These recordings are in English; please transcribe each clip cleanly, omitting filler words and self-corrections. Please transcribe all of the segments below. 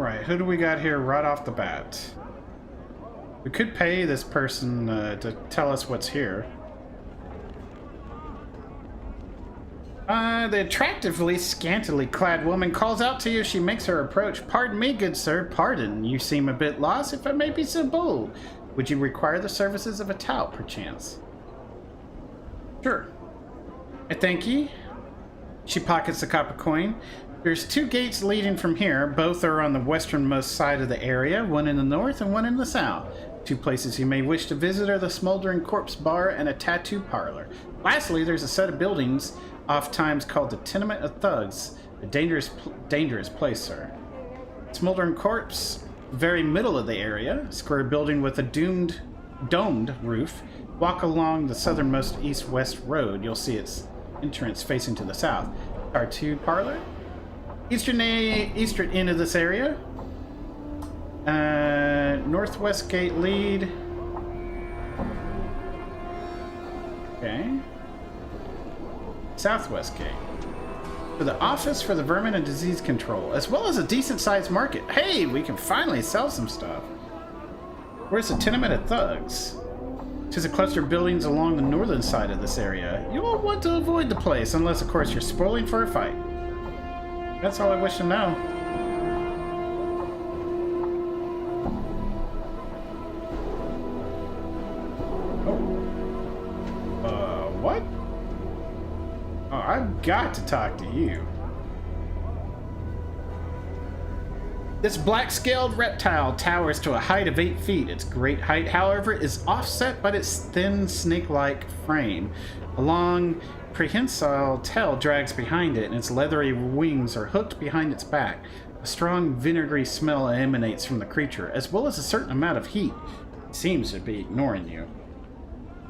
Alright, who do we got here right off the bat? We could pay this person to tell us what's here. The attractively, scantily clad woman calls out to you. She makes her approach. Pardon me, good sir. Pardon. You seem a bit lost, if I may be so bold. Would you require the services of a tout, perchance? Sure. I thank ye. She pockets the copper coin. There's 2 gates leading from here. Both are on the westernmost side of the area, one in the north and one in the south. 2 places you may wish to visit are the Smoldering Corpse Bar and a tattoo parlor. Lastly, there's a set of buildings, oft-times called the Tenement of Thugs. A dangerous place, sir. Smoldering Corpse, very middle of the area. Square building with a domed roof. Walk along the southernmost east-west road. You'll see its entrance facing to the south. Tattoo parlor. Eastern end of this area. Northwest gate lead. Okay. Southwest gate. For the Office for the Vermin and Disease Control, as well as a decent-sized market. Hey, we can finally sell some stuff. Where's the Tenement of Thugs? Tis a cluster of buildings along the northern side of this area. You will want to avoid the place, unless, of course, you're spoiling for a fight. That's all I wish to know. What? Oh, I've got to talk to you. This black-scaled reptile towers to a height of 8 feet. Its great height, however, is offset by its thin, snake-like frame. A long, prehensile tail drags behind it, and its leathery wings are hooked behind its back. A strong, vinegary smell emanates from the creature, as well as a certain amount of heat. It seems to be ignoring you.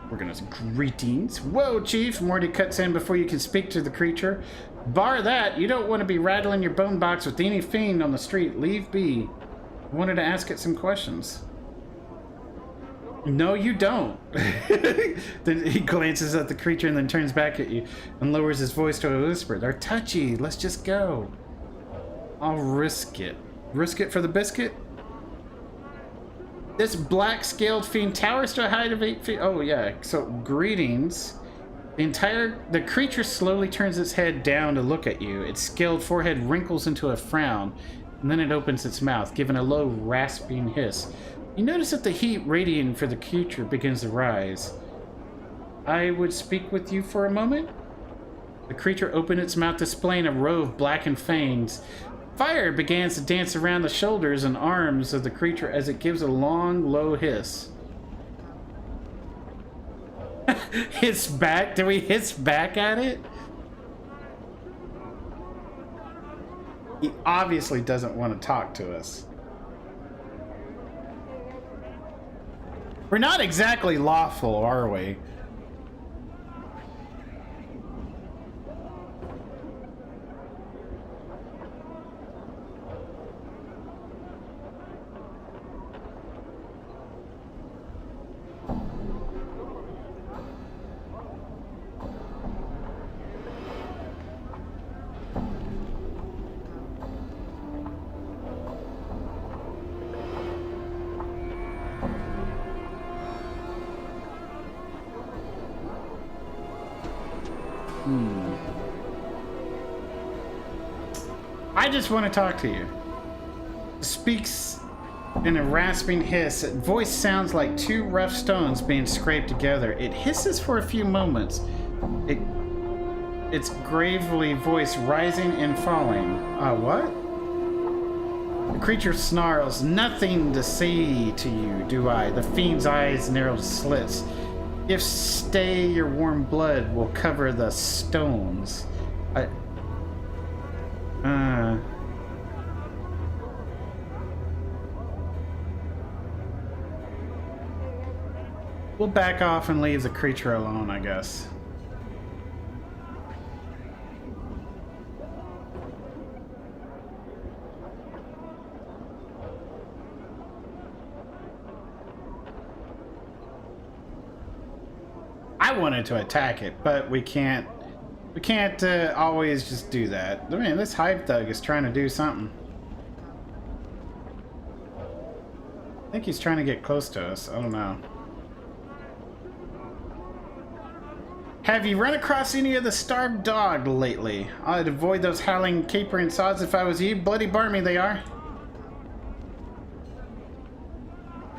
We're gonna greetings. Whoa, Chief! Morty cuts in before you can speak to the creature. Bar that, you don't want to be rattling your bone box with any fiend on the street. Leave be. I wanted to ask it some questions. No, you don't. Then he glances at the creature and then turns back at you and lowers his voice to a whisper. They're touchy. Let's just go. I'll risk it. Risk it for the biscuit? This black-scaled fiend towers to a height of 8 feet. Oh, yeah. So, greetings. The creature slowly turns its head down to look at you. Its scaled forehead wrinkles into a frown, and then it opens its mouth, giving a low, rasping hiss. You notice that the heat radiating for the creature begins to rise. I would speak with you for a moment? The creature opened its mouth, displaying a row of blackened fangs. Fire begins to dance around the shoulders and arms of the creature as it gives a long, low hiss. Hiss back? Do we hiss back at it? He obviously doesn't want to talk to us. We're not exactly lawful, are we? I just want to talk to you. Speaks in a rasping hiss. Its voice sounds like 2 rough stones being scraped together. It hisses for a few moments. Its gravely voice rising and falling. What? The creature snarls. Nothing to say to you, do I? The fiend's eyes narrow to slits. If stay your warm blood will cover the stones. We'll back off and leave the creature alone, I guess. I wanted to attack it, but we can't. We can't always just do that. I mean, this Hive Thug is trying to do something. think he's trying to get close to us. I don't know. Have you run across any of the starved dog lately? I'd avoid those howling capering sods if I was you. Bloody barmy they are.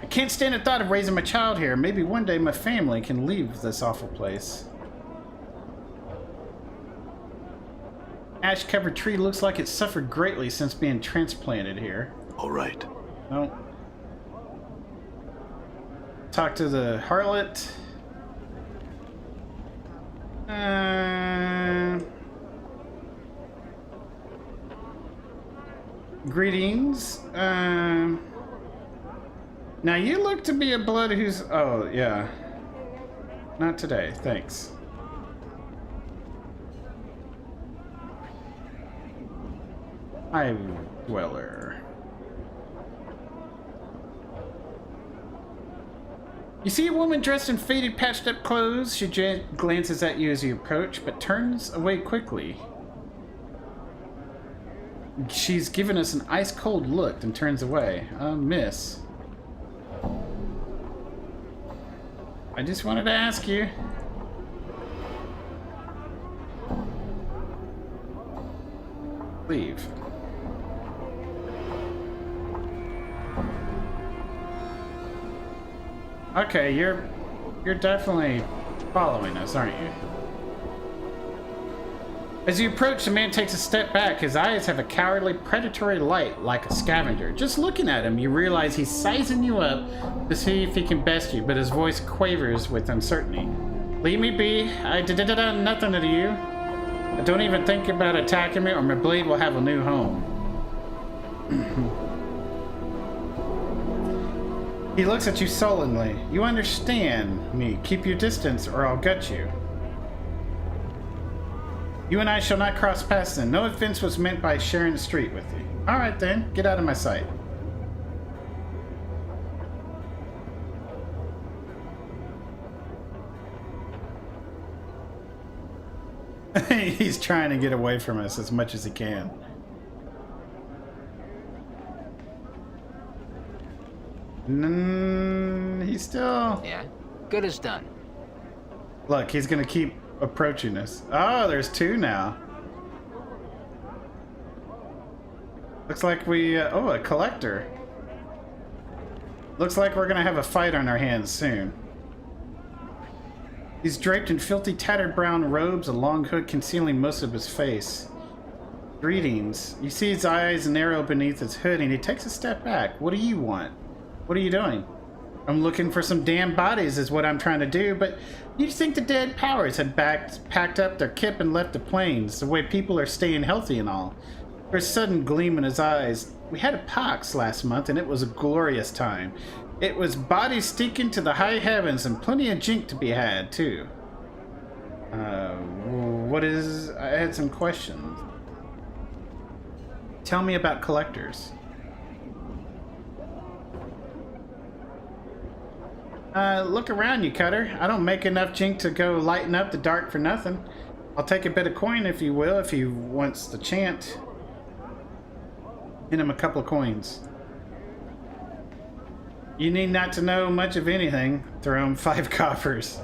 I can't stand the thought of raising my child here. Maybe one day my family can leave this awful place. Ash-covered tree looks like it suffered greatly since being transplanted here. All right. No. Talk to the harlot. Greetings. Now you look to be a blood who's... Oh, yeah. Not today, thanks. Hive dweller. You see a woman dressed in faded, patched-up clothes. She glances at you as you approach, but turns away quickly. She's given us an ice-cold look and turns away. Miss. I just wanted to ask you. Leave. Okay, you're definitely following us, aren't you? As you approach, the man takes a step back. His eyes have a cowardly, predatory light like a scavenger. Just looking at him, you realize he's sizing you up to see if he can best you, but his voice quavers with uncertainty. Leave me be. I did nothing to you. I don't even think about attacking me or my blade will have a new home. He looks at you sullenly. You understand me. Keep your distance or I'll gut you. You and I shall not cross paths then. No offense was meant by sharing the street with you. Alright then, get out of my sight. He's trying to get away from us as much as he can. He's still... Yeah, good as done. Look, he's gonna keep approaching us. Oh, there's two now. Looks like we... oh, a collector. Looks like we're gonna have a fight on our hands soon. He's draped in filthy, tattered brown robes, a long hood concealing most of his face. Greetings. You see his eyes narrow beneath his hood, and he takes a step back. What do you want? What are you doing? I'm looking for some damn bodies is what I'm trying to do, but you'd think the dead powers had packed up their kip and left the plains, the way people are staying healthy and all. There's a sudden gleam in his eyes. We had a pox last month, and it was a glorious time. It was bodies stinking to the high heavens and plenty of jink to be had, too. What is... I had some questions. Tell me about collectors. Look around you, Cutter. I don't make enough jink to go lighten up the dark for nothing. I'll take a bit of coin if you will, if he wants the chant. Hit him a couple of coins. You need not to know much of anything. Throw him 5 coppers.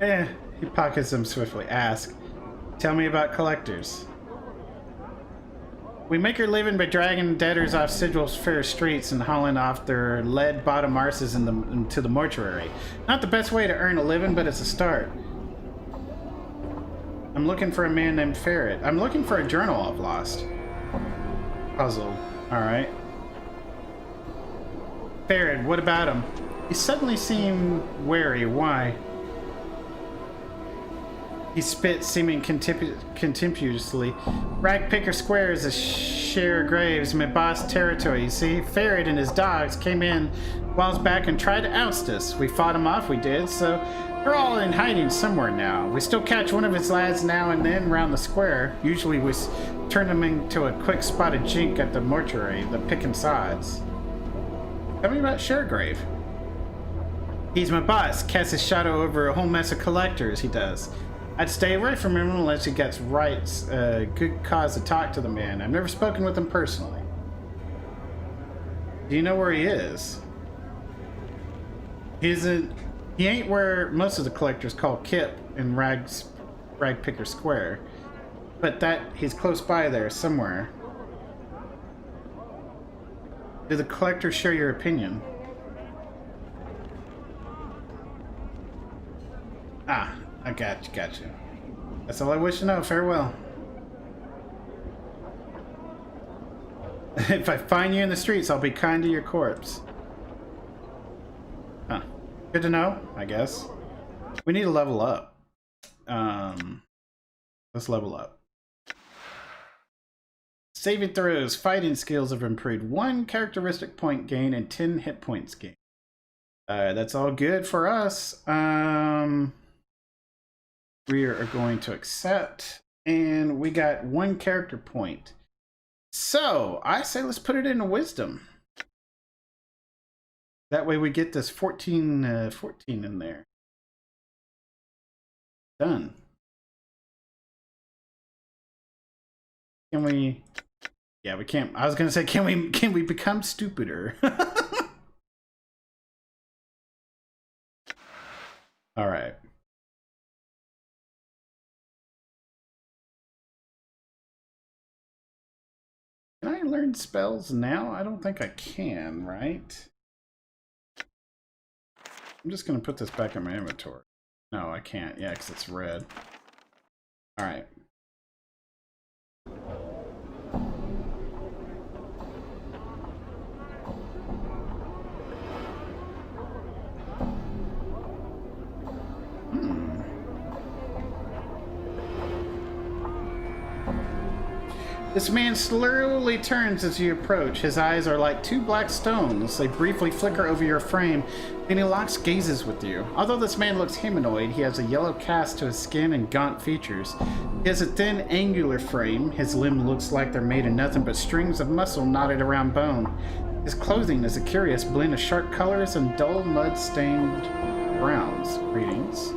He pockets them swiftly. Ask. Tell me about collectors. We make our living by dragging debtors off Sigil's fair streets and hauling off their lead bottom arses into the mortuary. Not the best way to earn a living, but it's a start. I'm looking for a man named Ferret. I'm looking for a journal I've lost. Puzzled. Alright. Ferret, what about him? He suddenly seemed wary. Why? He spit, seeming contemptuously. Ragpicker Square is a share of graves, my boss territory, you see? Ferret and his dogs came in whiles back and tried to oust us. We fought him off, we did, so they're all in hiding somewhere now. We still catch one of his lads now and then around the square. Usually we turn them into a quick spot of jink at the mortuary, the picking sods. Tell me about Sharegrave. He's my boss. Casts his shadow over a whole mess of collectors, he does. I'd stay away from him unless he gets good cause to talk to the man. I've never spoken with him personally. Do you know where he is? He ain't where most of the collectors call Kip in Ragpicker Square. But he's close by there somewhere. Do the collectors share your opinion? Ah, I got you. That's all I wish to know. Farewell. If I find you in the streets, I'll be kind to your corpse. Huh. Good to know, I guess. We need to level up. Let's level up. Saving throws, fighting skills have improved. 1 characteristic point gain and 10 hit points gain. That's all good for us. We are going to accept, and we got 1 character point. So I say let's put it into wisdom. That way we get this 14 in there. Done. Can we? Yeah, we can't. I was gonna say, can we become stupider? All right. Can I learn spells now? I don't think I can, right? I'm just gonna put this back in my inventory. No, I can't. Yeah, because it's red. All right. This man slowly turns as you approach. His eyes are like 2 black stones. They briefly flicker over your frame, then he locks gazes with you. Although this man looks humanoid, he has a yellow cast to his skin and gaunt features. He has a thin, angular frame. His limb looks like they're made of nothing but strings of muscle knotted around bone. His clothing is a curious blend of sharp colors and dull, mud-stained browns. Greetings.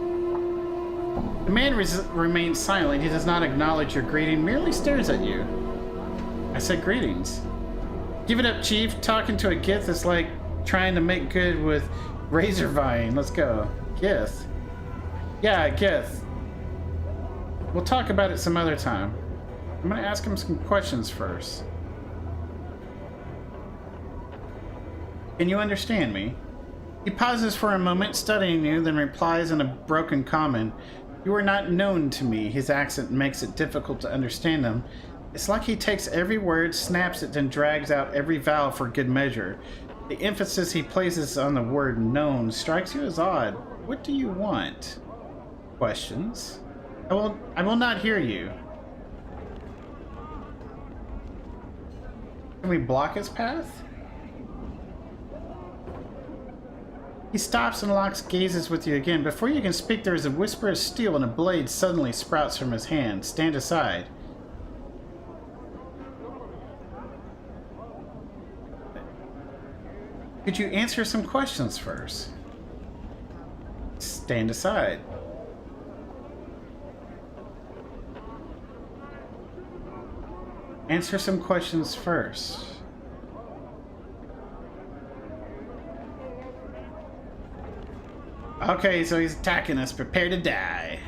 The man remains silent. He does not acknowledge your greeting, merely stares at you. I said greetings. Give it up, Chief. Talking to a Gith is like trying to make good with Razorvine. Let's go. Gith. Yeah, Gith. We'll talk about it some other time. I'm gonna ask him some questions first. Can you understand me? He pauses for a moment, studying you, then replies in a broken common. You are not known to me. His accent makes it difficult to understand him. It's like he takes every word, snaps it, then drags out every vowel for good measure. The emphasis he places on the word known strikes you as odd. What do you want? Questions? I will not hear you. Can we block his path? He stops and locks gazes with you again. Before you can speak, there is a whisper of steel and a blade suddenly sprouts from his hand. Stand aside. Could you answer some questions first? Stand aside. Answer some questions first. Okay, so he's attacking us. Prepare to die.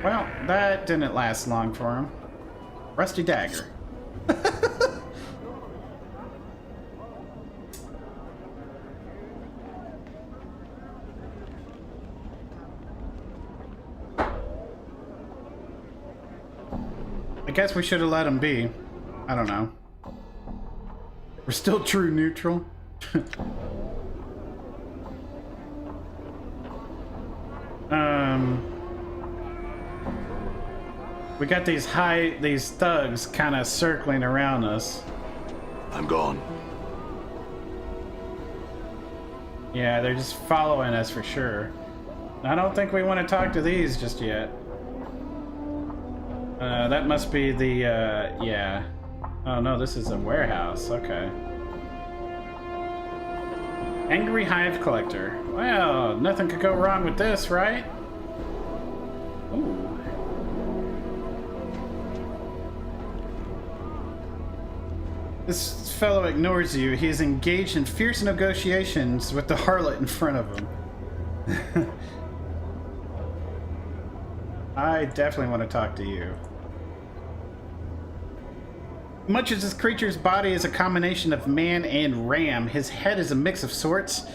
Well, that didn't last long for him. Rusty dagger. I guess we should have let him be. I don't know. We're still true neutral. We got these thugs kind of circling around us. I'm gone. Yeah, they're just following us for sure. I don't think we want to talk to these just yet. That must be the, yeah. Oh no, this is a warehouse. Okay. Angry Hive Collector. Well, nothing could go wrong with this, right? Ooh. This fellow ignores you. He is engaged in fierce negotiations with the harlot in front of him. I definitely want to talk to you. Much as this creature's body is a combination of man and ram, his head is a mix of sorts,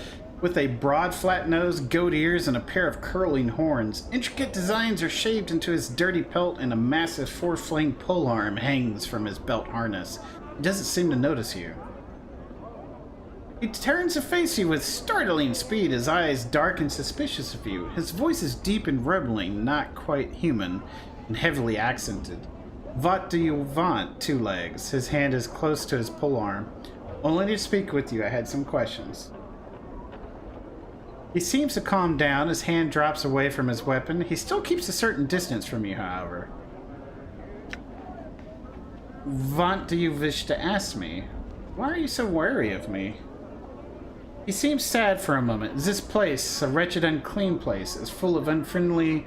with a broad flat nose, goat ears, and a pair of curling horns. Intricate designs are shaved into his dirty pelt, and a massive four-flanked polearm hangs from his belt harness. He doesn't seem to notice you. He turns to face you with startling speed, his eyes dark and suspicious of you. His voice is deep and rumbling, not quite human, and heavily accented. What do you want, Two Legs? His hand is close to his polearm. Only to speak with you, I had some questions. He seems to calm down, his hand drops away from his weapon. He still keeps a certain distance from you, however. What do you wish to ask me? Why are you so wary of me? He seems sad for a moment. This place, a wretched, unclean place, is full of unfriendly,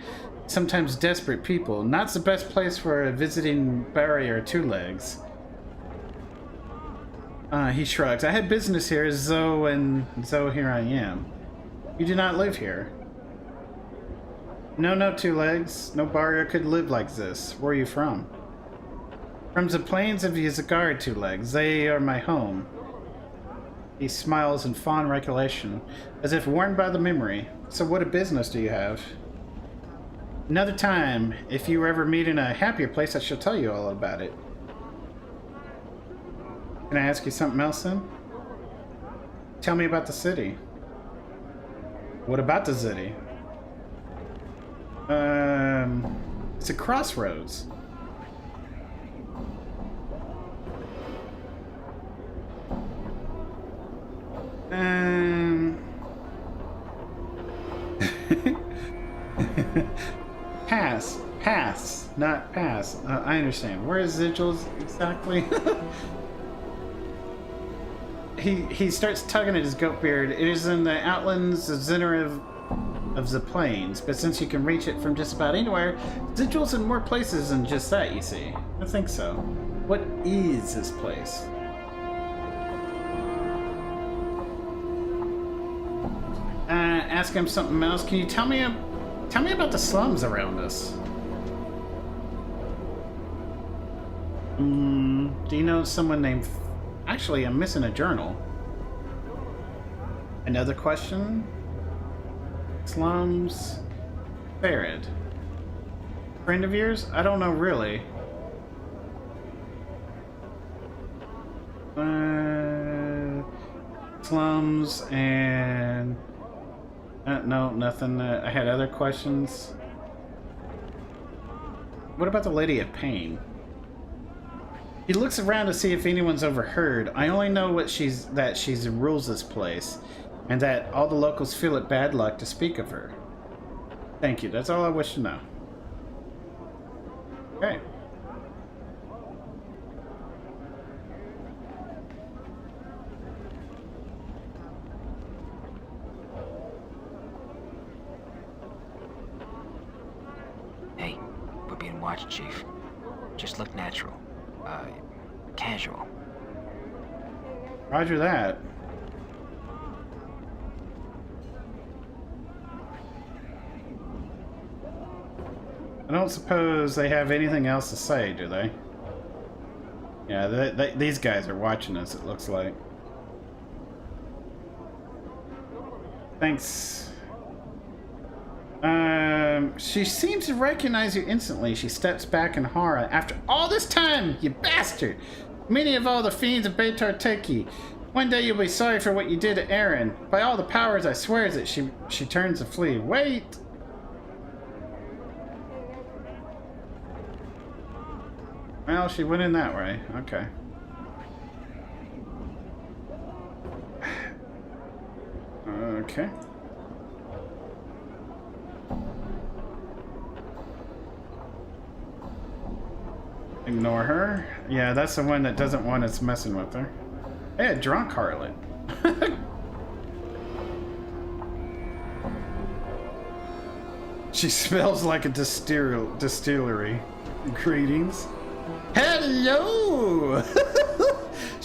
sometimes desperate people. Not the best place for a visiting barrier Two Legs. He shrugs. I had business here, so here I am. You do not live here. No, Two Legs. No barrier could live like this. Where are you from? From the plains of Ysgard, Two Legs. They are my home. He smiles in fond recollection, as if warned by the memory. So what business do you have? Another time, if you ever meet in a happier place, I shall tell you all about it. Can I ask you something else then? Tell me about the city. What about the city? It's a crossroads. Pass, not pass. I understand. Where is Sigils exactly? He starts tugging at his goat beard. It is in the outlands, the center of the plains, but since you can reach it from just about anywhere, Sigils in more places than just that, you see. I think so. What is this place? Ask him something else. Can you tell me about the slums around us? Do you know someone named... Actually, I'm missing a journal. Another question? Slums... Farid. Friend of yours? I don't know, really. Slums and... no, nothing. I had other questions. What about the Lady of Pain? He looks around to see if anyone's overheard. I only know that she rules this place, and that all the locals feel it bad luck to speak of her. Thank you. That's all I wish to know. Okay. Hey, we're being watched, Chief. Just look natural. Casual. Roger that. I don't suppose they have anything else to say, do they? Yeah, these guys are watching us, it looks like. Thanks. She seems to recognize you instantly. She steps back in horror. After all this time, you bastard! Many of all the fiends of Beitar take ye. One day you'll be sorry for what you did to Aaron. By all the powers, I swear that she turns to flee. Wait! Well, she went in that way. Okay. Okay. Ignore her. Yeah, that's the one that doesn't want us messing with her. Hey, a drunk harlot. She smells like a distillery. Greetings. Hello!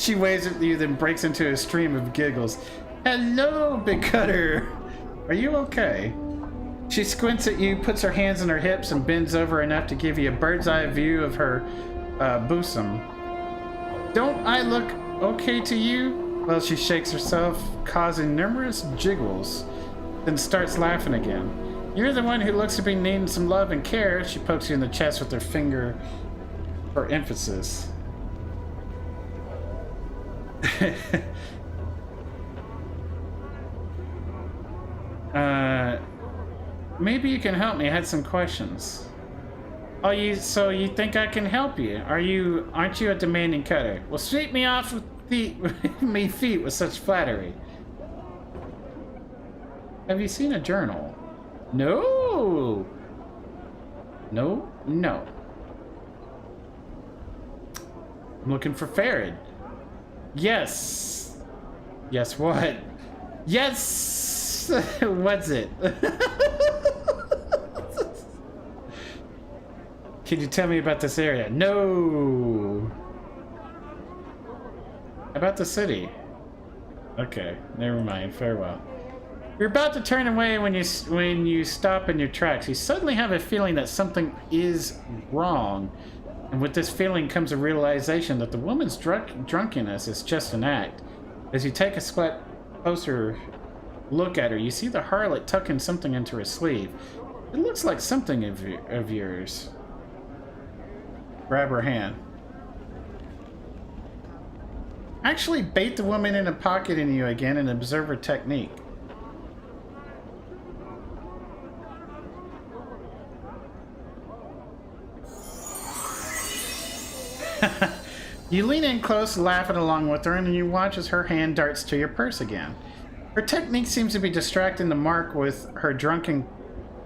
She waves at you, then breaks into a stream of giggles. Hello, Big Cutter. Are you okay? She squints at you, puts her hands on her hips, and bends over enough to give you a bird's eye view of her bosom. Don't I look okay to you? Well, she shakes herself, causing numerous jiggles, then starts laughing again. You're the one who looks to be needing some love and care. She pokes you in the chest with her finger for emphasis. Maybe you can help me. I had some questions. Oh, so you think I can help you? Aren't you a demanding cutter? Well, sweep me off with me feet with such flattery. Have you seen a journal? No. No. I'm looking for Farid. Yes. Yes, what? Yes! What's it? Can you tell me about this area? No! About the city. Okay, never mind. Farewell. You're about to turn away when you stop in your tracks. You suddenly have a feeling that something is wrong. And with this feeling comes a realization that the woman's drunkenness is just an act. As you take a closer look at her, you see the harlot tucking something into her sleeve. It looks like something of yours. Grab her hand. Actually bait the woman in a pocket in you again and observe her technique. You lean in close, laughing along with her, and you watch as her hand darts to your purse again. Her technique seems to be distracting the mark with her drunken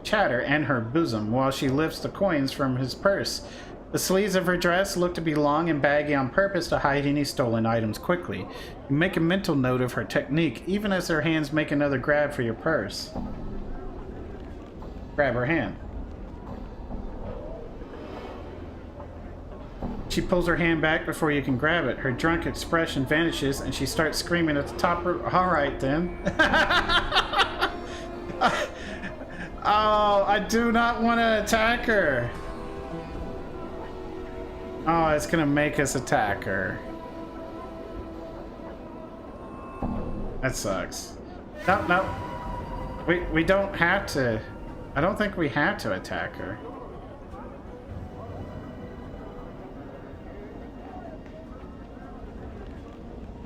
chatter and her bosom while she lifts the coins from his purse. The sleeves of her dress look to be long and baggy on purpose to hide any stolen items quickly. You make a mental note of her technique, even as her hands make another grab for your purse. Grab her hand. She pulls her hand back before you can grab it. Her drunk expression vanishes and she starts screaming at the top of her... Alright then. Oh, I do not want to attack her. Oh, it's gonna make us attack her. That sucks. No. We don't have to... I don't think we have to attack her.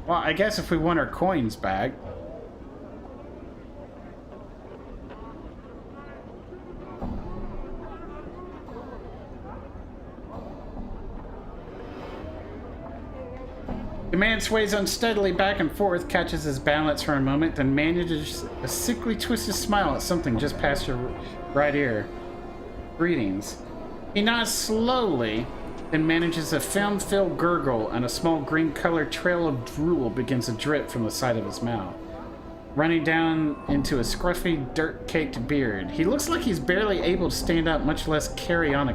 Well, I guess if we want our coins back. The man sways unsteadily back and forth, catches his balance for a moment, then manages a sickly twisted smile at something just past your right ear. Greetings. He nods slowly, then manages a film-filled gurgle, and a small green-colored trail of drool begins to drip from the side of his mouth, running down into a scruffy, dirt-caked beard. He looks like he's barely able to stand up, much less carry on a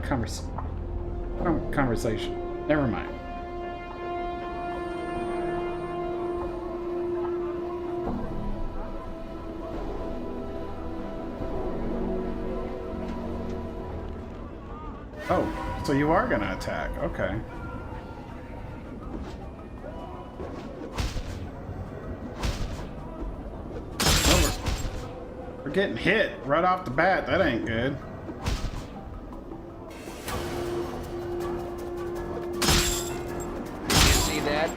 conversation. Never mind. Oh, so you are gonna attack. Okay. Oh, we're getting hit right off the bat. That ain't good. Did you see that?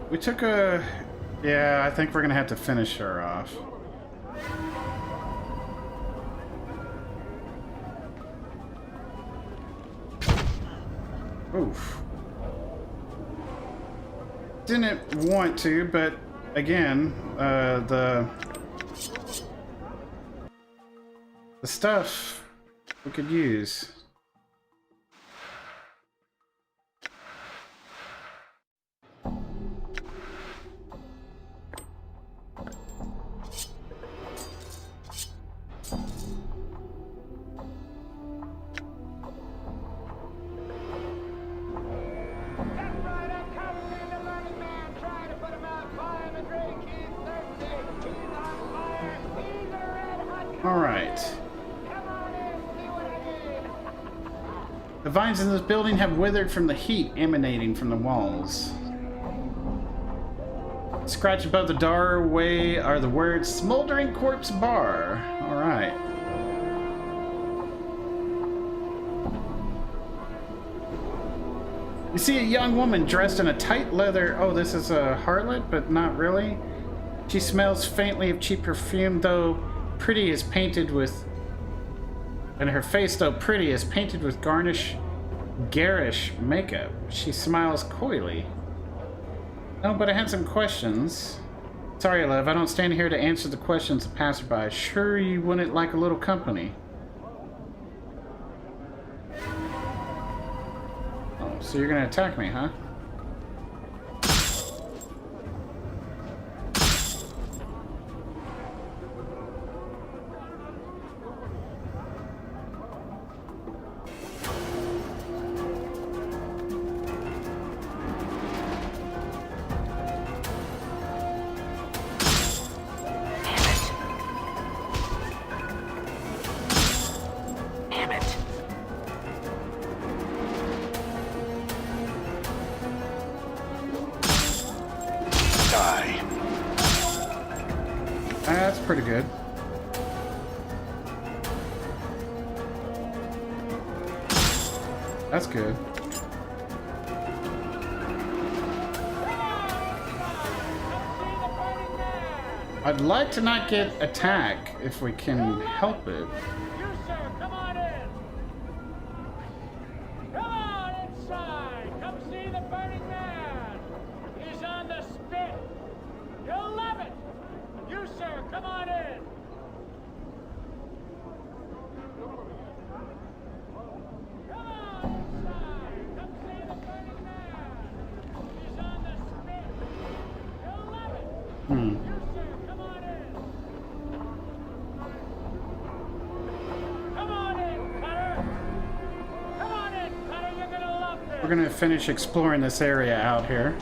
We took a... Yeah, I think we're gonna have to finish her off. Oof. didn't want to, but again, the stuff we could use. The vines in this building have withered from the heat emanating from the walls. Scratched above the doorway are the words "Smoldering Corpse Bar." Alright. You see a young woman dressed in a tight leather... Oh, this is a harlot, but not really. She smells faintly of cheap perfume, though pretty is painted with... And her face, though pretty, is painted with garish makeup. She smiles coyly. Oh, but I had some questions. Sorry, love, I don't stand here to answer the questions of passerby. Sure you wouldn't like a little company? Oh, so you're gonna attack me, huh? That's pretty good. That's good. I'd like to not get attacked if we can help it. You, sir, come on in. Come on inside. Come see the burning man. He's on the spit. You'll love it. You, sir, come on in. Come on inside. Come see the burning man. He's on the spit. You'll love it. You, sir, come on in. Come on in, Cutter. Come on in, Cutter. You're gonna love this. We're gonna finish exploring this area out here.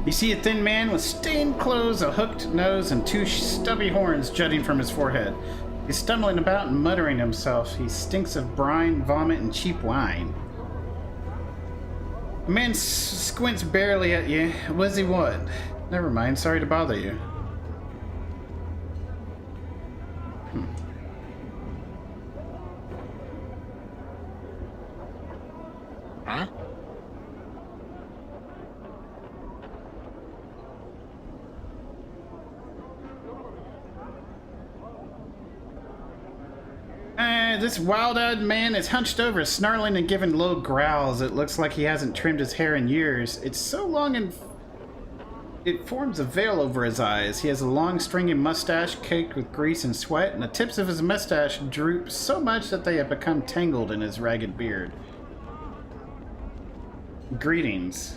You see a thin man with stained clothes, a hooked nose, and two stubby horns jutting from his forehead. He's stumbling about and muttering to himself. He stinks of brine, vomit, and cheap wine. The man squints barely at you. Was he what? Never mind, sorry to bother you. Huh? This wild-eyed man is hunched over, snarling and giving low growls. It looks like he hasn't trimmed his hair in years. It's so long and it forms a veil over his eyes. He has a long, stringy mustache caked with grease and sweat, and the tips of his mustache droop so much that they have become tangled in his ragged beard. Greetings.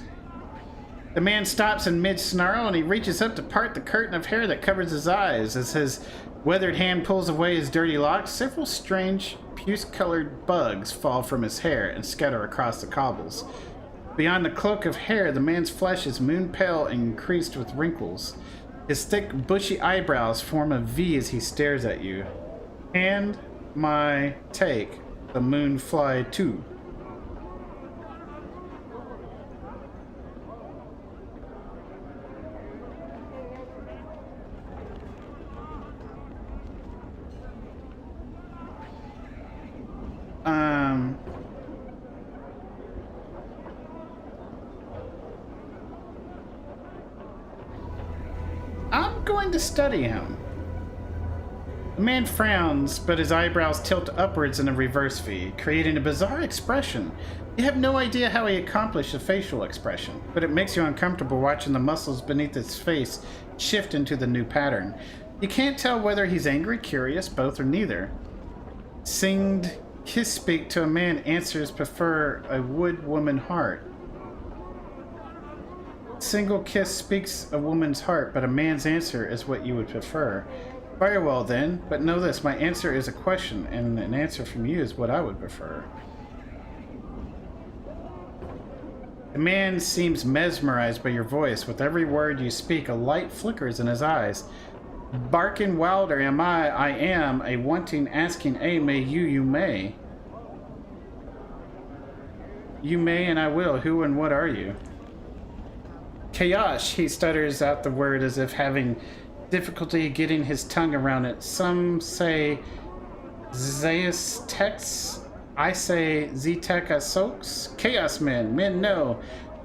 The man stops in mid-snarl, and he reaches up to part the curtain of hair that covers his eyes. As his weathered hand pulls away his dirty locks, several strange, puce-colored bugs fall from his hair and scatter across the cobbles. Beyond the cloak of hair, the man's flesh is moon-pale and increased with wrinkles. His thick, bushy eyebrows form a V as he stares at you. And my take, the moon fly too. I'm going to study him. The man frowns, but his eyebrows tilt upwards in a reverse V, creating a bizarre expression. You have no idea how he accomplished a facial expression, but it makes you uncomfortable watching the muscles beneath his face shift into the new pattern. You can't tell whether he's angry, curious, both, or neither. Singed kiss speak to a man answers prefer a wood woman heart. Single kiss speaks a woman's heart, but a man's answer is what you would prefer. Very well then, but know this, my answer is a question, and an answer from you is what I would prefer. The man seems mesmerized by your voice. With every word you speak, a light flickers in his eyes. Barking wilder am I am, a wanting asking, a may you may. You may and I will, who and what are you? Chaos, he stutters out the word as if having difficulty getting his tongue around it. Some say Zeus Tex, I say Zeteka Soaks. Chaos men no.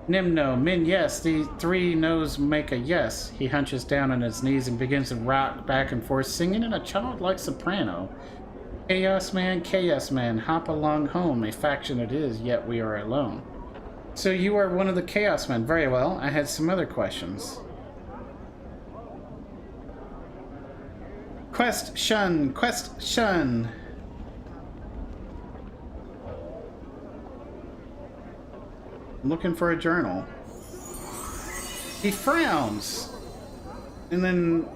Nim no, men yes. The three no's make a yes. He hunches down on his knees and begins to rock back and forth, singing in a childlike soprano. Chaos man, hop along home. A faction it is, yet we are alone. So you are one of the Chaos men. Very well. I had some other questions. Question. I'm looking for a journal. He frowns and then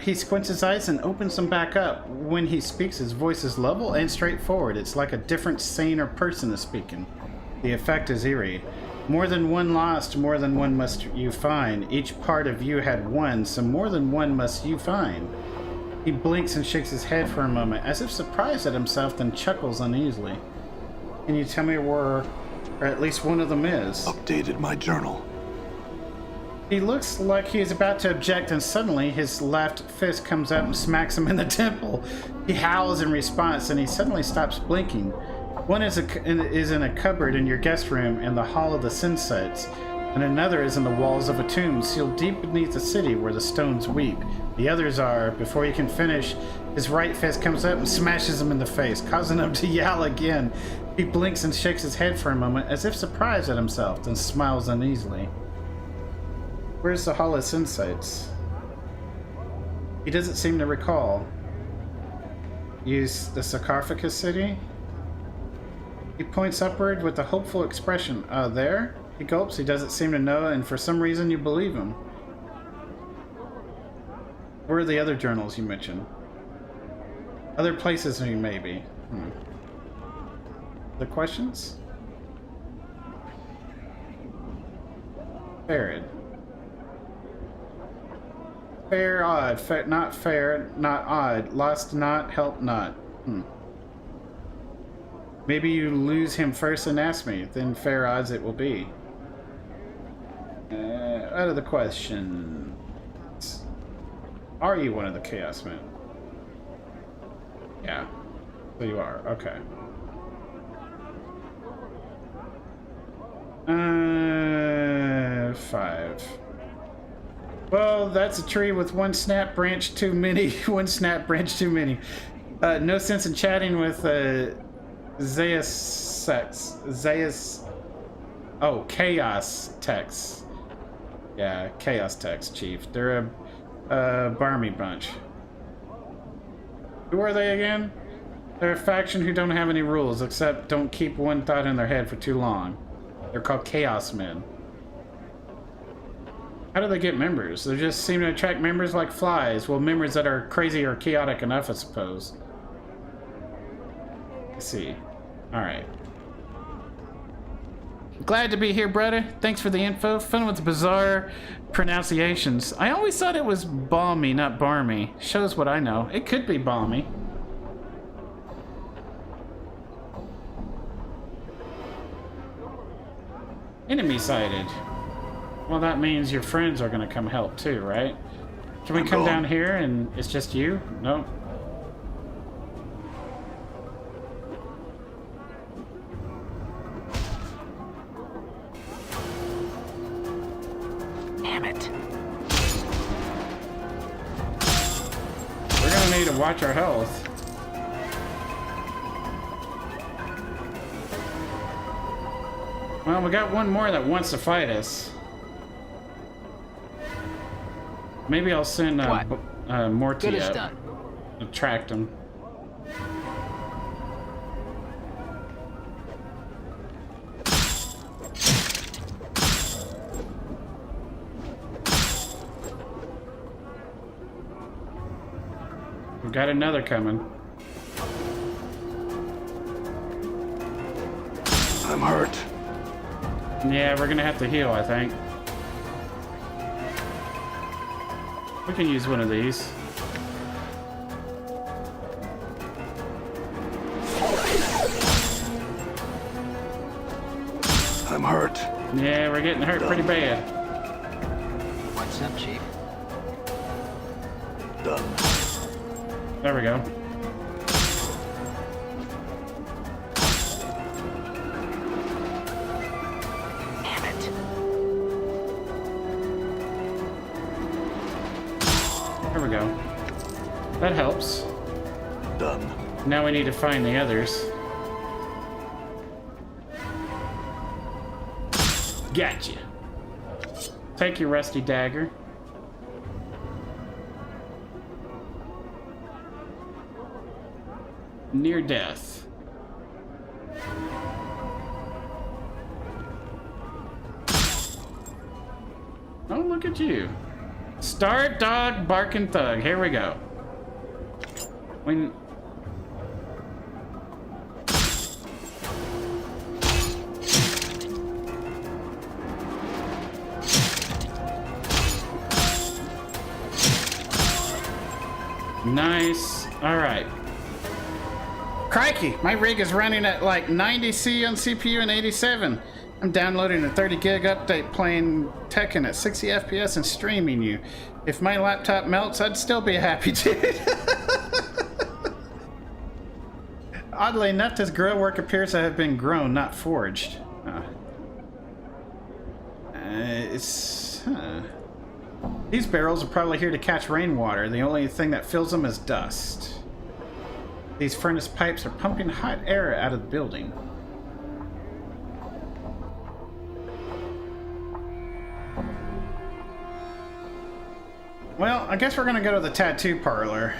he squints his eyes and opens them back up. When he speaks, his voice is level and straightforward. It's like a different saner person is speaking. The effect is eerie. More than one lost, more than one must you find. Each part of you had one, so more than one must you find. He blinks and shakes his head for a moment, as if surprised at himself, then chuckles uneasily. Can you tell me where, or at least one of them is? Updated my journal. He looks like he is about to object, and suddenly his left fist comes up and smacks him in the temple. He howls in response, and he suddenly stops blinking. One is in a cupboard in your guest room in the Hall of the Sunsets, and another is in the walls of a tomb sealed deep beneath the city where the stones weep. The others are, before he can finish, his right fist comes up and smashes him in the face, causing him to yell again. He blinks and shakes his head for a moment, as if surprised at himself, then smiles uneasily. Where's the Hall of Sunsets? He doesn't seem to recall. Use the sarcophagus city? He points upward with a hopeful expression. There? He gulps. He doesn't seem to know, and for some reason you believe him. Where are the other journals you mentioned? Other places maybe. The questions? Farid. Fair, odd. Not fair, not odd. Lost, not. Help, not. Maybe you lose him first and ask me. Then fair odds it will be. Out of the question. Are you one of the Chaos Men? Yeah. So you are. Okay. 5. Well, that's a tree with one snap branch too many. One snap branch too many. No sense in chatting with Chaos Tex. Yeah, Chaos Tex, Chief. They're a barmy bunch. Who are they again? They're a faction who don't have any rules, except don't keep one thought in their head for too long. They're called Chaos Men. How do they get members? They just seem to attract members like flies. Well, members that are crazy or chaotic enough, I suppose. Let's see. Alright. Glad to be here, brother. Thanks for the info. Fun with the bizarre pronunciations. I always thought it was balmy, not barmy. Shows what I know. It could be balmy. Enemy sighted. Well, that means your friends are gonna come help too, right? Can we come down here and it's just you? No. Damn it. watch our health. Well, we got one more that wants to fight us. Maybe I'll send Morty Good as up. done. Attract him. We've got another coming. I'm hurt. Yeah, we're gonna have to heal, I think. We can use one of these. I'm hurt. Yeah, we're getting hurt pretty bad. What's up, Chief? Done. There we go. Damn it. There we go. That helps. Done. Now we need to find the others. Gotcha. Take your rusty dagger. Near death. Oh, look at you. Start dog barking thug. Here we go. When nice. All right. Crikey, my rig is running at like 90C on CPU and 87. I'm downloading a 30 gig update playing Tekken at 60 FPS and streaming you. If my laptop melts, I'd still be a happy dude. Oddly enough, this grill work appears to have been grown, not forged. These barrels are probably here to catch rainwater. The only thing that fills them is dust. These furnace pipes are pumping hot air out of the building. Well, I guess we're gonna go to the tattoo parlor.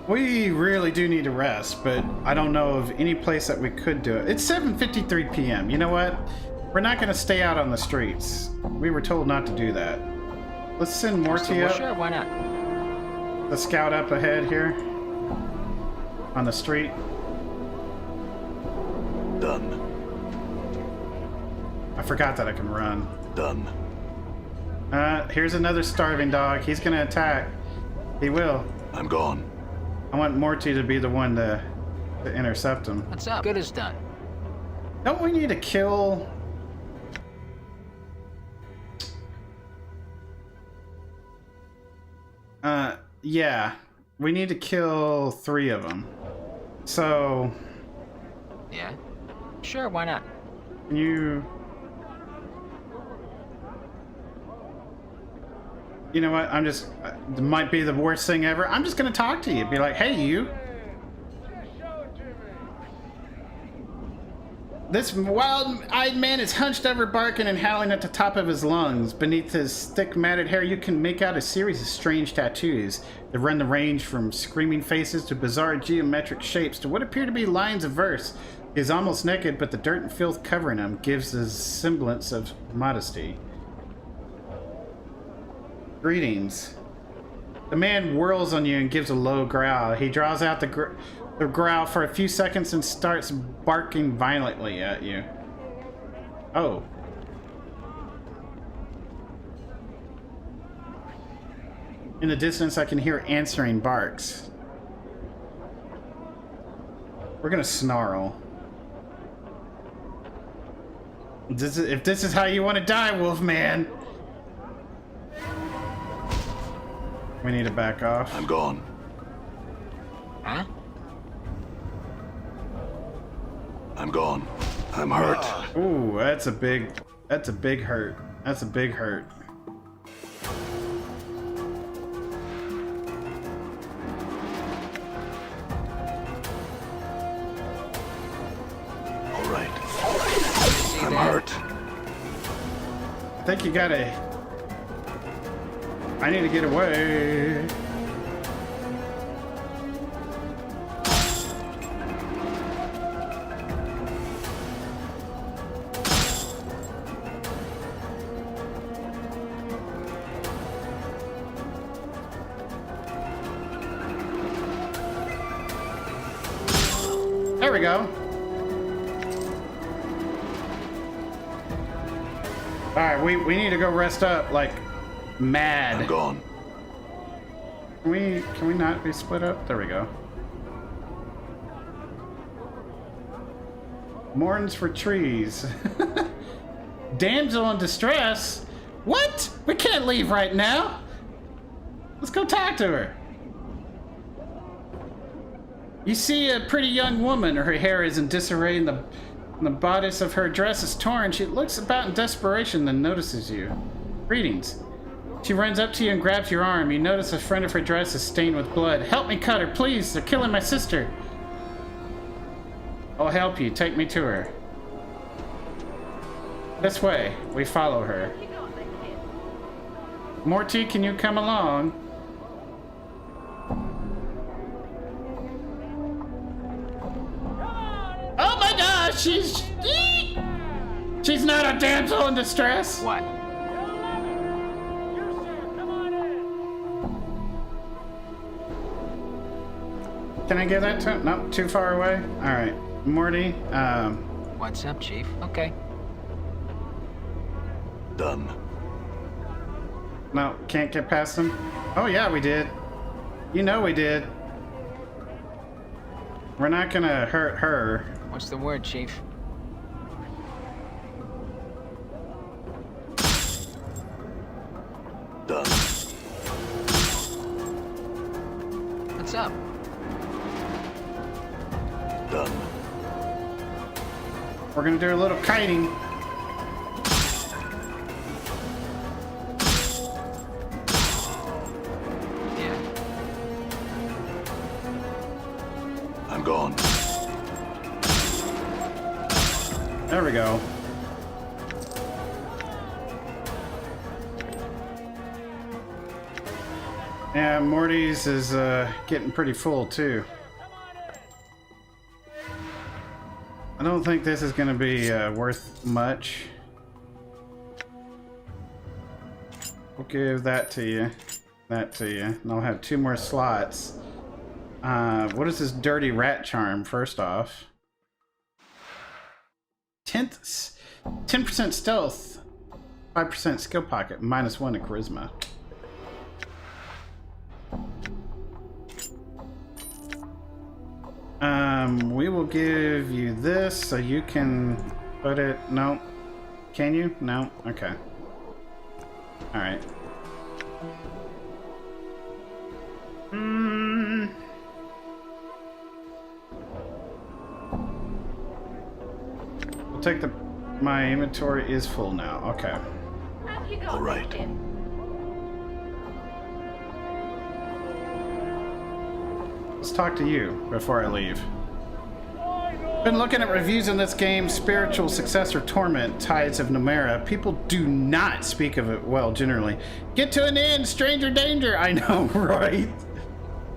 We really do need to rest, but I don't know of any place that we could do it. It's 7:53 p.m. You know what? We're not gonna stay out on the streets. We were told not to do that. Let's send Morty Well, up. sure, why not? The scout up ahead here. On the street. Done. I forgot that I can run. Done. Here's another starving dog. He's gonna attack. He will. I'm gone. I want Morty to be the one to intercept him. What's up? Good as done. Don't we need to kill... yeah. We need to kill 3 of them. So... Yeah? Sure, why not? Can you... You know what? I'm just... it might be the worst thing ever. I'm just gonna talk to you. Be like, hey, you. Just show it to me. This wild-eyed man is hunched over, barking and howling at the top of his lungs. Beneath his thick, matted hair, you can make out a series of strange tattoos that run the range from screaming faces to bizarre geometric shapes to what appear to be lines of verse. He is almost naked, but the dirt and filth covering him gives a semblance of modesty. Greetings. The man whirls on you and gives a low growl. He draws out the growl for a few seconds and starts barking violently at you. Oh. In the distance, I can hear answering barks. We're gonna snarl. If this is how you want to die, Wolfman. We need to back off. I'm gone. Huh? I'm gone. I'm hurt. Ooh, that's a big hurt. That's a big hurt. All right. See I'm that? hurt. I think you gotta... I need to get away. There we go. All right, we need to go rest up like mad. I'm gone. Can we not be split up? There we go. Mourns for trees. Damsel in distress? What? We can't leave right now. Let's go talk to her. You see a pretty young woman. Her hair is in disarray and the bodice of her dress is torn. She looks about in desperation, then notices you. Greetings. She runs up to you and grabs your arm. You notice the front of her dress is stained with blood. Help me cut her, please. They're killing my sister. I'll help you. Take me to her. This way. We follow her. Morty, can you come along? Oh my gosh, she's not a damsel in distress. What? Can I give that to him? Not too far away. All right, Morty. What's up, Chief? Okay. Done. No, can't get past him. Oh yeah, we did. You know we did. We're not gonna hurt her. What's the word, Chief? Done. What's up? Done. We're gonna do a little kiting. Yeah. I'm gone. There we go. Yeah, Morty's is getting pretty full too. I don't think this is going to be worth much. We'll give that to you. That to you. And I'll have 2 more slots. What is this dirty rat charm, first off? 10% stealth, 5% skill pocket, -1 to charisma. We will give you this so you can put it. No, can you? No. Okay. All right. We'll take the. My inventory is full now. Okay. All right. Let's talk to you before I leave. Been looking at reviews on this game, spiritual successor Torment, Tides of Numenera. People do not speak of it well, generally. Get to an end, stranger danger! I know, right?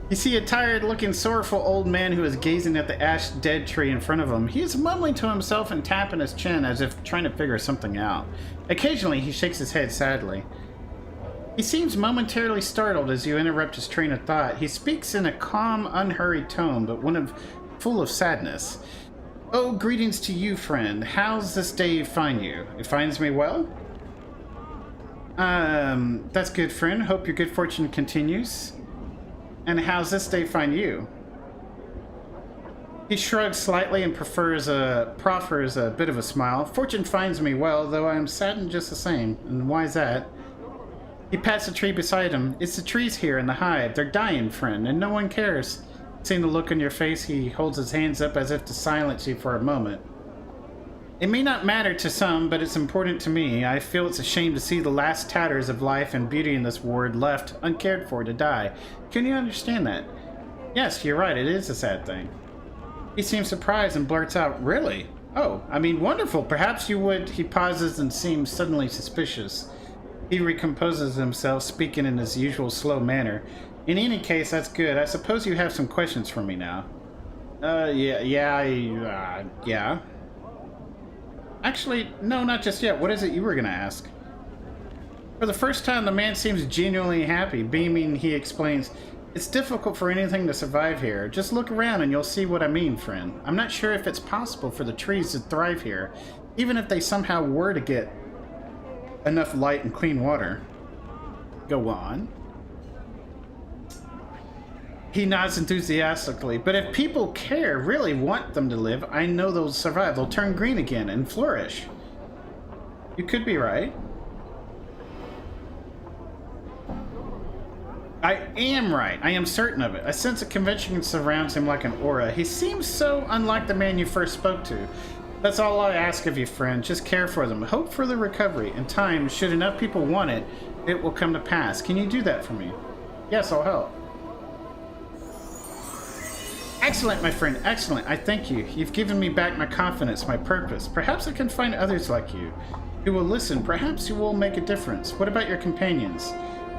You see a tired-looking, sorrowful old man who is gazing at the ash dead tree in front of him. He is mumbling to himself and tapping his chin as if trying to figure something out. Occasionally, he shakes his head sadly. He seems momentarily startled as you interrupt his train of thought. He speaks in a calm, unhurried tone, but full of sadness. Oh, greetings to you, friend. How's this day find you? It finds me well? That's good, friend. Hope your good fortune continues. And how's this day find you? He shrugs slightly and proffers a bit of a smile. Fortune finds me well, though I am saddened just the same. And why's that? He pats the tree beside him. It's the trees here in the hive. They're dying, friend, and no one cares. Seeing the look on your face, he holds his hands up as if to silence you for a moment. It may not matter to some, but it's important to me. I feel it's a shame to see the last tatters of life and beauty in this ward left uncared for to die. Can you understand that? Yes, you're right, it is a sad thing. He seems surprised and blurts out, "Really? Oh, I mean, wonderful. Perhaps you would..." He pauses and seems suddenly suspicious. He recomposes himself, speaking in his usual slow manner. "In any case, that's good. I suppose you have some questions for me now." Yeah. Actually, no, not just yet. What is it you were gonna ask? For the first time, the man seems genuinely happy. Beaming, he explains, "It's difficult for anything to survive here. Just look around and you'll see what I mean, friend. I'm not sure if it's possible for the trees to thrive here, even if they somehow were to get enough light and clean water." Go on. He nods enthusiastically. "But if people care, really want them to live, I know they'll survive. They'll turn green again and flourish." You could be right. I am right. I am certain of it. A sense of conviction surrounds him like an aura. He seems so unlike the man you first spoke to. That's all I ask of you, friend. Just care for them. Hope for their recovery. In time, should enough people want it, it will come to pass. Can you do that for me? Yes, I'll help. Excellent, my friend, excellent. I thank you. You've given me back my confidence, my purpose. Perhaps I can find others like you who will listen. Perhaps you will make a difference. What about your companions?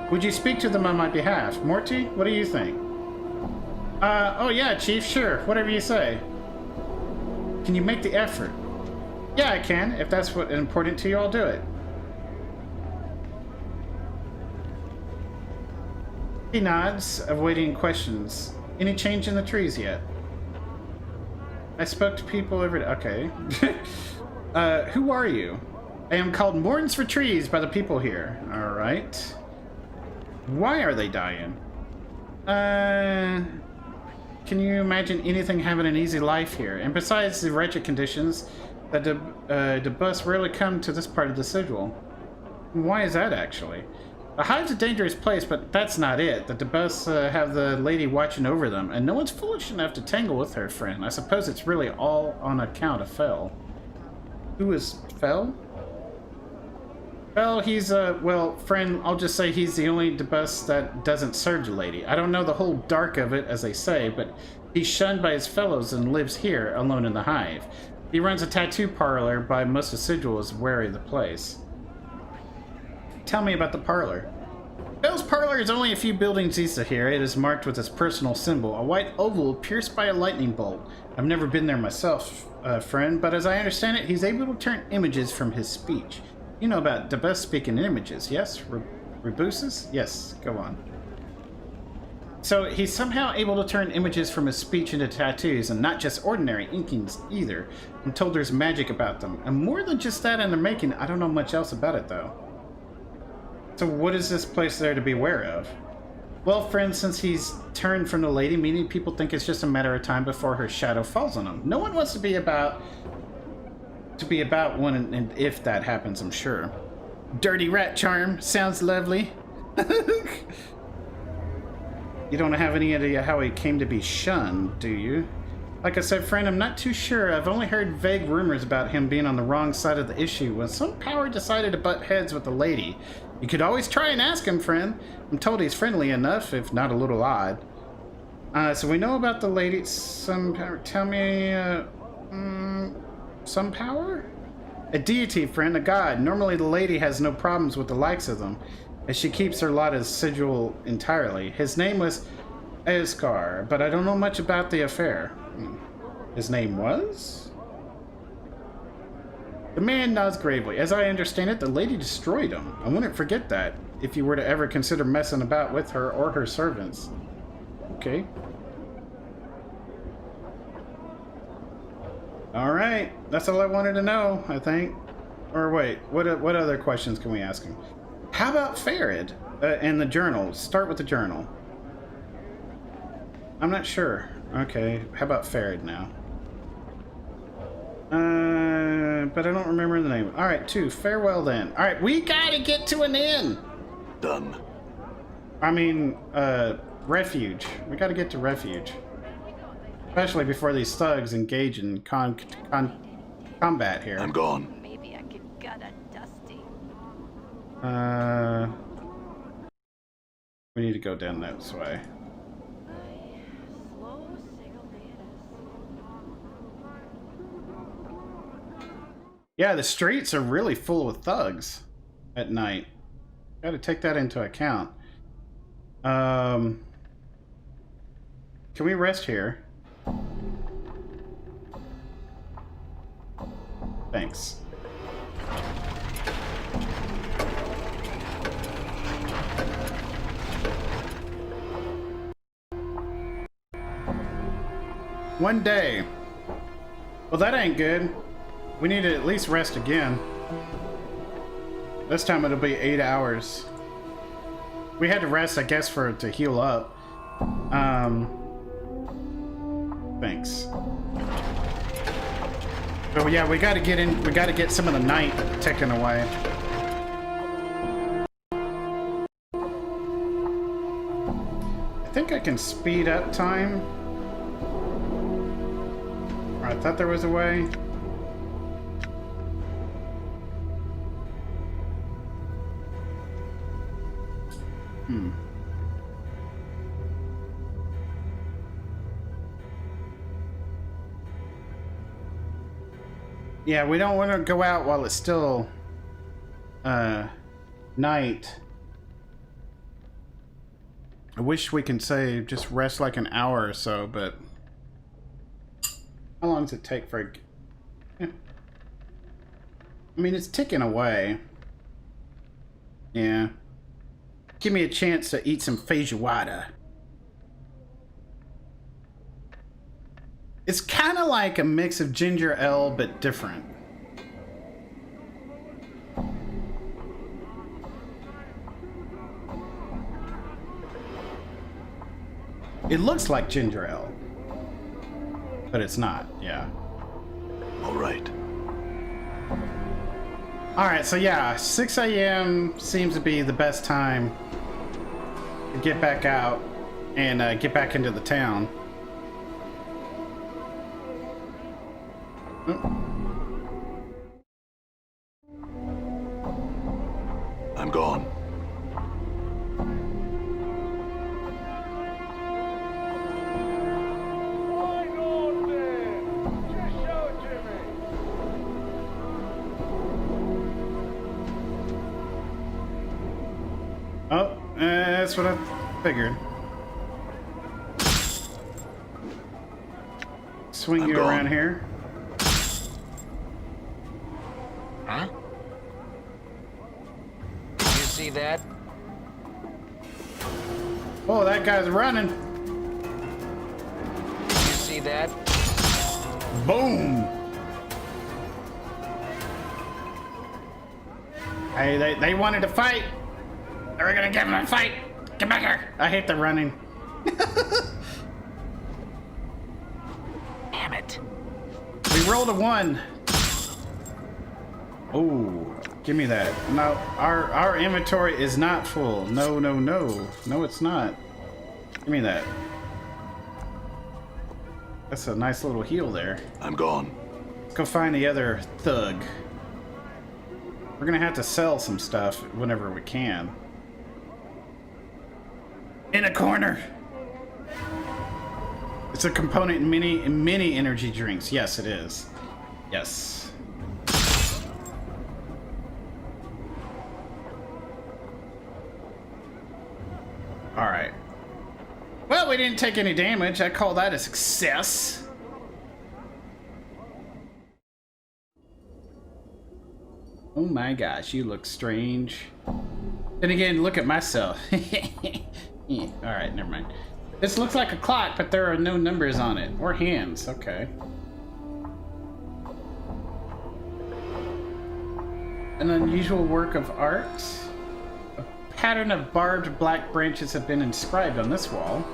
Would you speak to them on my behalf? Morty, what do you think? Oh yeah, Chief, sure. Whatever you say. Can you make the effort? Yeah, I can. If that's what's important to you, I'll do it. He nods, avoiding questions. Any change in the trees yet? I spoke to people every day. Okay. Who are you? I am called Mourns for Trees by the people here. Alright. Why are they dying? Can you imagine anything having an easy life here? And besides the wretched conditions, the bus rarely come to this part of the sigil. Why is that, actually? The Hive's a dangerous place, but that's not it. The bus have the lady watching over them, and no one's foolish enough to tangle with her, friend. I suppose it's really all on account of Fel. Who is Fel? Well, he's well, friend, I'll just say he's the only bus that doesn't serve the lady. I don't know the whole dark of it, as they say, but he's shunned by his fellows and lives here, alone in the Hive. He runs a tattoo parlor, by most of Sigil is wary of the place. Tell me about the parlor. Bell's parlor is only a few buildings east of here. It is marked with his personal symbol, a white oval pierced by a lightning bolt. I've never been there myself, friend, but as I understand it, he's able to turn images from his speech. You know about the best speaking images, yes? Rebuses? Yes, go on. So he's somehow able to turn images from his speech into tattoos, and not just ordinary inkings either. I'm told there's magic about them, and more than just that in the making. I don't know much else about it though. So what is this place there to be aware of? Well, friend, since he's turned from the lady, many people think it's just a matter of time before her shadow falls on him. No one wants to be about one, and if that happens, I'm sure. Dirty rat charm. Sounds lovely. You don't have any idea how he came to be shunned, do you? Like I said, friend, I'm not too sure. I've only heard vague rumors about him being on the wrong side of the issue when some power decided to butt heads with the lady. You could always try and ask him, friend. I'm told he's friendly enough, if not a little odd. So we know about the lady. Some power. Tell me, some power? A deity, friend, a god. Normally the lady has no problems with the likes of them, as she keeps her lot as sigil entirely. His name was Eskar, but I don't know much about the affair. His name was? The man nods gravely. As I understand it, the lady destroyed him. I wouldn't forget that, if you were to ever consider messing about with her or her servants. Okay. Alright, that's all I wanted to know, I think. Or wait, what other questions can we ask him? How about Farid and the journal? Start with the journal. I'm not sure. Okay, how about Farid now? But I don't remember the name. Alright, 2. Farewell then. Alright, we gotta get to an inn! Done. I mean, refuge. We gotta get to refuge. Especially before these thugs engage in combat here. I'm gone. Maybe I could gut a Dusty. We need to go down this way. Slow signal data. Yeah, the streets are really full of thugs at night. Got to take that into account. Can we rest here? Thanks. One day. Well, that ain't good. We need to at least rest again. This time it'll be 8 hours. We had to rest, I guess, for it to heal up. Thanks. But yeah, we gotta get some of the night taken away. I think I can speed up time. Or I thought there was a way. Yeah, we don't want to go out while it's still night. I wish we can say just rest like an hour or so, but how long does it take for I mean, it's ticking away. Yeah. Give me a chance to eat some feijoada. It's kind of like a mix of ginger ale, but different. It looks like ginger ale, but it's not, yeah. All right. Alright, so yeah, 6 a.m. seems to be the best time to get back out and get back into the town. I'm gone. Why not then? Just show it to me. Oh, that's what I figured. Swing I'm you gone. around here. Huh? Did you see that? Oh, that guy's running. Did you see that? Boom! Hey, they wanted to fight. They were gonna give him a fight. Get back here. I hate the running. Damn it. We rolled a 1. Oh, give me that. No, our inventory is not full. No, no, no. No, it's not. Give me that. That's a nice little heal there. I'm gone. Let's go find the other thug. We're gonna have to sell some stuff whenever we can. In a corner. It's a component in many energy drinks. Yes, it is. Yes. All right. Well, we didn't take any damage. I call that a success. Oh my gosh, you look strange. Then again, look at myself. Alright, never mind. This looks like a clock, but there are no numbers on it. Or hands, okay. An unusual work of art. A pattern of barbed black branches have been inscribed on this wall.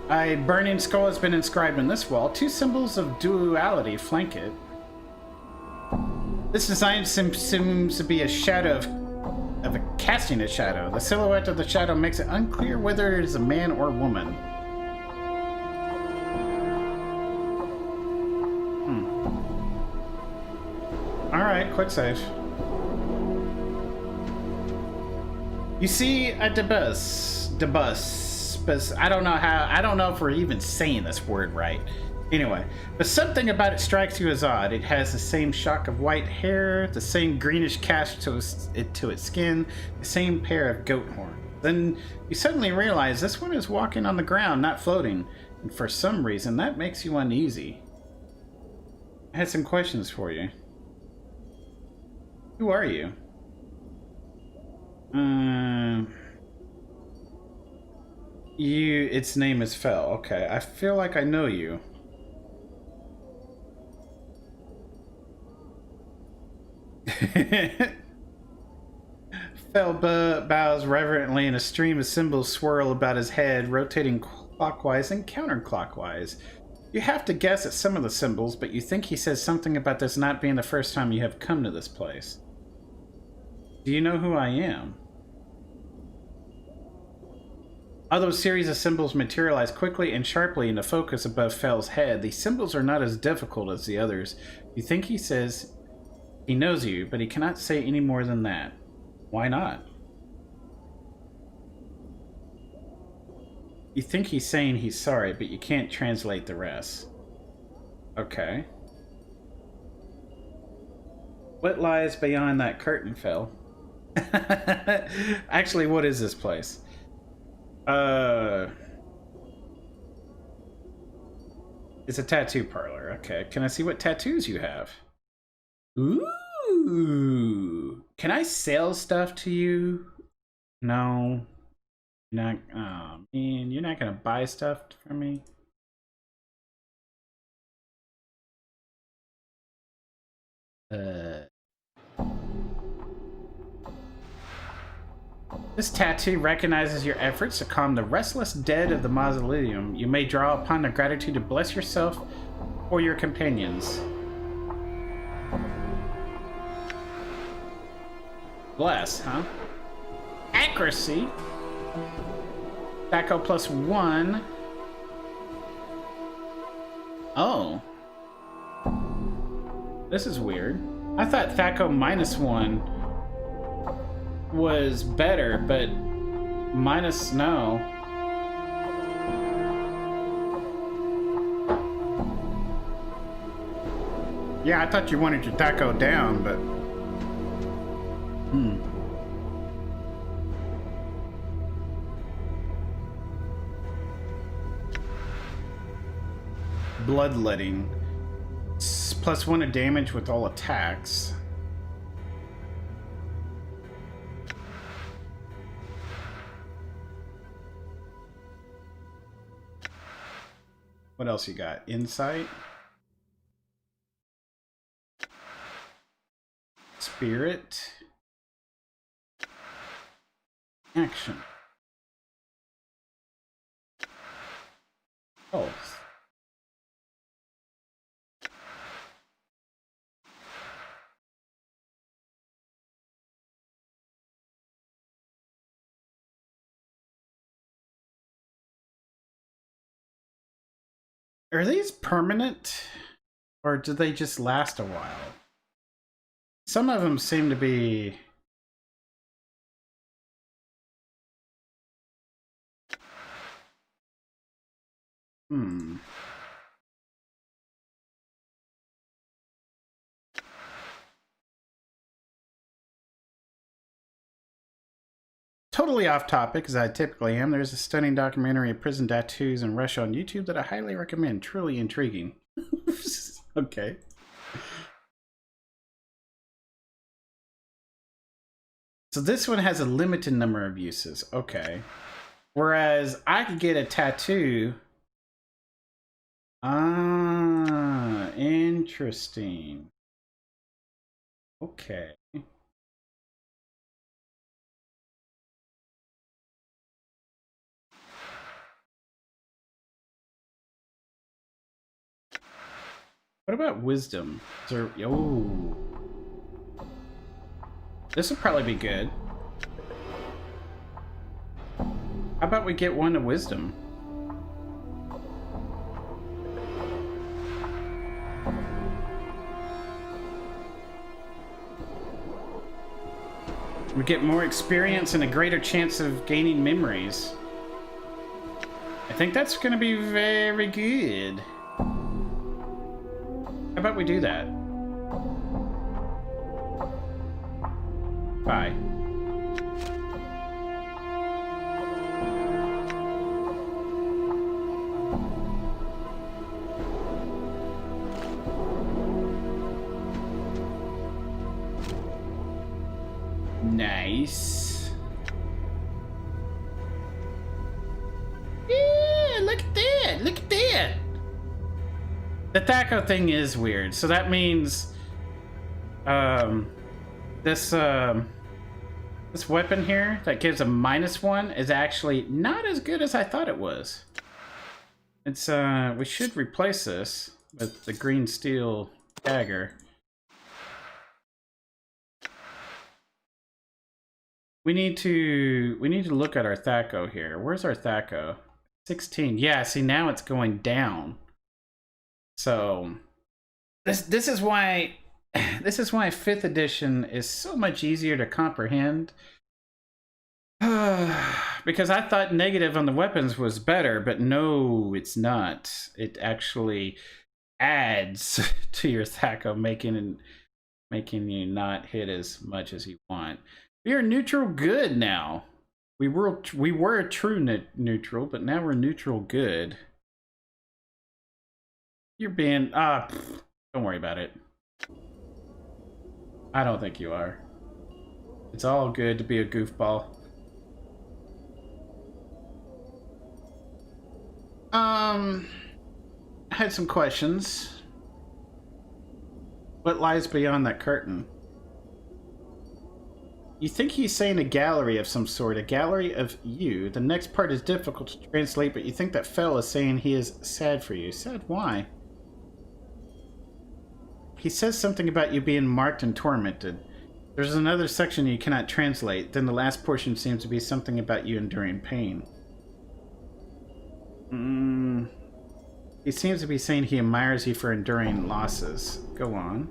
A burning skull has been inscribed on this wall. 2 symbols of duality flank it. This design seems to be a shadow of a casting a shadow. The silhouette of the shadow makes it unclear whether it is a man or woman. Alright, quick save. You see a debus, but I don't know if we're even saying this word right. Anyway, but something about it strikes you as odd. It has the same shock of white hair, the same greenish cast to its skin, the same pair of goat horns. Then you suddenly realize this one is walking on the ground, not floating, and for some reason that makes you uneasy. I had some questions for you. Who are you? Its name is Fel. Okay, I feel like I know you. Fel bows reverently and a stream of symbols swirl about his head, rotating clockwise and counterclockwise. You have to guess at some of the symbols, but you think he says something about this not being the first time you have come to this place. Do you know who I am? Although a series of symbols materialize quickly and sharply into focus above Fel's head, these symbols are not as difficult as the others. You think he says he knows you, but he cannot say any more than that. Why not? You think he's saying he's sorry, but you can't translate the rest. Okay. What lies beyond that curtain, Fel? Actually, what is this place? It's a tattoo parlor. Okay. Can I see what tattoos you have? Ooh. Can I sell stuff to you? No. You're not. Oh, man. You're not going to buy stuff from me? This tattoo recognizes your efforts to calm the restless dead of the mausoleum. You may draw upon their gratitude to bless yourself or your companions. Bless, huh? Accuracy. Dak'kon +1. Oh. This is weird. I thought Dak'kon -1 was better, but minus no. Yeah, I thought you wanted your Dak'kon down, but Bloodletting. +1 of damage with all attacks. What else you got? Insight? Spirit? Action. Pulse. Are these permanent, or do they just last a while? Some of them seem to be... Totally off topic, as I typically am. There's a stunning documentary of prison tattoos in Russia on YouTube that I highly recommend. Truly intriguing. Okay. So this one has a limited number of uses. Okay. Whereas I could get a tattoo. Ah, interesting. Okay. What about wisdom? Oh. This would probably be good. How about we get one of wisdom? We get more experience and a greater chance of gaining memories. I think that's going to be very good. How about we do that? Bye. Nice. Yeah, look at that. Look at that. The Dak'kon thing is weird. So that means this this weapon here that gives a -1 is actually not as good as I thought it was. It's we should replace this with the green steel dagger. We need to look at our Dak'kon here. Where's our Dak'kon? 16. Yeah, see now it's going down. So this is why 5th edition is so much easier to comprehend. Because I thought negative on the weapons was better, but no, it's not. It actually adds to your Dak'kon, making you not hit as much as you want. We are neutral good now. We were true neutral, but now we're neutral good. You're being don't worry about it. I don't think you are. It's all good to be a goofball. I had some questions. What lies beyond that curtain? You think he's saying a gallery of some sort, a gallery of you. The next part is difficult to translate, but you think that Fel is saying he is sad for you. Sad why? He says something about you being marked and tormented. There's another section you cannot translate. Then the last portion seems to be something about you enduring pain. He seems to be saying he admires you for enduring losses. Go on.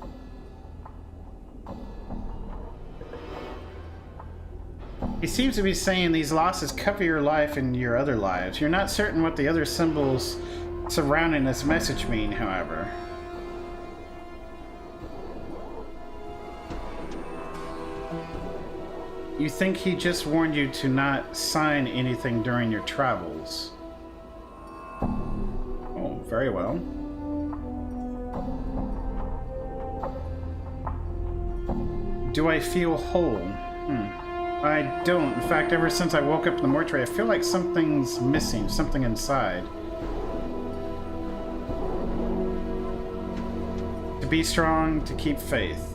He seems to be saying these losses cover your life and your other lives. You're not certain what the other symbols surrounding this message mean, however. You think he just warned you to not sign anything during your travels. Oh, very well. Do I feel whole? I don't. In fact, ever since I woke up in the mortuary, I feel like something's missing, something inside. To be strong, to keep faith.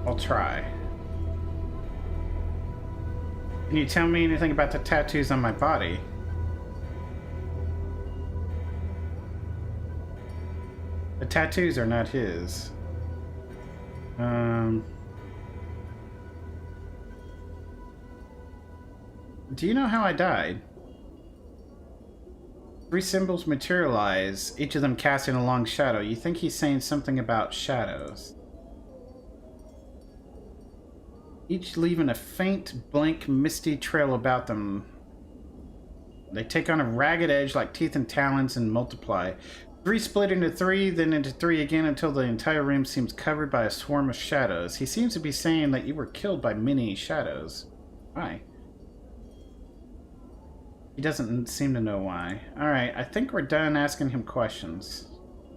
I'll try. Can you tell me anything about the tattoos on my body? The tattoos are not his. Do you know how I died? 3 symbols materialize, each of them casting a long shadow. You think he's saying something about shadows. Each leaving a faint, blank, misty trail about them. They take on a ragged edge like teeth and talons and multiply. 3 split into 3, then into 3 again until the entire room seems covered by a swarm of shadows. He seems to be saying that you were killed by many shadows. Why? He doesn't seem to know why. Alright, I think we're done asking him questions.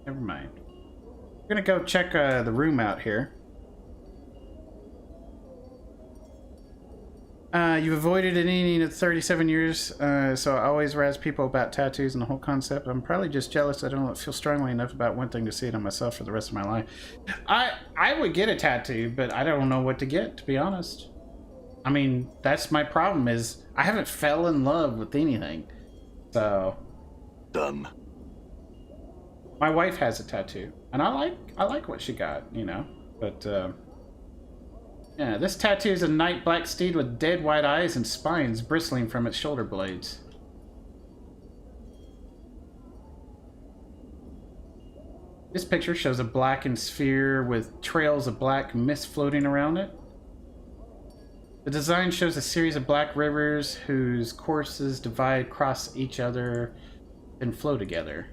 Never mind. We're gonna go check the room out here. You've avoided an eating of 37 years, so I always razz people about tattoos and the whole concept. I'm probably just jealous I don't feel strongly enough about one thing to see it on myself for the rest of my life. I would get a tattoo, but I don't know what to get, to be honest. I mean, that's my problem, is I haven't fell in love with anything. So... Done. My wife has a tattoo, and I like what she got, you know, but, yeah, this tattoo is a night black steed with dead white eyes and spines bristling from its shoulder blades. This picture shows a blackened sphere with trails of black mist floating around it. The design shows a series of black rivers whose courses divide, cross each other, and flow together.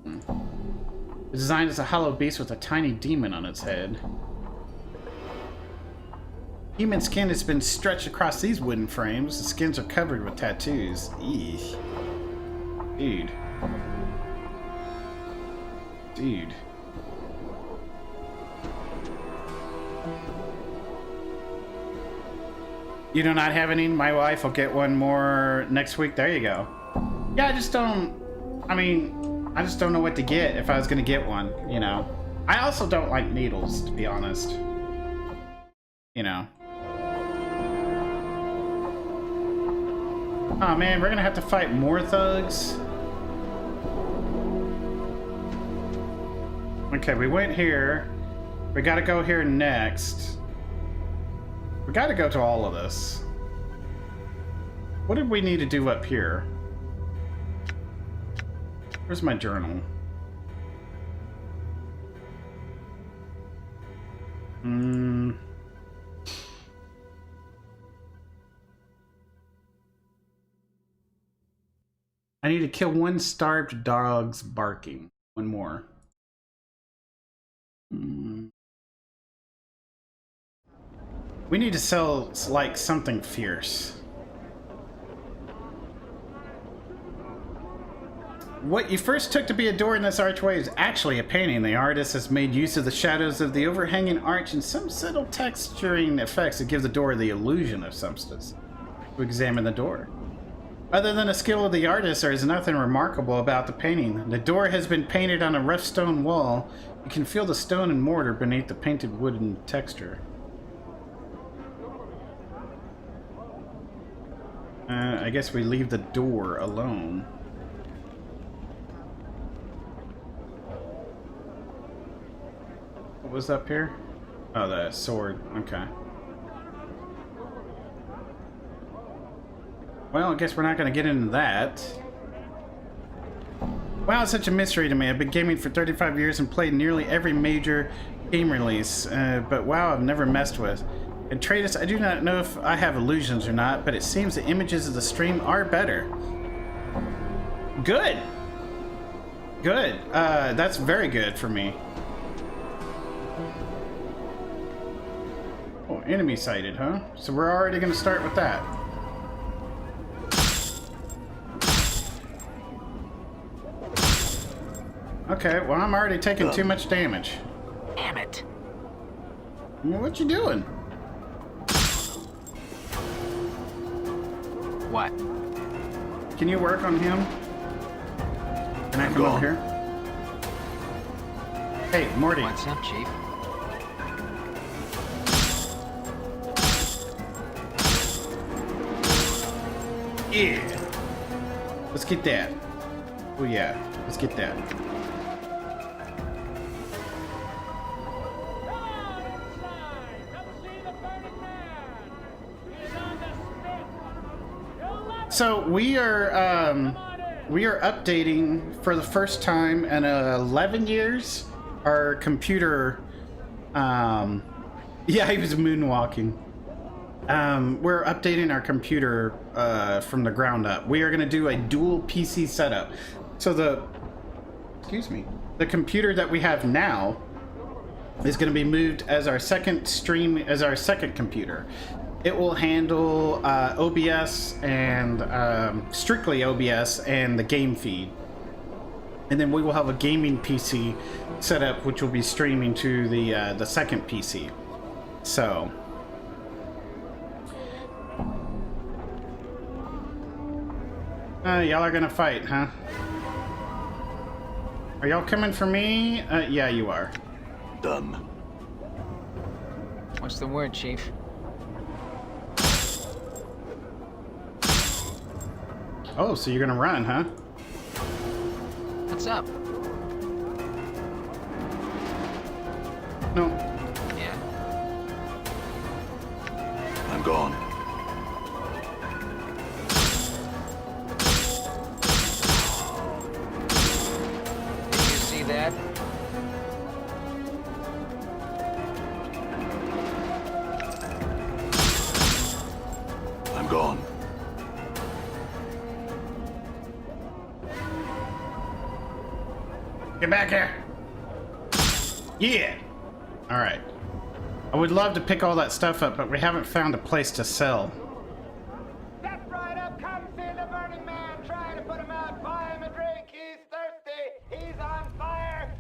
The design is a hollow beast with a tiny demon on its head. Human skin has been stretched across these wooden frames. The skins are covered with tattoos. Eesh. Dude. Dude. You do not have any? My wife will get one more next week. There you go. Yeah, I just don't know what to get if I was going to get one, you know. I also don't like needles, to be honest. You know. Oh man, we're going to have to fight more thugs. Okay, we went here. We got to go here next. We got to go to all of this. What did we need to do up here? Where's my journal? I need to kill one starved dog's barking. One more. We need to sell, like, something fierce. What you first took to be a door in this archway is actually a painting. The artist has made use of the shadows of the overhanging arch and some subtle texturing effects that give the door the illusion of substance. To examine the door. Other than the skill of the artist, there is nothing remarkable about the painting. The door has been painted on a rough stone wall. You can feel the stone and mortar beneath the painted wooden texture. I guess we leave the door alone. What was up here? Oh, the sword. Okay. Well, I guess we're not going to get into that. Wow, it's such a mystery to me. I've been gaming for 35 years and played nearly every major game release, but WoW I've never messed with. And Tratus, I do not know if I have illusions or not, but it seems the images of the stream are better. Good! Good. That's very good for me. Oh, enemy sighted, huh? So we're already going to start with that. Okay, well, I'm already taking too much damage. Damn it. Well, what you doing? What? Can you work on him? Can I come over here? Hey, Morty. What's up, Chief? Yeah. Let's get that. Oh yeah, let's get that. Come on inside. Come see the burning man. He's on the spit. You'll love it. So we are updating for the first time in 11 years our computer. Yeah, he was moonwalking. We're updating our computer from the ground up. We are going to do a dual PC setup. So the computer that we have now is going to be moved as our second computer. It will handle OBS and strictly OBS and the game feed. And then we will have a gaming PC set up, which will be streaming to the second PC. So. Y'all are gonna fight, huh? Are y'all coming for me? Yeah, you are. Done. What's the word, Chief? Oh, so you're gonna run, huh? What's up? No. Yeah. I'm gone. Did you see that? Get back here. Yeah. All right. I would love to pick all that stuff up, but we haven't found a place to sell. Step right up, come see the burning man. Try to put him out, buy him a drink. He's thirsty. He's on fire.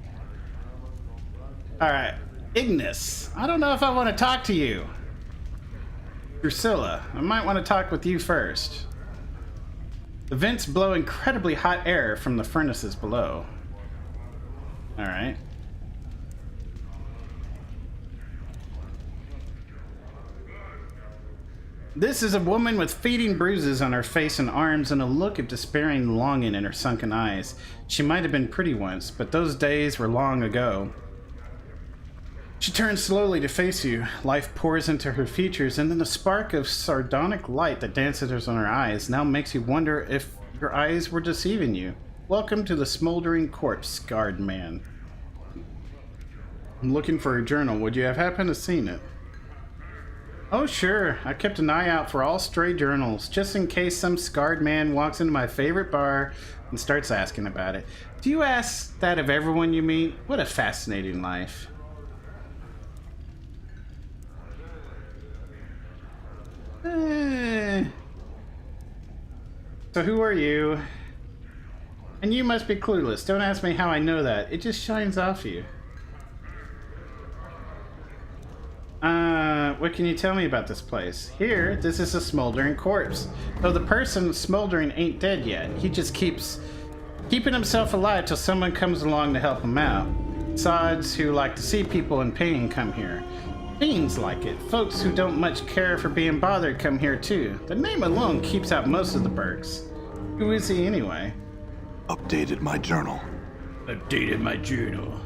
All right. Ignis. I don't know if I want to talk to you. Drusilla, I might want to talk with you first. The vents blow incredibly hot air from the furnaces below. All right. This is a woman with fading bruises on her face and arms and a look of despairing longing in her sunken eyes. She might have been pretty once, but those days were long ago. She turns slowly to face you. Life pours into her features, and then the spark of sardonic light that dances on her eyes now makes you wonder if your eyes were deceiving you. Welcome to the smoldering corpse, scarred man. I'm looking for a journal. Would you have happened to seen it? Oh, sure. I kept an eye out for all stray journals, just in case some scarred man walks into my favorite bar and starts asking about it. Do you ask that of everyone you meet? What a fascinating life. So who are you? And you must be clueless. Don't ask me how I know that. It just shines off you. What can you tell me about this place? Here, this is a smoldering corpse. Though the person smoldering ain't dead yet. He just keeps keeping himself alive till someone comes along to help him out. Sods who like to see people in pain come here. Fiends like it. Folks who don't much care for being bothered come here too. The name alone keeps out most of the Burks. Who is he anyway? Updated my journal. Updated my journal.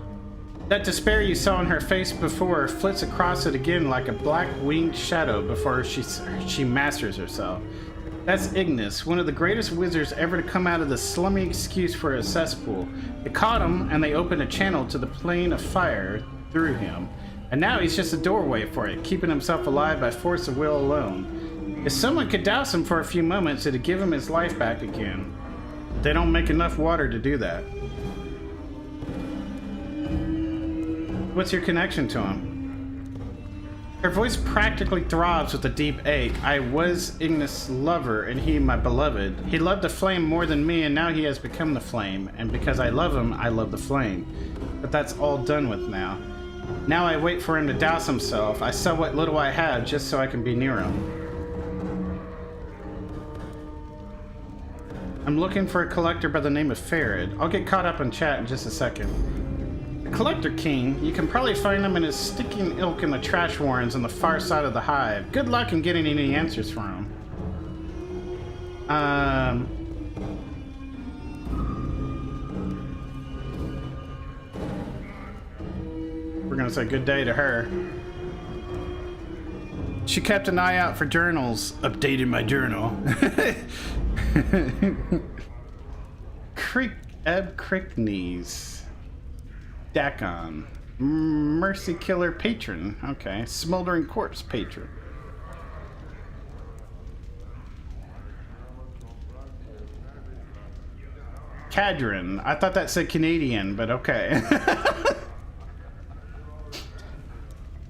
That despair you saw in her face before flits across it again like a black winged shadow before she masters herself. That's Ignis, one of the greatest wizards ever to come out of the slummy excuse for a cesspool. They caught him and they opened a channel to the plane of fire through him. And now he's just a doorway for it, keeping himself alive by force of will alone. If someone could douse him for a few moments, it'd give him his life back again. They don't make enough water to do that. What's your connection to him? Her voice practically throbs with a deep ache. I was Ignis' lover, and he my beloved. He loved the flame more than me, and now he has become the flame. And because I love him, I love the flame. But that's all done with now. Now I wait for him to douse himself. I sell what little I have just so I can be near him. I'm looking for a collector by the name of Farid. I'll get caught up in chat in just a second. The Collector King, you can probably find him in his sticking ilk in the trash warrens on the far side of the Hive. Good luck in getting any answers from him. We're gonna say good day to her. She kept an eye out for journals. Updated my journal. Crickneys. Dak'kon. Mercy Killer Patron. Okay. Smoldering Corpse Patron. Cadron. I thought that said Canadian, but okay.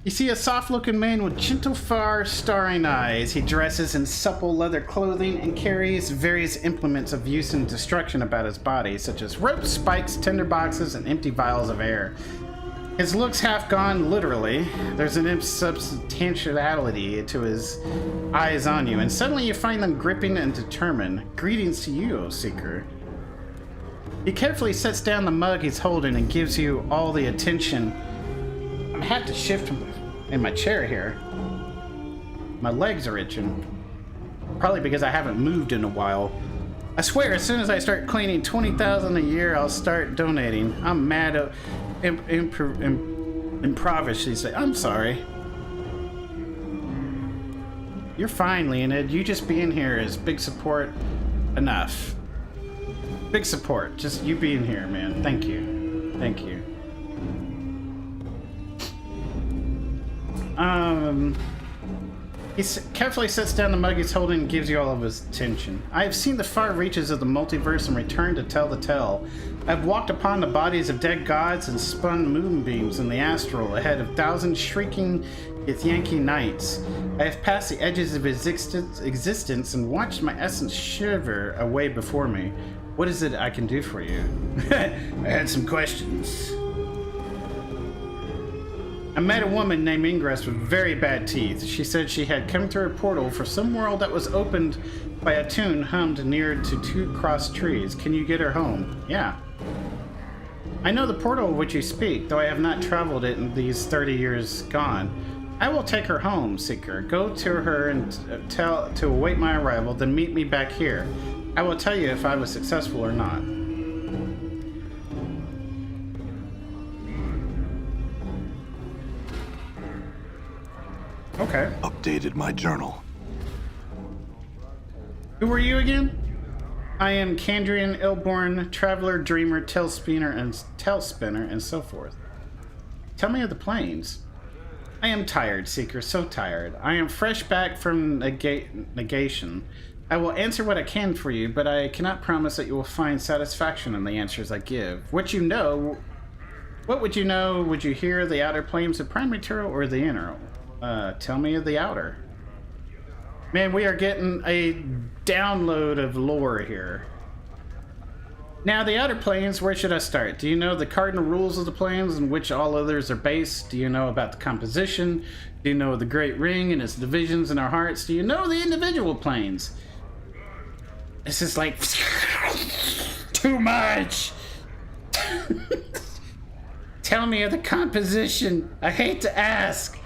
You see a soft-looking man with gentle, far, starring eyes. He dresses in supple leather clothing and carries various implements of use and destruction about his body, such as ropes, spikes, tinderboxes, and empty vials of air. His looks half gone, literally. There's an insubstantiality to his eyes on you, and suddenly you find them gripping and determined. Greetings to you, O Seeker. He carefully sets down the mug he's holding and gives you all the attention. I had to shift in my chair here. My legs are itching. Probably because I haven't moved in a while. I swear, as soon as I start cleaning 20,000 a year, I'll start donating. I'm mad at improvised. She said, I'm sorry. You're fine, Leonid. You just being here is big support enough. Big support. Just you being here, man. Thank you. Thank you. Carefully sets down the mug he's holding and gives you all of his attention. I have seen the far reaches of the multiverse and returned to tell the tale. I have walked upon the bodies of dead gods and spun moonbeams in the astral ahead of thousands shrieking Yankee nights. I have passed the edges of existence and watched my essence shiver away before me. What is it I can do for you? I had some questions. I met a woman named Ingress with very bad teeth. She said she had come through a portal for some world that was opened by a tune hummed near to two crossed trees. Can you get her home? Yeah. I know the portal of which you speak, though I have not traveled it in these 30 years gone. I will take her home, Seeker. Go to her and tell to await my arrival, then meet me back here. I will tell you if I was successful or not. Okay. Updated my journal. Who are you again? I am Kandrian Ilborn, traveler, dreamer, tailspinner, and so forth. Tell me of the plains. I am tired, Seeker, so tired. I am fresh back from negation. I will answer what I can for you, but I cannot promise that you will find satisfaction in the answers I give. What would you know? Would you hear the outer planes of prime material or the inner? Tell me of the outer. Man, we are getting a download of lore here. Now, the outer planes, where should I start? Do you know the cardinal rules of the planes in which all others are based? Do you know about the composition? Do you know the Great Ring and its divisions in our hearts? Do you know the individual planes? This is like too much. Tell me of the composition. I hate to ask.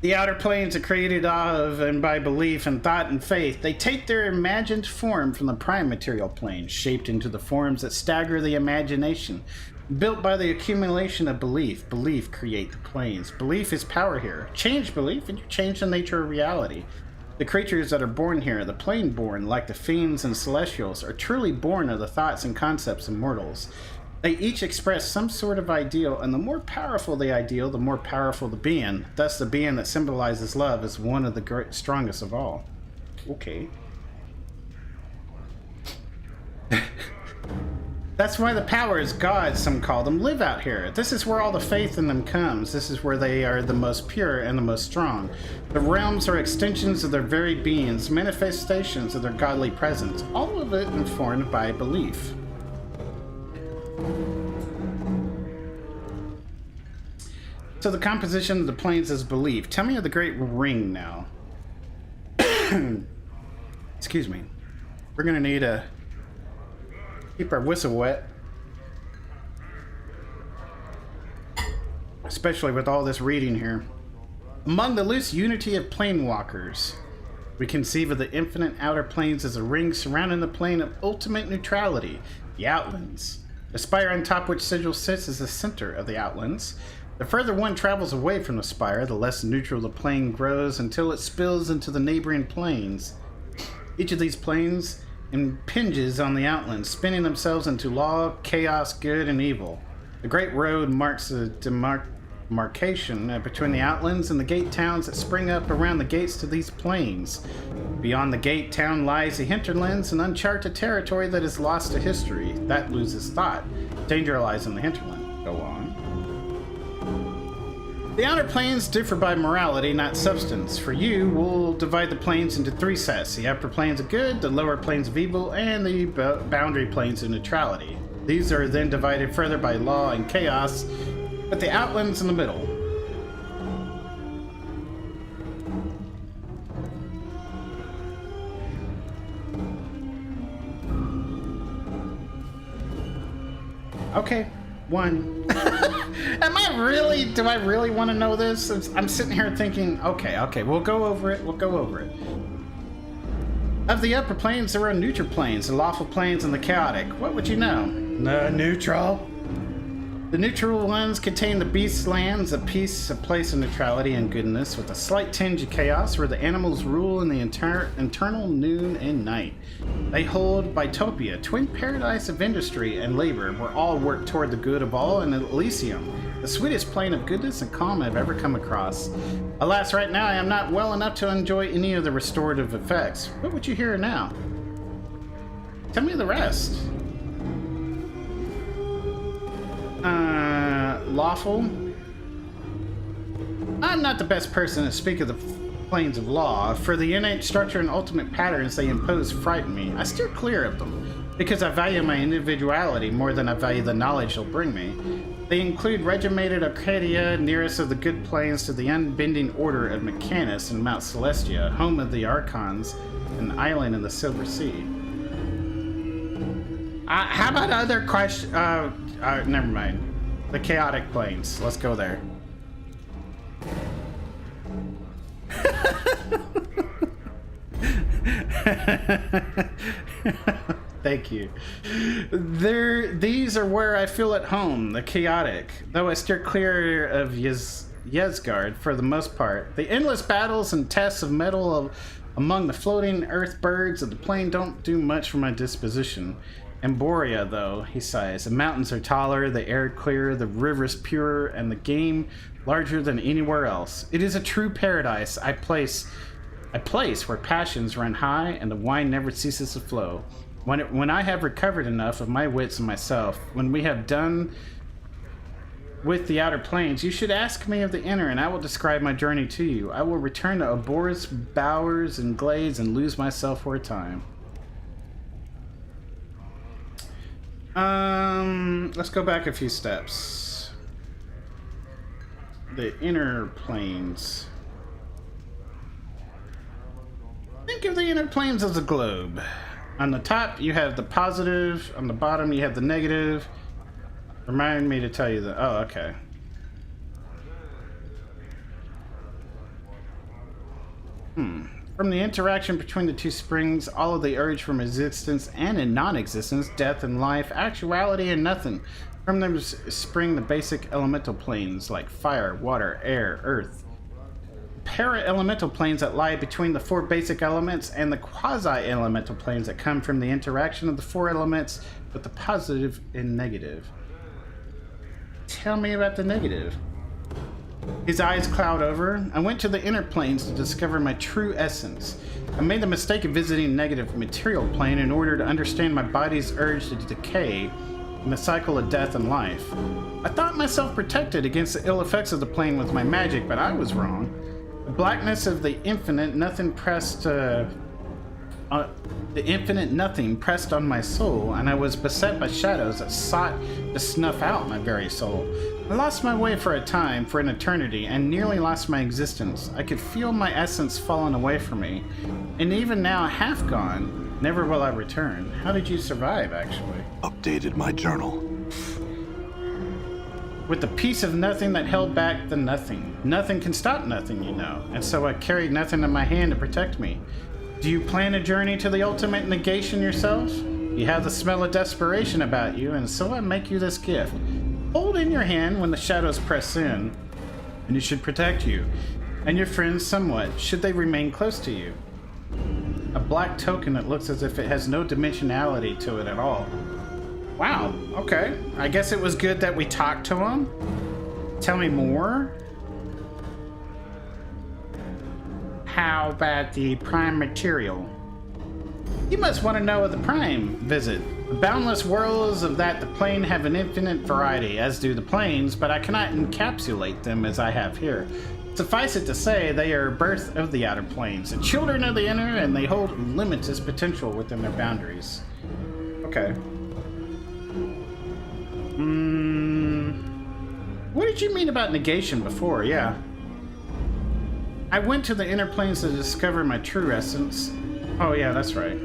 The outer planes are created of and by belief and thought and faith. They take their imagined form from the prime material plane, shaped into the forms that stagger the imagination. Built by the accumulation of belief. Belief create the planes. Belief is power here. Change belief and you change the nature of reality. The creatures that are born here, the plane-born, like the fiends and celestials, are truly born of the thoughts and concepts of mortals. They each express some sort of ideal, and the more powerful the ideal, the more powerful the being. Thus, the being that symbolizes love is one of the strongest of all. Okay. That's why the powers, gods, some call them, live out here. This is where all the faith in them comes. This is where they are the most pure and the most strong. The realms are extensions of their very beings, manifestations of their godly presence, all of it informed by belief. So the composition of the planes is belief. Tell me of the Great Ring now. Excuse me. We're gonna need to keep our whistle wet. Especially with all this reading here. Among the loose unity of planewalkers, we conceive of the infinite outer planes as a ring surrounding the plane of ultimate neutrality, the Outlands. The spire on top which Sigil sits is the center of the Outlands. The further one travels away from the spire, the less neutral the plane grows until it spills into the neighboring planes. Each of these planes impinges on the Outlands, spinning themselves into law, chaos, good, and evil. The Great Road marks the demarcation between the Outlands and the gate towns that spring up around the gates to these planes. Beyond the gate town lies the hinterlands, an uncharted territory that is lost to history. That loses thought. Danger lies in the hinterland. Go on. The outer planes differ by morality, not substance. For you, we'll divide the planes into three sets. The upper planes of good, the lower planes of evil, and the boundary planes of neutrality. These are then divided further by law and chaos, with the Outlands in the middle. Okay, one. Do I really want to know this? I'm sitting here thinking, okay, we'll go over it. Of the upper planes, there are neutral planes, the lawful planes, and the chaotic. What would you know? Neutral? The neutral ones contain the beast's lands, a peace, a place of neutrality and goodness, with a slight tinge of chaos, where the animals rule in the internal noon and night. They hold Bitopia, twin paradise of industry and labor, where all work toward the good of all, and Elysium, the sweetest plane of goodness and calm I've ever come across. Alas, right now I am not well enough to enjoy any of the restorative effects. What would you hear now? Tell me the rest. Lawful? I'm not the best person to speak of the planes of law, for the innate structure and ultimate patterns they impose frighten me. I steer clear of them, because I value my individuality more than I value the knowledge they'll bring me. They include regimented Arcadia, nearest of the good plains to the unbending order of Mechanus and Mount Celestia, home of the Archons, an island in the Silver Sea. How about other questions? Never mind. The chaotic planes. Let's go there. Thank you. These are where I feel at home, the chaotic. Though I steer clear of Yesgard for the most part. The endless battles and tests of metal among the floating earth birds of the plain don't do much for my disposition. Emboria, though, he sighs. The mountains are taller, the air clearer, the rivers purer, and the game larger than anywhere else. It is a true paradise, a place where passions run high and the wine never ceases to flow. When I have recovered enough of my wits and myself, when we have done with the outer planes, you should ask me of the inner, and I will describe my journey to you. I will return to Obor's bowers and glades and lose myself for a time. Let's go back a few steps. The inner planes. Think of the inner planes as a globe. On the top, you have the positive. On the bottom, you have the negative. Remind me to tell you that. Oh, okay. From the interaction between the two springs, all of the urge from existence and in non-existence, death and life, actuality and nothing. From them spring the basic elemental planes like fire, water, air, earth. Para-elemental planes that lie between the four basic elements, and the quasi-elemental planes that come from the interaction of the four elements with the positive and negative. Tell me about the negative. His eyes cloud over. I went to the inner planes to discover my true essence. I made the mistake of visiting negative material plane in order to understand my body's urge to decay and the cycle of death and life. I thought myself protected against the ill effects of the plane with my magic, but I was wrong. The blackness of the infinite nothing pressed on my soul, and I was beset by shadows that sought to snuff out my very soul. I lost my way for a time, for an eternity, and nearly lost my existence. I could feel my essence falling away from me, and even now half gone, never will I return. How did you survive, actually? Updated my journal. With the piece of nothing that held back the nothing. Nothing can stop nothing, you know, and so I carried nothing in my hand to protect me. Do you plan a journey to the ultimate negation yourself? You have the smell of desperation about you, and so I make you this gift. Hold in your hand when the shadows press in, and it should protect you, and your friends somewhat, should they remain close to you. A black token that looks as if it has no dimensionality to it at all. Wow, okay. I guess it was good that we talked to him. Tell me more. How about the prime material? You must want to know of the prime visit. The boundless worlds of that the plane have an infinite variety, as do the planes, but I cannot encapsulate them as I have here. Suffice it to say, they are birth of the outer planes, the children of the inner, and they hold limitless potential within their boundaries. Okay. What did you mean about negation before? Yeah. I went to the inner planes to discover my true essence. Oh yeah, that's right.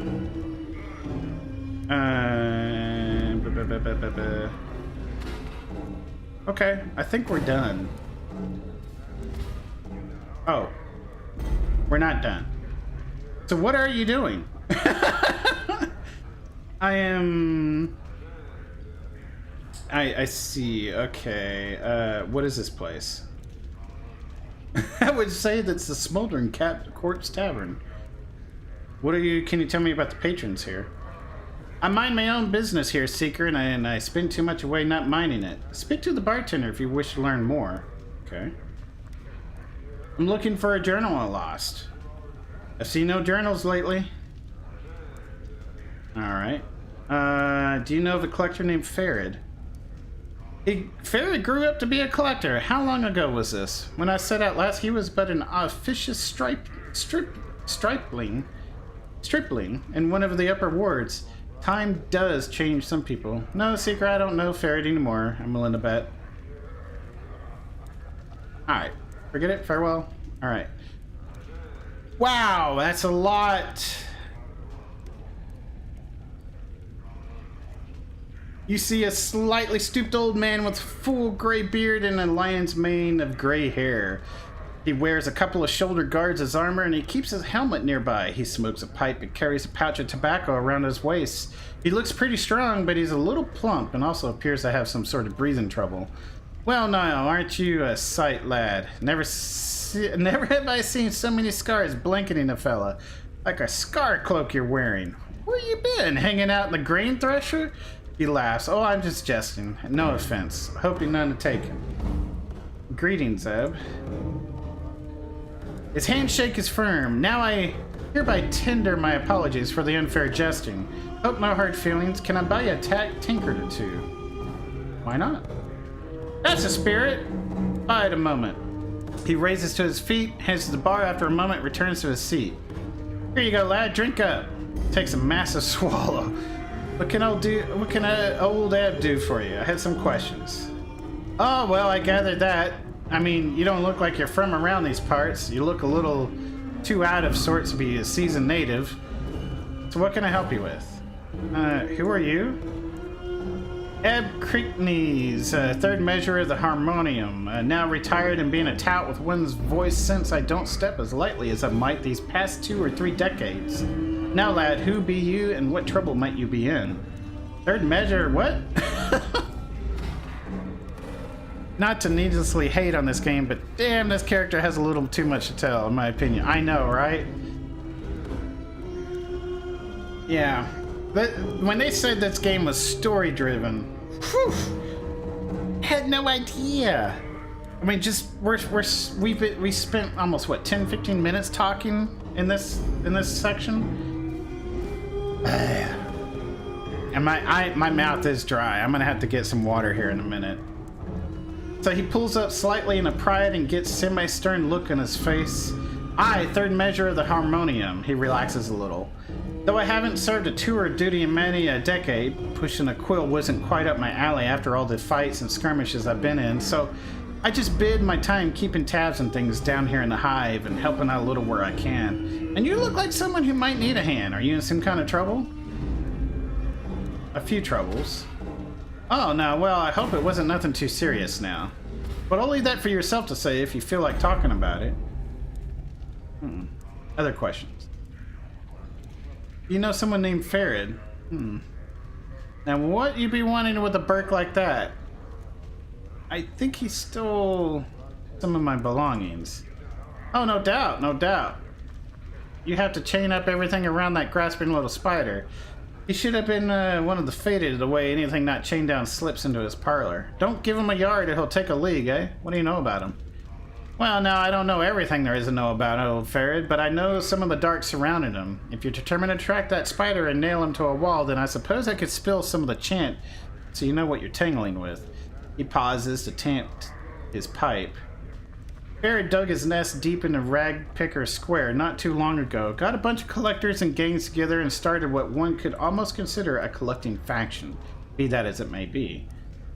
Okay, I think we're done. Oh. We're not done. So what are you doing? I am... I see. Okay. What is this place? I would say that's the Smoldering Corpse Tavern. What are you? Can you tell me about the patrons here? I mind my own business here, Seeker, and I spend too much away not minding it. Speak to the bartender if you wish to learn more. Okay. I'm looking for a journal I lost. I've seen no journals lately. Alright. Do you know of a collector named Farid? Farid grew up to be a collector. How long ago was this? When I set out last, he was but an officious stripling in one of the upper wards. Time does change some people. No, Seeker, I don't know Farid anymore. I'm willing to bet. Alright. Forget it. Farewell. Alright. Wow, that's a lot. You see a slightly stooped old man with full gray beard and a lion's mane of gray hair. He wears a couple of shoulder guards as armor, and he keeps his helmet nearby. He smokes a pipe and carries a pouch of tobacco around his waist. He looks pretty strong, but he's a little plump and also appears to have some sort of breathing trouble. Well, Niall, aren't you a sight, lad? Never have I seen so many scars blanketing a fella. Like a scar cloak you're wearing. Where you been? Hanging out in the grain thresher? He laughs. Oh, I'm just jesting. No offense. Hoping none to take him. Greetings, Zeb. His handshake is firm. Now I hereby tender my apologies for the unfair jesting. Hope no hard feelings. Can I buy you a tankard or two? Why not? That's a spirit. Bide a moment. He raises to his feet, heads to the bar. After a moment, returns to his seat. Here you go, lad. Drink up. Takes a massive swallow. What can old Eb do for you? I had some questions. Oh, well, I gathered that. I mean, you don't look like you're from around these parts. You look a little too out of sorts to be a seasoned native. So what can I help you with? Who are you? Eb Creekneys, third measure of the harmonium. Now retired and being a tout with one's voice since I don't step as lightly as I might these past 2 or 3 decades. Now, lad, who be you and what trouble might you be in? Third measure, what? Not to needlessly hate on this game, but damn, this character has a little too much to tell, in my opinion. I know, right? Yeah. But when they said this game was story-driven, had no idea. I mean, just we spent almost what 10-15 minutes talking in this section. And my mouth is dry. I'm gonna have to get some water here in a minute. So he pulls up slightly in a pride and gets semi-stern look on his face. Aye, third measure of the harmonium. He relaxes a little. Though I haven't served a tour of duty in many a decade, pushing a quill wasn't quite up my alley after all the fights and skirmishes I've been in, so I just bid my time keeping tabs on things down here in the Hive and helping out a little where I can. And you look like someone who might need a hand. Are you in some kind of trouble? A few troubles. Oh, no, well, I hope it wasn't nothing too serious now. But I'll leave that for yourself to say if you feel like talking about it. Other questions? You know someone named Farid? Now, what you be wanting with a Burke like that? I think he stole some of my belongings. Oh, no doubt, no doubt. You have to chain up everything around that grasping little spider. He should have been one of the fated the way anything not chained down slips into his parlor. Don't give him a yard or he'll take a league, eh? What do you know about him? Well, now, I don't know everything there is to know about old Farid, but I know some of the dark surrounding him. If you're determined to track that spider and nail him to a wall, then I suppose I could spill some of the chant so you know what you're tangling with. He pauses to tamp his pipe. Farid dug his nest deep in the Ragpicker Square not too long ago, got a bunch of collectors and gangs together and started what one could almost consider a collecting faction, be that as it may be.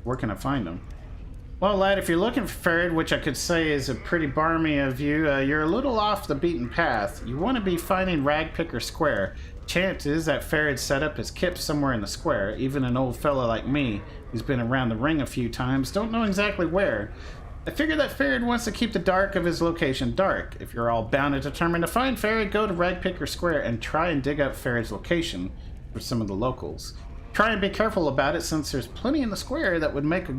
Where can I find them? Well, lad, if you're looking for Farid, which I could say is a pretty barmy of you, you're a little off the beaten path. You want to be finding Ragpicker Square. Chance is that Farid set up his kip somewhere in the square. Even an old fella like me, who's been around the ring a few times, don't know exactly where. I figure that Farid wants to keep the dark of his location dark. If you're all bound and determined to find Farid, go to Ragpicker Square and try and dig up Farid's location for some of the locals. Try and be careful about it, since there's plenty in the square that would make a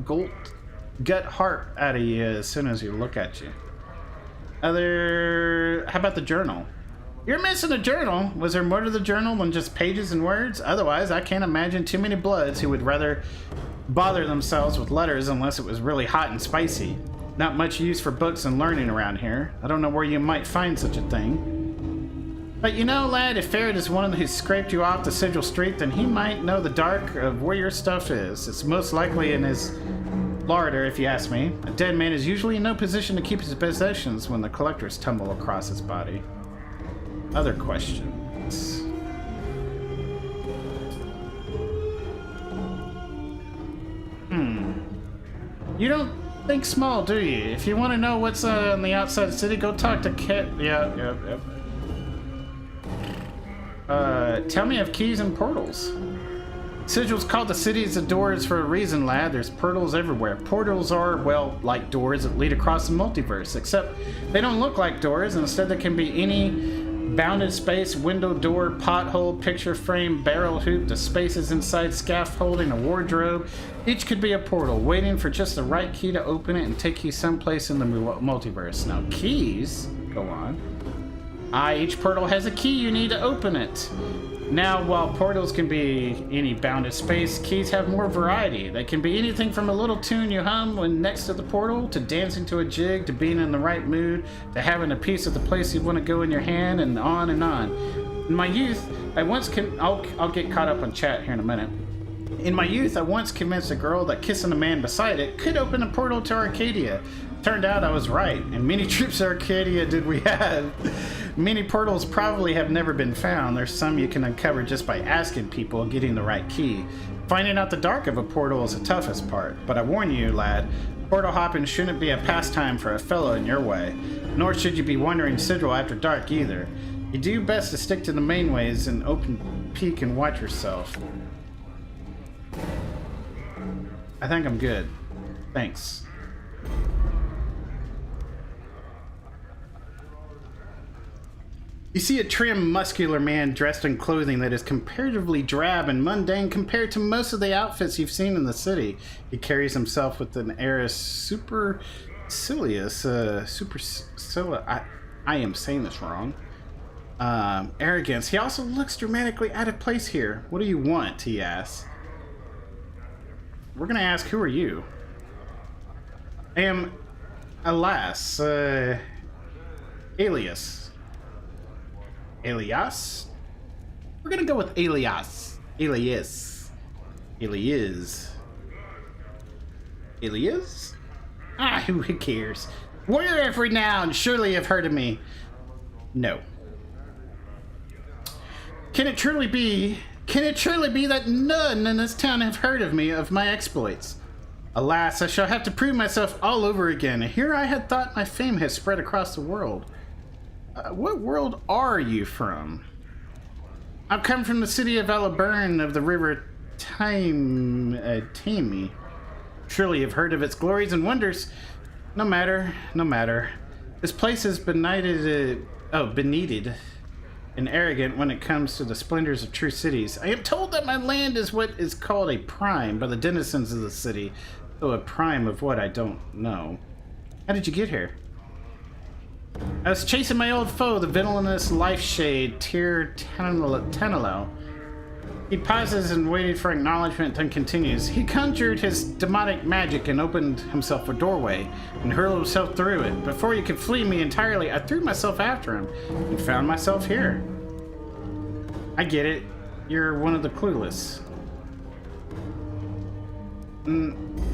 gut heart out of you as soon as you look at you. How about the journal? You're missing a journal. Was there more to the journal than just pages and words? Otherwise, I can't imagine too many bloods who would rather bother themselves with letters unless it was really hot and spicy. Not much use for books and learning around here. I don't know where you might find such a thing. But you know, lad, if Ferret is one who scraped you off the sigil street, then he might know the dark of where your stuff is. It's most likely in his larder, if you ask me. A dead man is usually in no position to keep his possessions when the collectors tumble across his body. Other questions? You don't think small, do you? If you want to know what's on the outside city, go talk to Kit. Yep. Tell me of keys and portals. Sigil's called the cities of doors for a reason, lad. There's portals everywhere. Portals are, well, like doors that lead across the multiverse, except they don't look like doors. Instead, they can be any bounded space, window, door, pothole, picture frame, barrel hoop, the spaces inside scaffolding, a wardrobe. Each could be a portal, waiting for just the right key to open it and take you someplace in the multiverse. Now, keys, go on. Each portal has a key you need to open it. Now, while portals can be any bounded space, keys have more variety. They can be anything from a little tune you hum when next to the portal, to dancing to a jig, to being in the right mood, to having a piece of the place you want to go in your hand, and on and on. In my youth, I'll get caught up on chat here in a minute. In my youth, I once convinced a girl that kissing a man beside it could open a portal to Arcadia. Turned out I was right, and many trips to Arcadia did we have. Many portals probably have never been found. There's some you can uncover just by asking people and getting the right key. Finding out the dark of a portal is the toughest part, but I warn you, lad, portal hopping shouldn't be a pastime for a fellow in your way, nor should you be wandering Sigil after dark either. You do best to stick to the main ways and open peek and watch yourself. I think I'm good. Thanks. You see a trim, muscular man dressed in clothing that is comparatively drab and mundane compared to most of the outfits you've seen in the city. He carries himself with an air of supercilious, I am saying this wrong, arrogance. He also looks dramatically out of place here. What do you want? He asks. We're gonna ask, who are you? I am, alas, Alias. Alias? We're gonna go with Alias. Alias. Alias. Alias? Who cares? Warrior of renown, surely you've heard of me. No. Can it truly be that none in this town have heard of me, of my exploits? Alas, I shall have to prove myself all over again. Here I had thought my fame has spread across the world. What world are you from? I've come from the city of Alaburn of the river Tammy. Surely you've heard of its glories and wonders. No matter. This place is benighted and arrogant when it comes to the splendors of true cities. I am told that my land is what is called a prime by the denizens of the city, though a prime of what I don't know. How did you get here? I was chasing my old foe, the villainous life shade, Tyr Tanalo. He pauses and waited for acknowledgement, then continues. He conjured his demonic magic and opened himself a doorway and hurled himself through it. Before he could flee me entirely, I threw myself after him and found myself here. I get it. You're one of the clueless.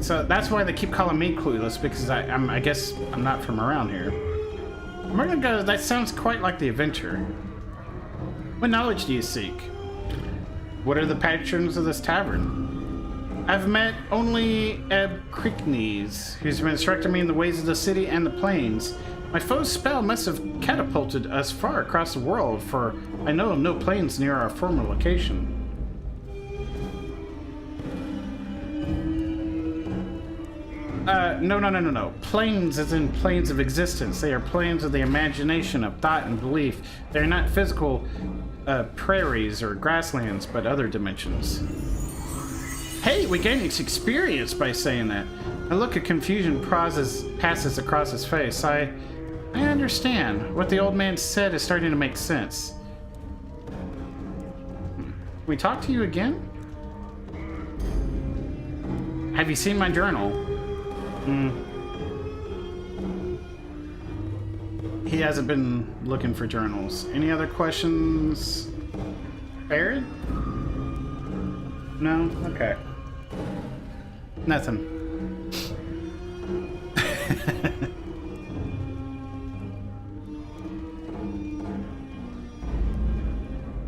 So that's why they keep calling me clueless, because I guess I'm not from around here. We're gonna go. That sounds quite like the adventure. What knowledge do you seek? What are the patrons of this tavern? I've met only Abcricknes, who's been instructing me in the ways of the city and the plains. My foe's spell must have catapulted us far across the world, for I know of no plains near our former location. No. Planes as in planes of existence. They are planes of the imagination, of thought and belief. They are not physical prairies or grasslands, but other dimensions. Hey, we gained experience by saying that. A look of confusion passes across his face. I understand. What the old man said is starting to make sense. Can we talk to you again? Have you seen my journal? He hasn't been looking for journals. Any other questions? Barrett? No? Okay. Nothing.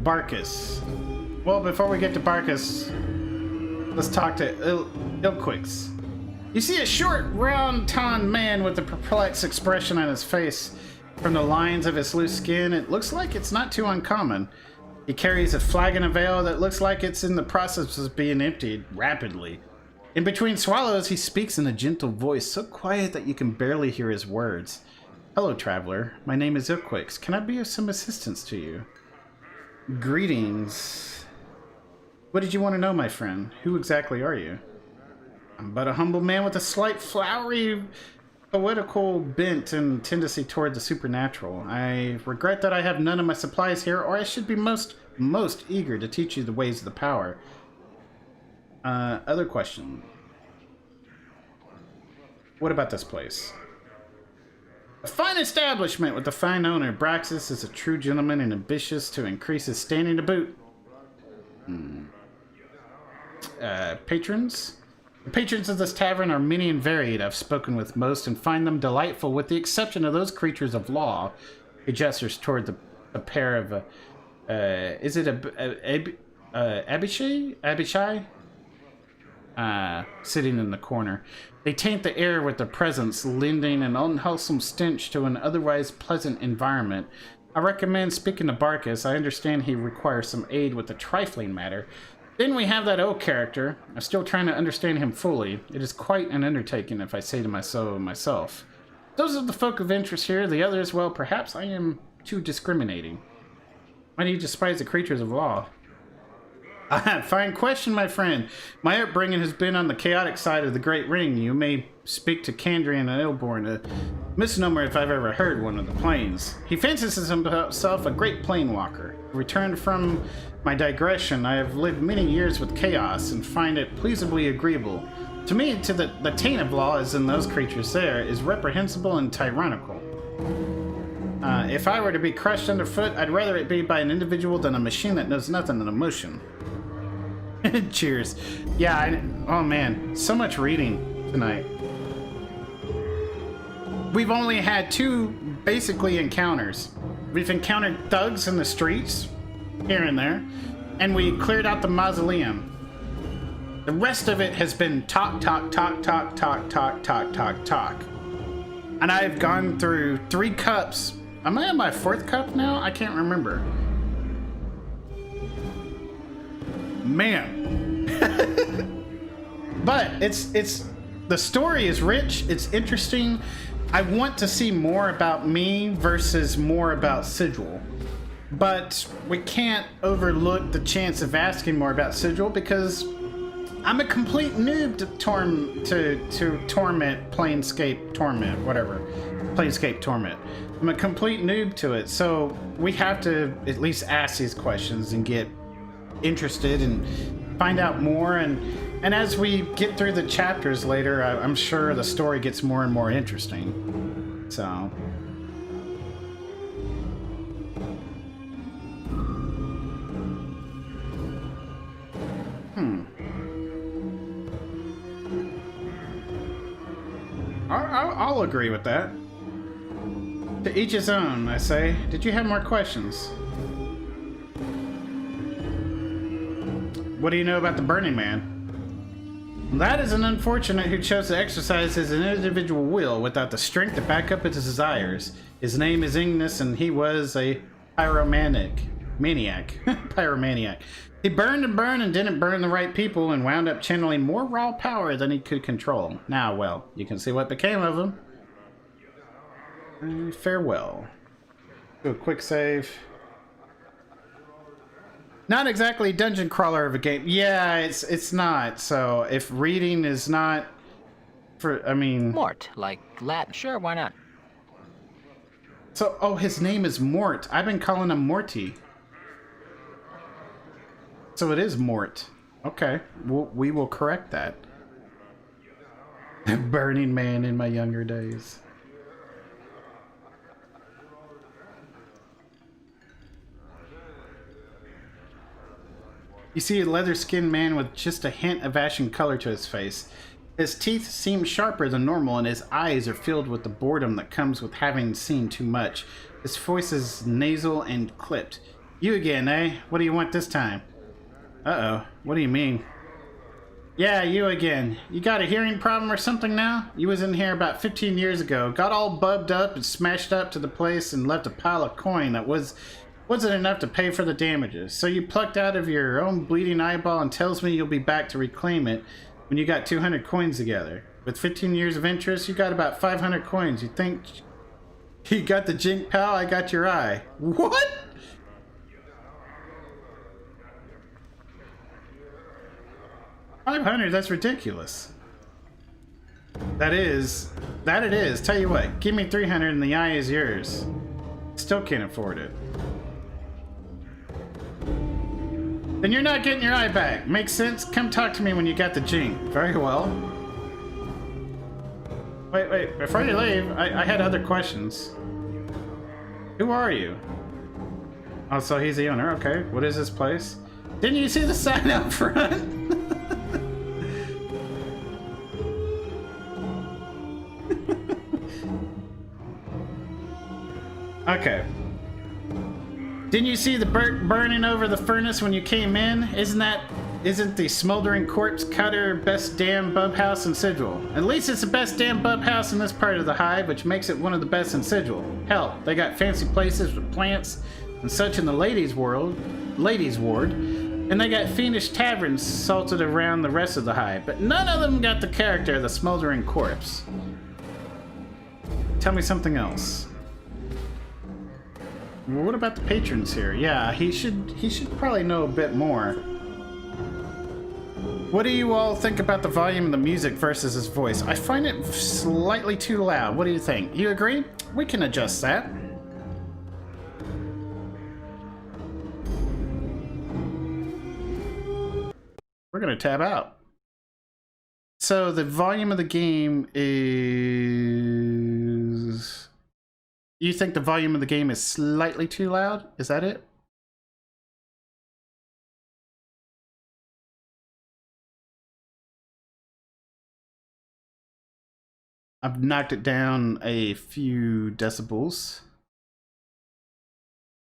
Barkus. Well, before we get to Barkus, let's talk to Ilquix. You see a short, round-toned man with a perplexed expression on his face. From the lines of his loose skin, it looks like it's not too uncommon. He carries a flagon of ale that looks like it's in the process of being emptied rapidly. In between swallows, he speaks in a gentle voice, so quiet that you can barely hear his words. Hello, traveler. My name is Ilquix. Can I be of some assistance to you? Greetings. What did you want to know, my friend? Who exactly are you? I'm but a humble man with a slight flowery poetical bent and tendency toward the supernatural. I regret that I have none of my supplies here, or I should be most eager to teach you the ways of the power. Other question. What about this place? A fine establishment with a fine owner. Braxis is a true gentleman and ambitious to increase his standing to boot. Patrons? The patrons of this tavern are many and varied. I've spoken with most and find them delightful, with the exception of those creatures of law. He gestures toward a pair of, is it Abishai? Sitting in the corner. They taint the air with their presence, lending an unwholesome stench to an otherwise pleasant environment. I recommend speaking to Barkus. I understand he requires some aid with a trifling matter. Then we have that old character. I'm still trying to understand him fully. It is quite an undertaking, if I say to myself. Those are the folk of interest here. The others, well, perhaps I am too discriminating. Why do you despise the creatures of law? Fine question, my friend. My upbringing has been on the chaotic side of the Great Ring. You may speak to Candrian and Ilborn, a misnomer if I've ever heard one of the plains. He fancies himself a great planewalker. Returned from my digression, I have lived many years with chaos and find it pleasably agreeable. To me, the taint of law, as in those creatures there, is reprehensible and tyrannical. If I were to be crushed underfoot, I'd rather it be by an individual than a machine that knows nothing of emotion. Cheers. Yeah, oh man, so much reading tonight. We've only had 2 basically encounters. We've encountered thugs in the streets, here and there, and we cleared out the mausoleum. The rest of it has been talk. And I've gone through 3 cups. Am I on my 4th cup now? I can't remember. Man. But it's the story is rich, it's interesting. I want to see more about me versus more about Sigil. But we can't overlook the chance of asking more about Sigil because I'm a complete noob to Torment, Planescape Torment, whatever. Planescape Torment. I'm a complete noob to it, so we have to at least ask these questions and get interested and find out more, and as we get through the chapters later, I'm sure the story gets more and more interesting. So I'll agree with that. To each his own, I say. Did you have more questions? What do you know about the Burning Man? That is an unfortunate who chose to exercise his individual will without the strength to back up his desires. His name is Ignis, and he was a pyromaniac. Pyromaniac. He burned and burned and didn't burn the right people and wound up channeling more raw power than he could control. Now, well, you can see what became of him. Farewell. Do a quick save. Not exactly dungeon crawler of a game. Yeah, it's not. So if reading is not for, I mean, Mort, like Latin. Sure, why not? so oh, his name is Mort. I've been calling him Morty. So it is Mort. Okay, we will correct that. Burning Man in my younger days. You see a leather-skinned man with just a hint of ashen color to his face. His teeth seem sharper than normal, and his eyes are filled with the boredom that comes with having seen too much. His voice is nasal and clipped. You again, eh? What do you want this time? Uh-oh. What do you mean? Yeah, you again. You got a hearing problem or something now? You was in here about 15 years ago, got all bubbed up and smashed up to the place and left a pile of coin that wasn't enough to pay for the damages. So you plucked out of your own bleeding eyeball and tells me you'll be back to reclaim it when you got 200 coins together. With 15 years of interest, you got about 500 coins. You think you got the jink, pal? I got your eye. What? $500? That's ridiculous. That it is. Tell you what, give me 300 and the eye is yours. Still can't afford it. Then you're not getting your eye back. Makes sense? Come talk to me when you got the jink. Very well. Wait. Before you leave, I had other questions. Who are you? Oh, so he's the owner. Okay. What is this place? Didn't you see the sign up front? Okay. Didn't you see the burning over the furnace when you came in? Isn't the smoldering corpse cutter best damn bub house in Sigil? At least it's the best damn bub house in this part of the Hive, which makes it one of the best in Sigil. Hell, they got fancy places with plants and such in the ladies' ward, and they got fiendish taverns salted around the rest of the Hive, but none of them got the character of the smoldering corpse. Tell me something else. Well, what about the patrons here? Yeah, he should probably know a bit more. What do you all think about the volume of the music versus his voice? I find it slightly too loud. What do you think? You agree? We can adjust that. We're gonna tab out. So the volume of the game is... You think the volume of the game is slightly too loud? Is that it? I've knocked it down a few decibels.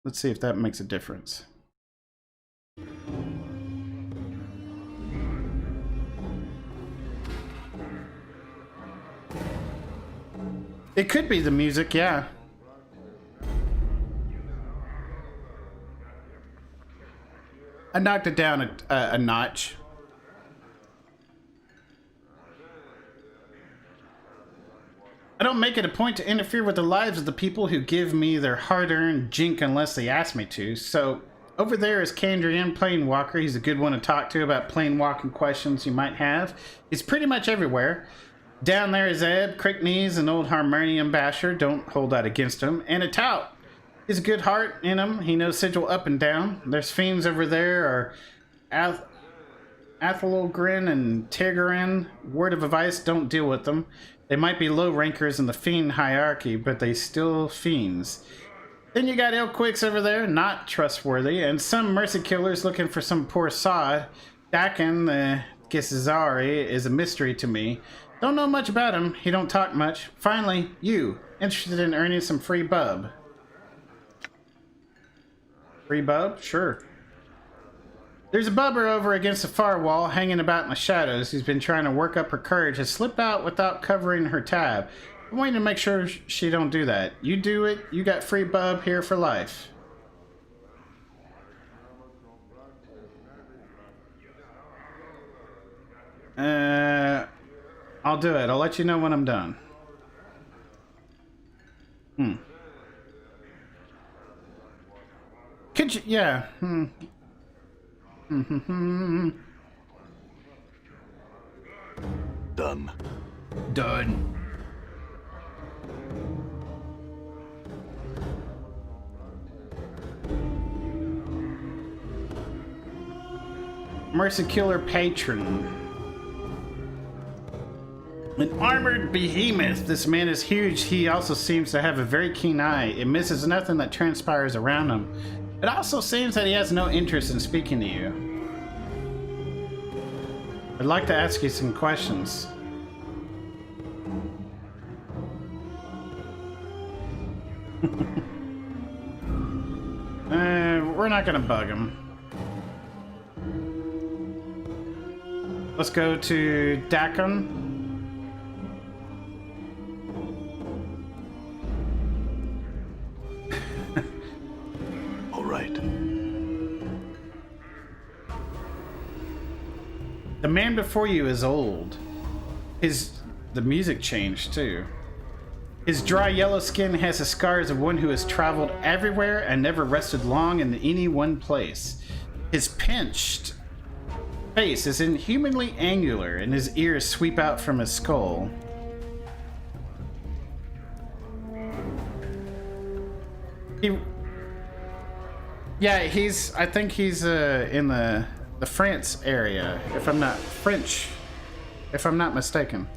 Let's see if that makes a difference. It could be the music, yeah. I knocked it down a notch. I don't make it a point to interfere with the lives of the people who give me their hard-earned jink unless they ask me to. So, over there is Kandrian Planewalker. He's a good one to talk to about planewalking questions you might have. He's pretty much everywhere. Down there is Eb, Crickneys, an old Harmonium basher. Don't hold that against him. And a tout. He's a good heart in him. He knows Sigil up and down. There's fiends over there, or Athelogrin and Tigrin. Word of advice, don't deal with them. They might be low rankers in the fiend hierarchy, but they still fiends. Then you got Ilquix over there, not trustworthy, and some mercy killers looking for some poor sod. Dak'kon, the Githzari, is a mystery to me. Don't know much about him. He don't talk much. Finally, you, interested in earning some free bub. Free bub? Sure. There's a bubber over against the far wall, hanging about in the shadows, who's been trying to work up her courage to slip out without covering her tab. I'm waiting to make sure she don't do that. You do it, you got free bub here for life. I'll do it. I'll let you know when I'm done. Could you? Yeah. Done. Done. Mercy Killer Patron. An armored behemoth. This man is huge. He also seems to have a very keen eye. It misses nothing that transpires around him. It also seems that he has no interest in speaking to you. I'd like to ask you some questions. We're not gonna bug him. Let's go to Dak'kon. All right. The man before you is old. The music changed too. His dry yellow skin has the scars of one who has traveled everywhere and never rested long in any one place. His pinched face is inhumanly angular, and his ears sweep out from his skull. I think he's in the France area, if I'm not mistaken.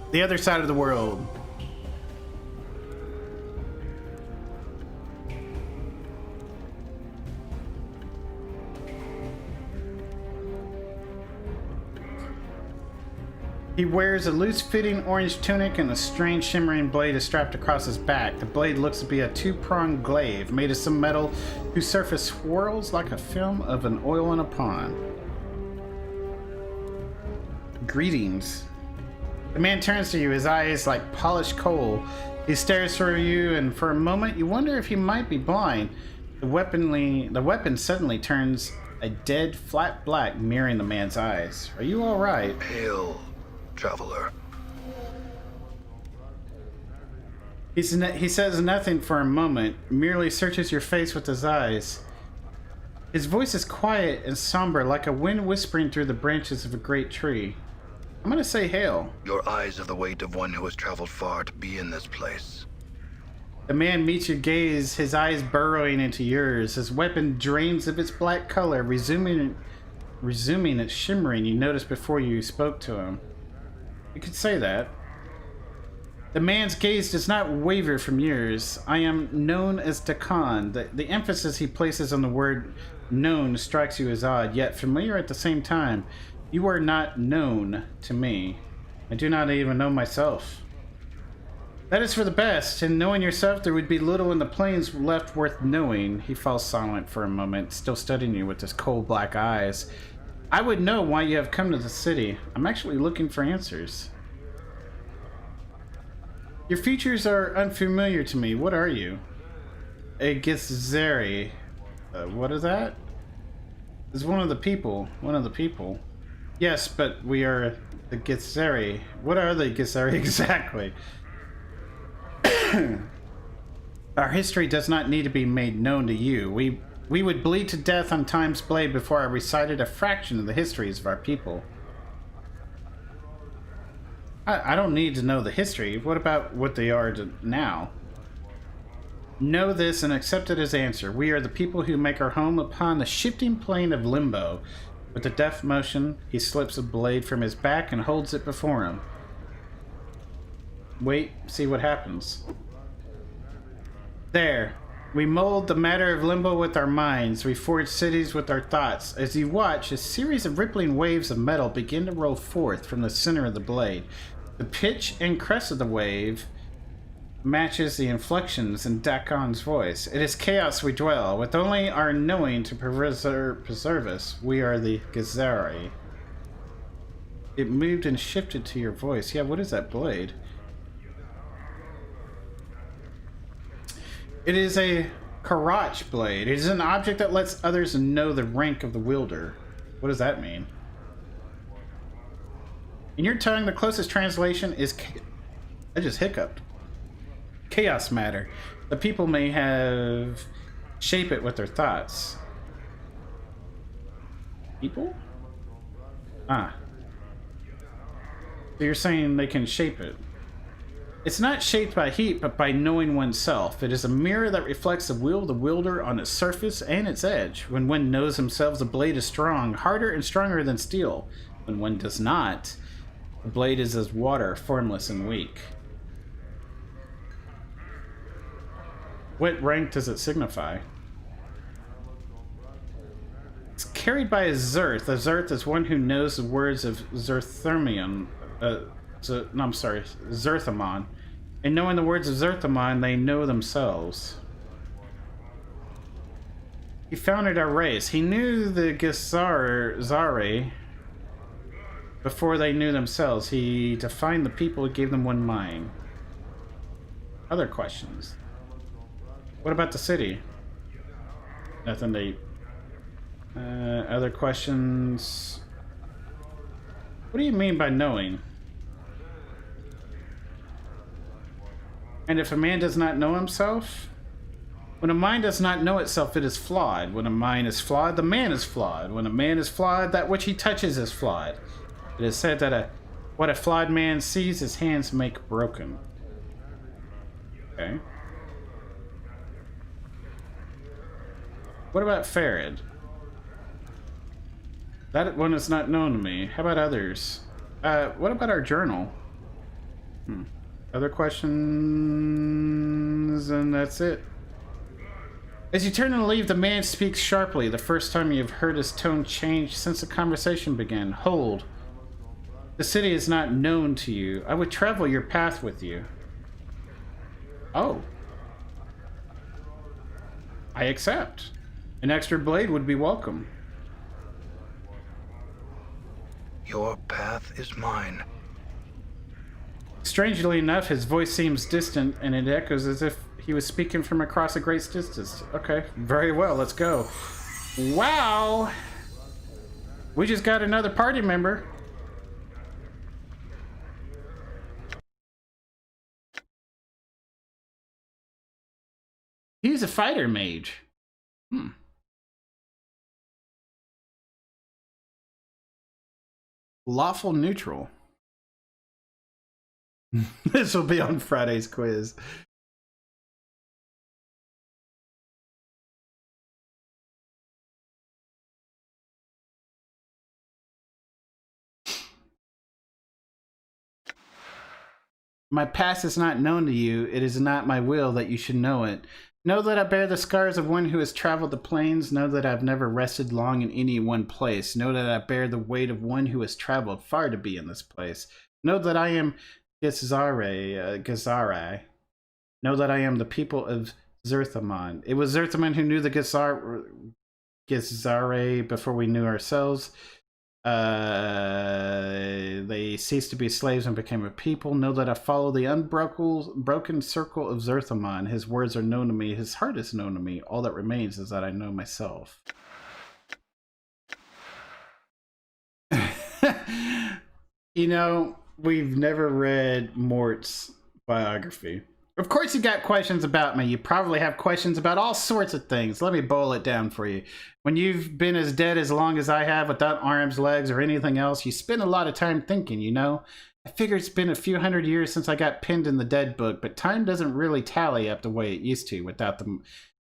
The other side of the world. He wears a loose-fitting orange tunic, and a strange shimmering blade is strapped across his back. The blade looks to be a two-pronged glaive made of some metal whose surface swirls like a film of an oil in a pond. Greetings. The man turns to you, his eyes like polished coal. He stares through you, and for a moment you wonder if he might be blind. The weapon suddenly turns a dead, flat black, mirroring the man's eyes. Are you all right? Hail, traveler. He says nothing for a moment, merely searches your face with his eyes. His voice is quiet and somber, like a wind whispering through the branches of a great tree. I'm gonna say hail. Your eyes have the weight of one who has traveled far to be in this place. The man meets your gaze, his eyes burrowing into yours. His weapon drains of its black color, resuming its shimmering you noticed before you spoke to him. You could say that. The man's gaze does not waver from yours. I am known as Dak'kon. The emphasis he places on the word known strikes you as odd, yet familiar at the same time. You are not known to me. I do not even know myself. That is for the best. In knowing yourself, there would be little in the plains left worth knowing. He falls silent for a moment, still studying you with his cold black eyes. I would know why you have come to the city. I'm actually looking for answers. Your features are unfamiliar to me. What are you? A Githzeri. What is that? Is one of the people. One of the people. Yes, but we are the Githzeri. What are the Githzeri exactly? Our history does not need to be made known to you. We would bleed to death on Time's blade before I recited a fraction of the histories of our people. I don't need to know the history. What about what they are now? Know this and accept it as answer. We are the people who make our home upon the shifting plane of limbo. With a deft motion, he slips a blade from his back and holds it before him. Wait, see what happens. There. We mold the matter of limbo with our minds. We forge cities with our thoughts. As you watch, a series of rippling waves of metal begin to roll forth from the center of the blade. The pitch and crest of the wave matches the inflections in Dak'kon's voice. It is chaos we dwell, with only our knowing to preserve us. We are the Githzeri. It moved and shifted to your voice. Yeah, what is that blade? It is a Karach blade. It is an object that lets others know the rank of the wielder. What does that mean? In your tongue, the closest translation is... I just hiccuped. Chaos matter. The people may have Shape it with their thoughts. People? Ah. So you're saying they can shape it. It's not shaped by heat, but by knowing oneself. It is a mirror that reflects the will of the wielder on its surface and its edge. When one knows themselves, the blade is strong, harder and stronger than steel. When one does not, the blade is as water, formless and weak. What rank does it signify? It's carried by a Zerth. A Zerth is one who knows the words of Zerthamon. Zerthamon. And knowing the words of Zerthamon, they know themselves. He founded our race. He knew the Zare before they knew themselves. He defined the people and gave them one mind. Other questions. What about the city? Nothing to eat. Other questions. What do you mean by knowing? And if a man does not know himself? When a mind does not know itself, it is flawed. When a mind is flawed, the man is flawed. When a man is flawed, that which he touches is flawed. It is said that what a flawed man sees, his hands make broken. Okay. What about Farid? That one is not known to me. How about others? What about our journal? Other questions, and that's it. As you turn and leave, the man speaks sharply. The first time you have heard his tone change since the conversation began. Hold. The city is not known to you. I would travel your path with you. Oh. I accept. An extra blade would be welcome. Your path is mine. Strangely enough, his voice seems distant, and it echoes as if he was speaking from across a great distance. Okay, very well, let's go. Wow! We just got another party member. He's a fighter mage. Lawful neutral. This will be on Friday's quiz. My past is not known to you. It is not my will that you should know it. Know that I bear the scars of one who has traveled the plains. Know that I've never rested long in any one place. Know that I bear the weight of one who has traveled far to be in this place. Know that I am Gazare. Know that I am the people of Zerthamon. It was Zerthamon who knew the Gazare before we knew ourselves. They ceased to be slaves and became a people. Know that I follow the unbroken circle of Zerthamon. His words are known to me. His heart is known to me. All that remains is that I know myself. You know, we've never read Mort's biography. Of course you got questions about me. You probably have questions about all sorts of things. Let me boil it down for you. When you've been as dead as long as I have without arms, legs, or anything else, you spend a lot of time thinking, you know? I figure it's been a few hundred years since I got pinned in the dead book, but time doesn't really tally up the way it used to without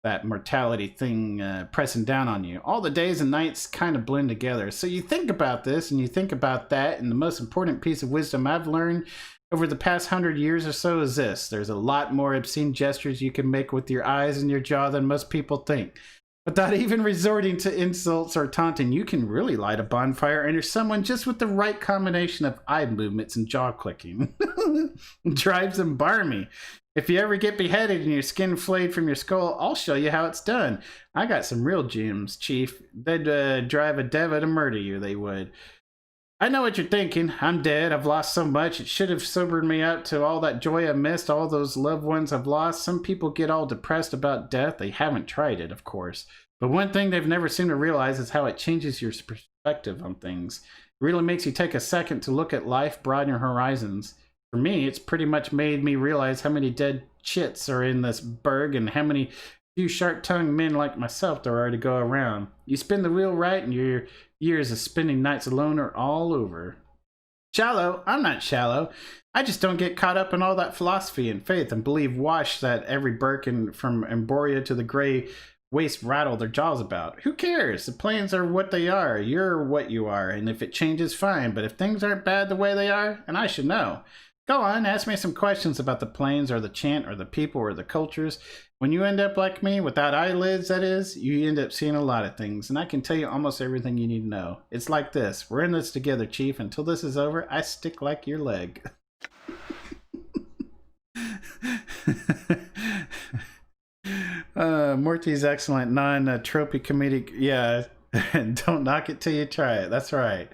that mortality thing pressing down on you. All the days and nights kind of blend together. So you think about this and you think about that, and the most important piece of wisdom I've learned over the past 100 years or so is this. There's a lot more obscene gestures you can make with your eyes and your jaw than most people think. Without even resorting to insults or taunting, you can really light a bonfire under someone just with the right combination of eye movements and jaw clicking. Drives them barmy. If you ever get beheaded and your skin flayed from your skull, I'll show you how it's done. I got some real gems, Chief. They'd drive a deva to murder you, they would. I know what you're thinking. I'm dead. I've lost so much. It should have sobered me up to all that joy I missed, all those loved ones I've lost. Some people get all depressed about death. They haven't tried it, of course. But one thing they've never seemed to realize is how it changes your perspective on things. It really makes you take a second to look at life, broaden your horizons. For me, it's pretty much made me realize how many dead chits are in this burg and how many Few sharp-tongued men like myself there are to go around. You spin the wheel right, and your years of spending nights alone are all over. Shallow? I'm not shallow. I just don't get caught up in all that philosophy and faith and believe wash that every Birkin from Emboria to the Grey Waste rattle their jaws about. Who cares? The planes are what they are. You're what you are, and if it changes, fine. But if things aren't bad the way they are, and I should know. Go on, ask me some questions about the planes or the chant or the people or the cultures. When you end up like me, without eyelids, that is, you end up seeing a lot of things, and I can tell you almost everything you need to know. It's like this. We're in this together, Chief. Until this is over, I stick like your leg. Morty's excellent non-tropey comedic. Yeah, don't knock it till you try it. That's right.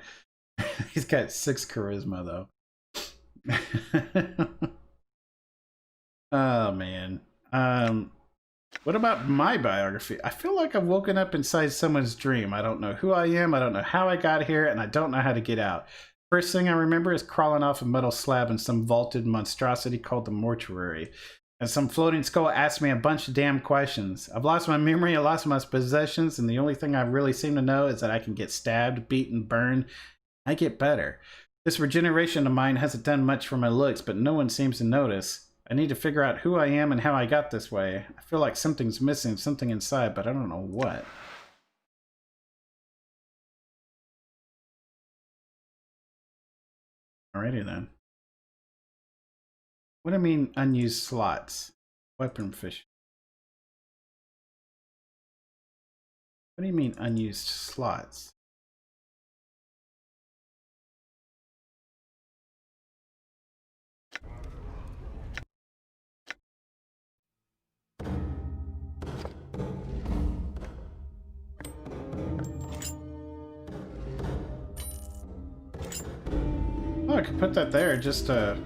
He's got 6 charisma, though. Oh, man. What about my biography? I feel like I've woken up inside someone's dream. I don't know who I am, I don't know how I got here, and I don't know how to get out. First thing I remember is crawling off a metal slab in some vaulted monstrosity called the mortuary. And some floating skull asked me a bunch of damn questions. I've lost my memory, I lost my possessions, and the only thing I really seem to know is that I can get stabbed, beaten, burned. I get better. This regeneration of mine hasn't done much for my looks, but no one seems to notice. I need to figure out who I am and how I got this way. I feel like something's missing, something inside, but I don't know what. Alrighty then. What do I mean unused slots? Weapon fish. What do you mean unused slots? Oh, I could put that there just to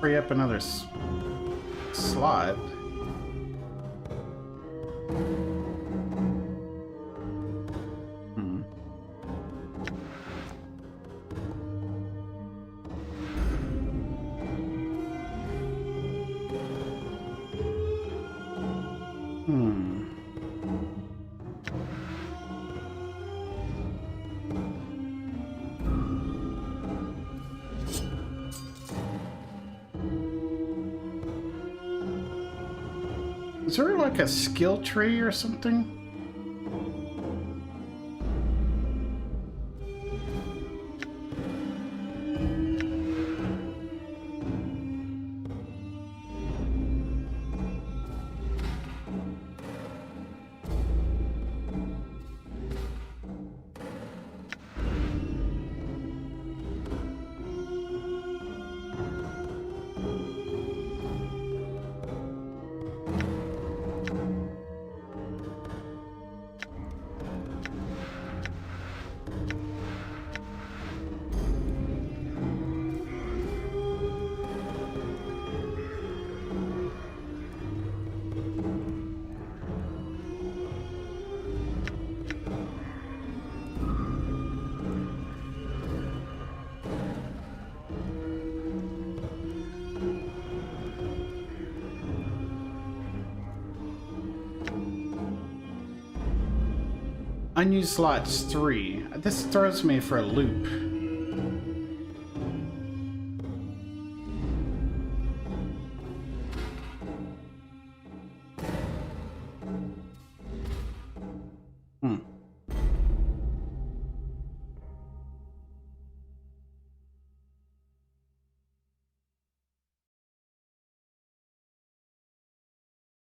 free up another slot. Hmm. Hmm. Is there like a skill tree or something? Unused slots 3. This throws me for a loop. Hmm.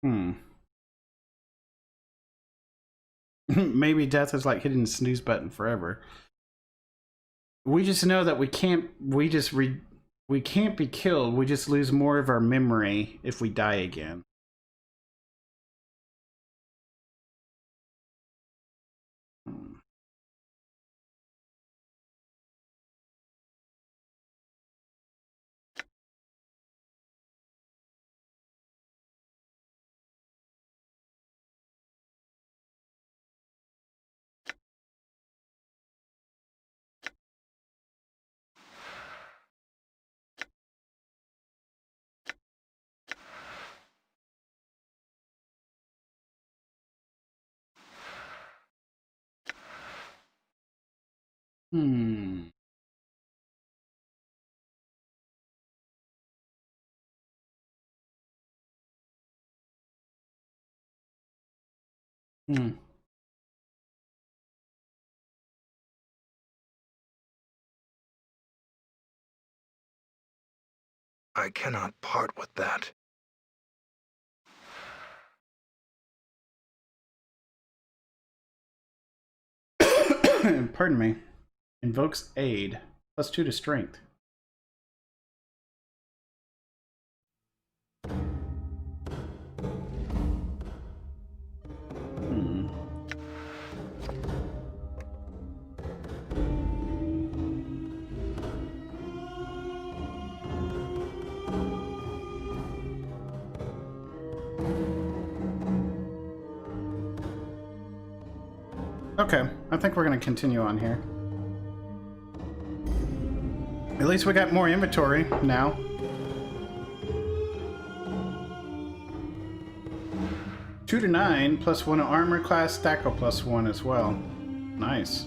Hmm. Maybe death is like hitting the snooze button forever. We just know that we can't be killed. We just lose more of our memory if we die again. Hmm. Hmm. Hmm. I cannot part with that. Pardon me. Invokes aid. +2 to strength. Hmm. Okay, I think we're going to continue on here. At least we got more inventory now. Two to 9, +1 armor class, Dak'kon +1 as well. Nice.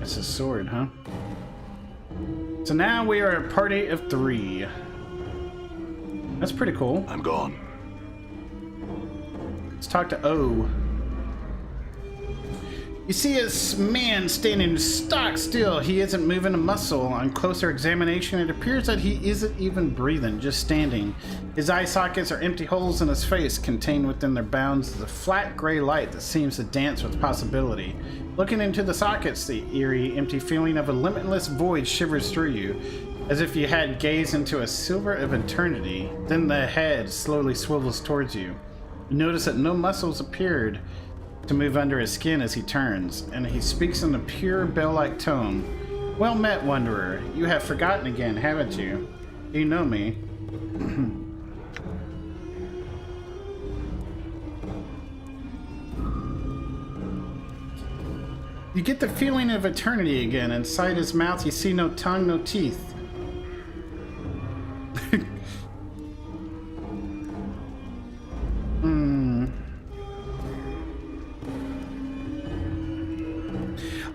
That's a sword, huh? So now we are a party of 3. That's pretty cool. I'm gone. Let's talk to O. You see this man standing stock still. He isn't moving a muscle. On closer examination, it appears that he isn't even breathing, just standing. His eye sockets are empty holes in his face. Contained within their bounds is a flat gray light that seems to dance with possibility. Looking into the sockets, the eerie, empty feeling of a limitless void shivers through you, as if you had gazed into a silver of eternity. Then the head slowly swivels towards you. You notice that no muscles appeared to move under his skin as he turns, and he speaks in a pure bell-like tone. Well met, Wanderer. You have forgotten again, haven't you? You know me. You get the feeling of eternity again. Inside his mouth, you see no tongue, no teeth.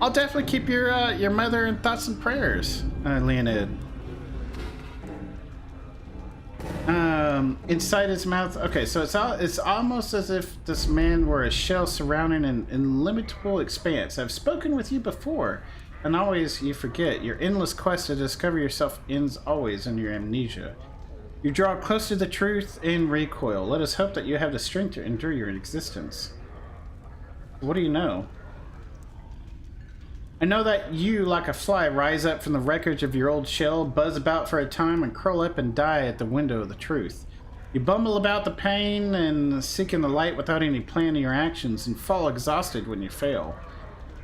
I'll definitely keep your mother in thoughts and prayers, Leonid. Inside his mouth. Okay, so it's almost as if this man were a shell surrounding an illimitable expanse. I've spoken with you before, and always you forget. Your endless quest to discover yourself ends always in your amnesia. You draw close to the truth and recoil. Let us hope that you have the strength to endure your existence. What do you know? I know that you, like a fly, rise up from the wreckage of your old shell, buzz about for a time, and curl up and die at the window of the truth. You bumble about the pain and seeking the light without any plan of your actions, and fall exhausted when you fail.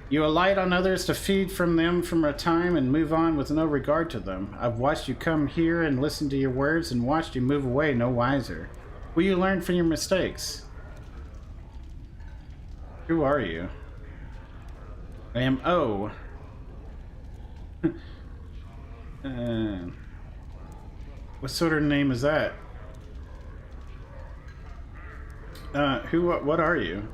You alight on others to feed from them for a time and move on with no regard to them. I've watched you come here and listen to your words and watched you move away no wiser. Will you learn from your mistakes? Who are you? I am O. What sort of name is that? What are you?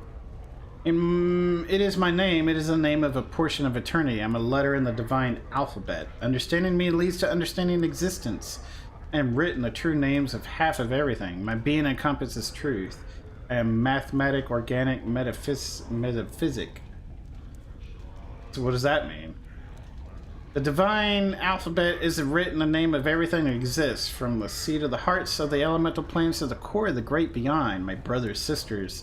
It is my name. It is the name of a portion of eternity. I'm a letter in the divine alphabet. Understanding me leads to understanding existence. I am written the true names of half of everything. My being encompasses truth. I am mathematic, organic, metaphysic. So what does that mean? The divine alphabet is written the name of everything that exists, from the seed of the hearts of the elemental planes to the core of the great beyond, my brothers, sisters.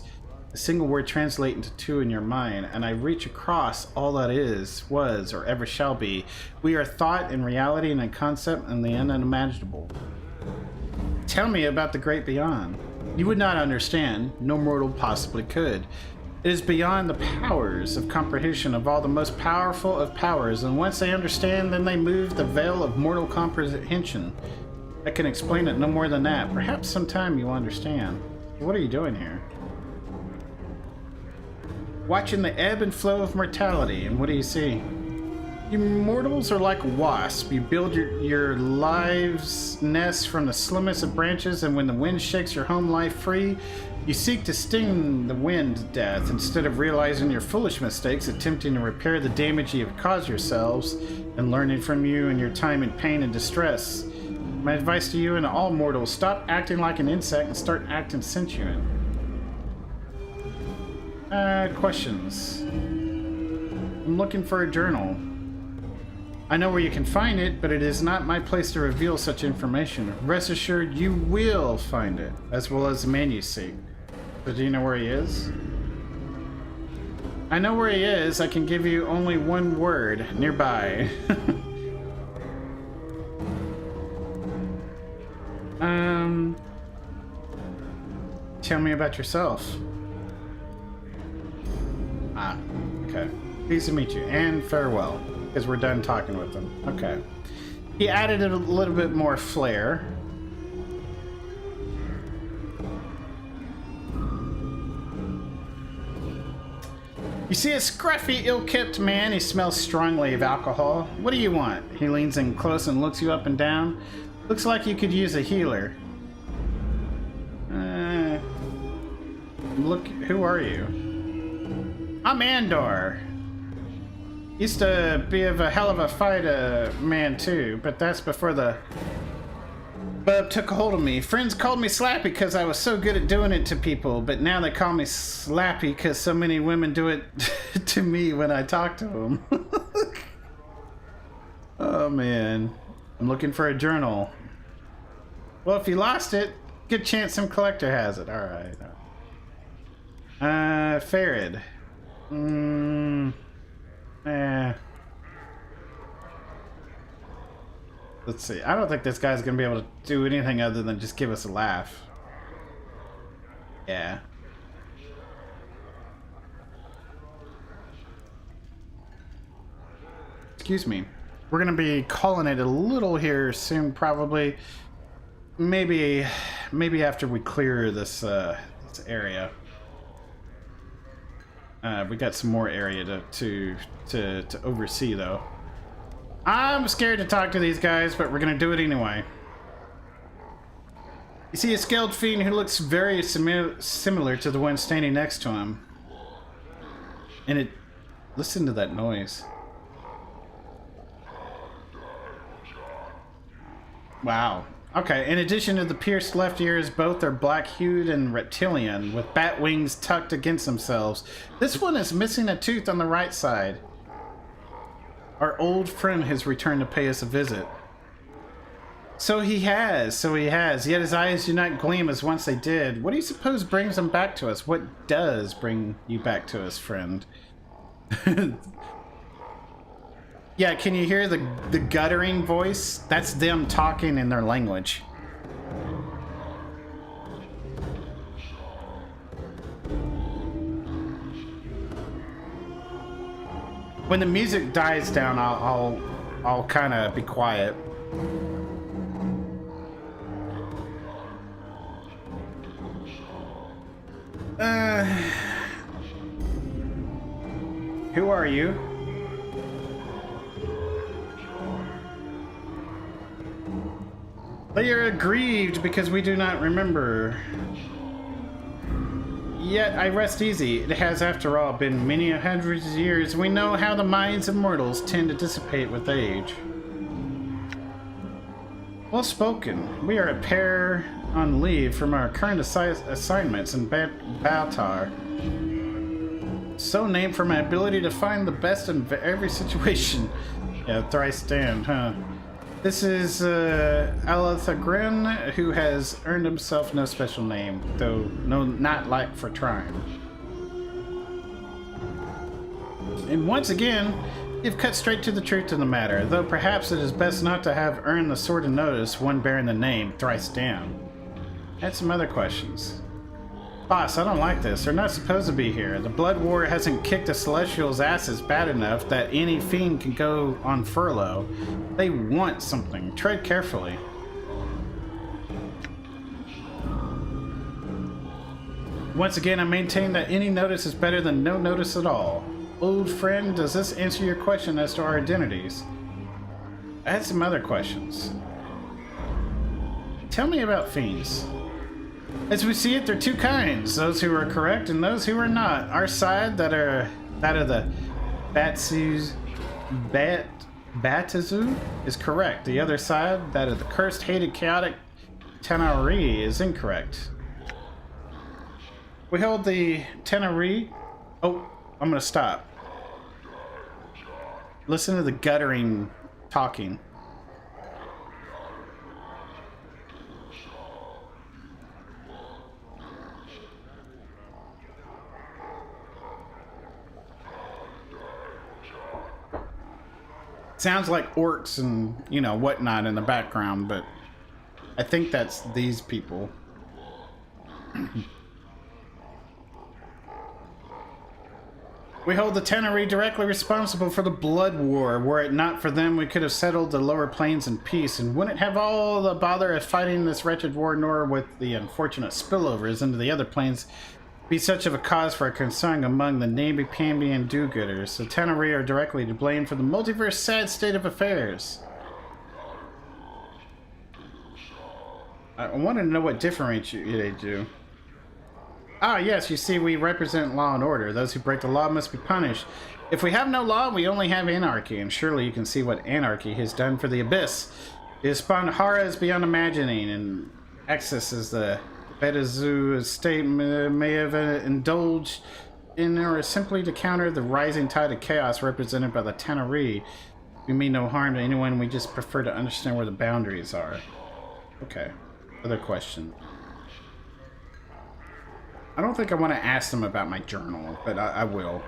A single word translates into 2 in your mind, and I reach across all that is, was, or ever shall be. We are thought and reality and a concept and the unimaginable. Tell me about the great beyond. You would not understand, no mortal possibly could. It is beyond the powers of comprehension of all the most powerful of powers, and once they understand, then they move the veil of mortal comprehension. I can explain it no more than that. Perhaps sometime you'll understand. What are you doing here? Watching the ebb and flow of mortality, and what do you see? You mortals are like wasps. You build your lives' nests from the slimmest of branches, and when the wind shakes your home life free, You seek to sting the wind to death instead of realizing your foolish mistakes, attempting to repair the damage you have caused yourselves, and learning from you and your time in pain and distress. My advice to you and all mortals, stop acting like an insect and start acting sentient. Questions. I'm looking for a journal. I know where you can find it, but it is not my place to reveal such information. Rest assured, you will find it, as well as the man you seek. But do you know where he is? I know where he is. I can give you only one word. Nearby. Tell me about yourself. Ah, okay. Pleased to meet you, and farewell, because we're done talking with him. Okay. He added a little bit more flair. You see a scruffy, ill-kept man. He smells strongly of alcohol. What do you want? He leans in close and looks you up and down. Looks like you could use a healer. Look, who are you? I'm Andor. Used to be of a hell of a fight man too, but that's before the bub took a hold of me. Friends called me Slappy because I was so good at doing it to people, but now they call me Slappy because so many women do it to me when I talk to them. Oh man, I'm looking for a journal. Well, if you lost it, good chance some collector has it. All right. Farid. Let's see. I don't think this guy's gonna be able to do anything other than just give us a laugh. Yeah. Excuse me. We're gonna be calling it a little here soon, probably. Maybe after we clear this this area. We got some more area to oversee, though. I'm scared to talk to these guys, but we're gonna do it anyway. You see a scaled fiend who looks very similar to the one standing next to him. And it... Listen to that noise. Wow. Okay, in addition to the pierced left ears, both are black-hued and reptilian, with bat wings tucked against themselves. This one is missing a tooth on the right side. Our old friend has returned to pay us a visit. So he has, yet his eyes do not gleam as once they did. What do you suppose brings him back to us? What does bring you back to us, friend? Yeah, can you hear the guttering voice? That's them talking in their language. When the music dies down, I'll kind of be quiet. Who are you? They are aggrieved because we do not remember. Yet I rest easy. It has, after all, been many hundreds of years. We know how the minds of mortals tend to dissipate with age. Well spoken. We are a pair on leave from our current assignments in Baltar. So named for my ability to find the best in every situation. Yeah, thrice damned, huh? This is Alathagrin, who has earned himself no special name, though not like for trying. And once again, you've cut straight to the truth of the matter, though perhaps it is best not to have earned the sort of notice one bearing the name thrice damned. Had some other questions. Boss, I don't like this. They're not supposed to be here. The Blood War hasn't kicked the Celestials' asses bad enough that any fiend can go on furlough. They want something. Tread carefully. Once again, I maintain that any notice is better than no notice at all. Old friend, does this answer your question as to our identities? I had some other questions. Tell me about fiends. As we see it, there are two kinds: those who are correct and those who are not. Our side, that of the Batazu, is correct. The other side, that of the cursed, hated, chaotic Tenari, is incorrect. We hold the Tenari. Oh, I'm gonna stop. Listen to the guttering talking. Sounds like orcs and, you know, whatnot in the background, but I think that's these people. We hold the Tenari directly responsible for the Blood War. Were it not for them, we could have settled the lower planes in peace and wouldn't have all the bother of fighting this wretched war, nor with the unfortunate spillovers into the other planes be such of a cause for concern among the namby-pamby and do-gooders. The Tenari are directly to blame for the multiverse sad state of affairs. I want to know what differentiates you. Ah, yes, you see, we represent law and order. Those who break the law must be punished. If we have no law, we only have anarchy, and surely you can see what anarchy has done for the Abyss. It has spawned horrors beyond imagining, and excesses the Betazu estate may have indulged in, or simply to counter the rising tide of chaos represented by the Tenari. We mean no harm to anyone, we just prefer to understand where the boundaries are. Okay, other question. I don't think I want to ask them about my journal, but I will.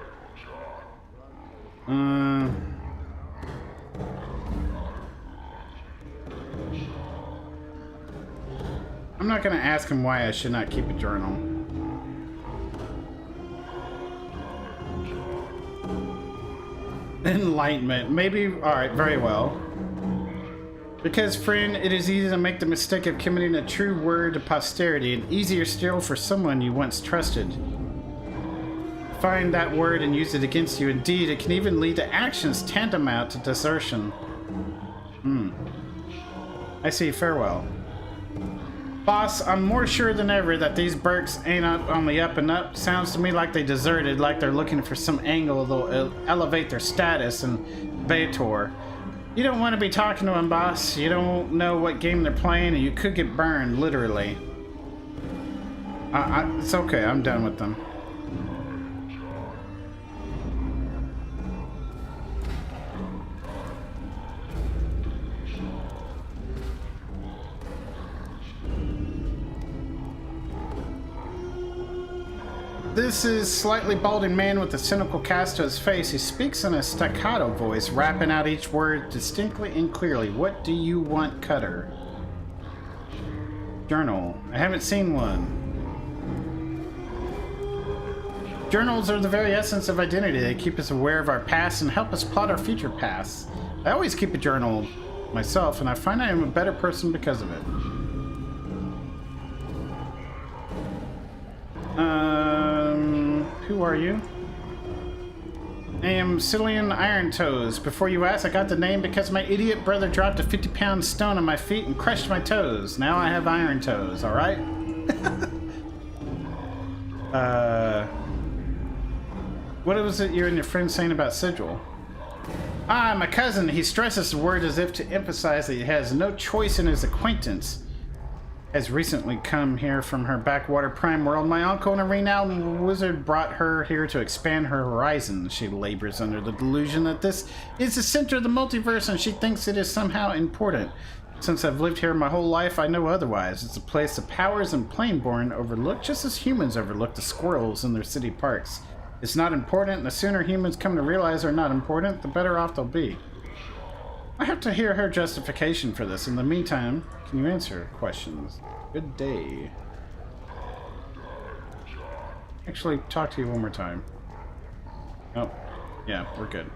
I'm not going to ask him why I should not keep a journal. Enlightenment. Maybe. Alright, very well. Because, friend, it is easy to make the mistake of committing a true word to posterity, and easier still for someone you once trusted. Find that word and use it against you. Indeed, it can even lead to actions tantamount to desertion. I see. Farewell. Boss, I'm more sure than ever that these Burks ain't up on the up and up. Sounds to me like they deserted, like they're looking for some angle that'll elevate their status in Baator. You don't want to be talking to them, boss. You don't know what game they're playing, and you could get burned, literally. It's okay, I'm done with them. This is slightly balding man with a cynical cast to his face. He speaks in a staccato voice, rapping out each word distinctly and clearly. What do you want, Cutter? Journal. I haven't seen one. Journals are the very essence of identity. They keep us aware of our past and help us plot our future paths. I always keep a journal myself, and I find I am a better person because of it. Who are you? I am Cillian Irontoes. Before you ask, I got the name because my idiot brother dropped a 50-pound stone on my feet and crushed my toes. Now I have iron toes, alright? What was it you and your friend saying about Sigil? Ah, my cousin. He stresses the word as if to emphasize that he has no choice in his acquaintance. Has recently come here from her backwater prime world. My uncle and a renowned wizard brought her here to expand her horizons. She labors under the delusion that this is the center of the multiverse and she thinks it is somehow important. Since I've lived here my whole life, I know otherwise. It's a place the powers and Planeborn overlook just as humans overlook the squirrels in their city parks. It's not important, and the sooner humans come to realize they're not important, the better off they'll be. I have to hear her justification for this. In the meantime, can you answer questions? Good day. Actually, talk to you one more time. Oh, yeah, we're good.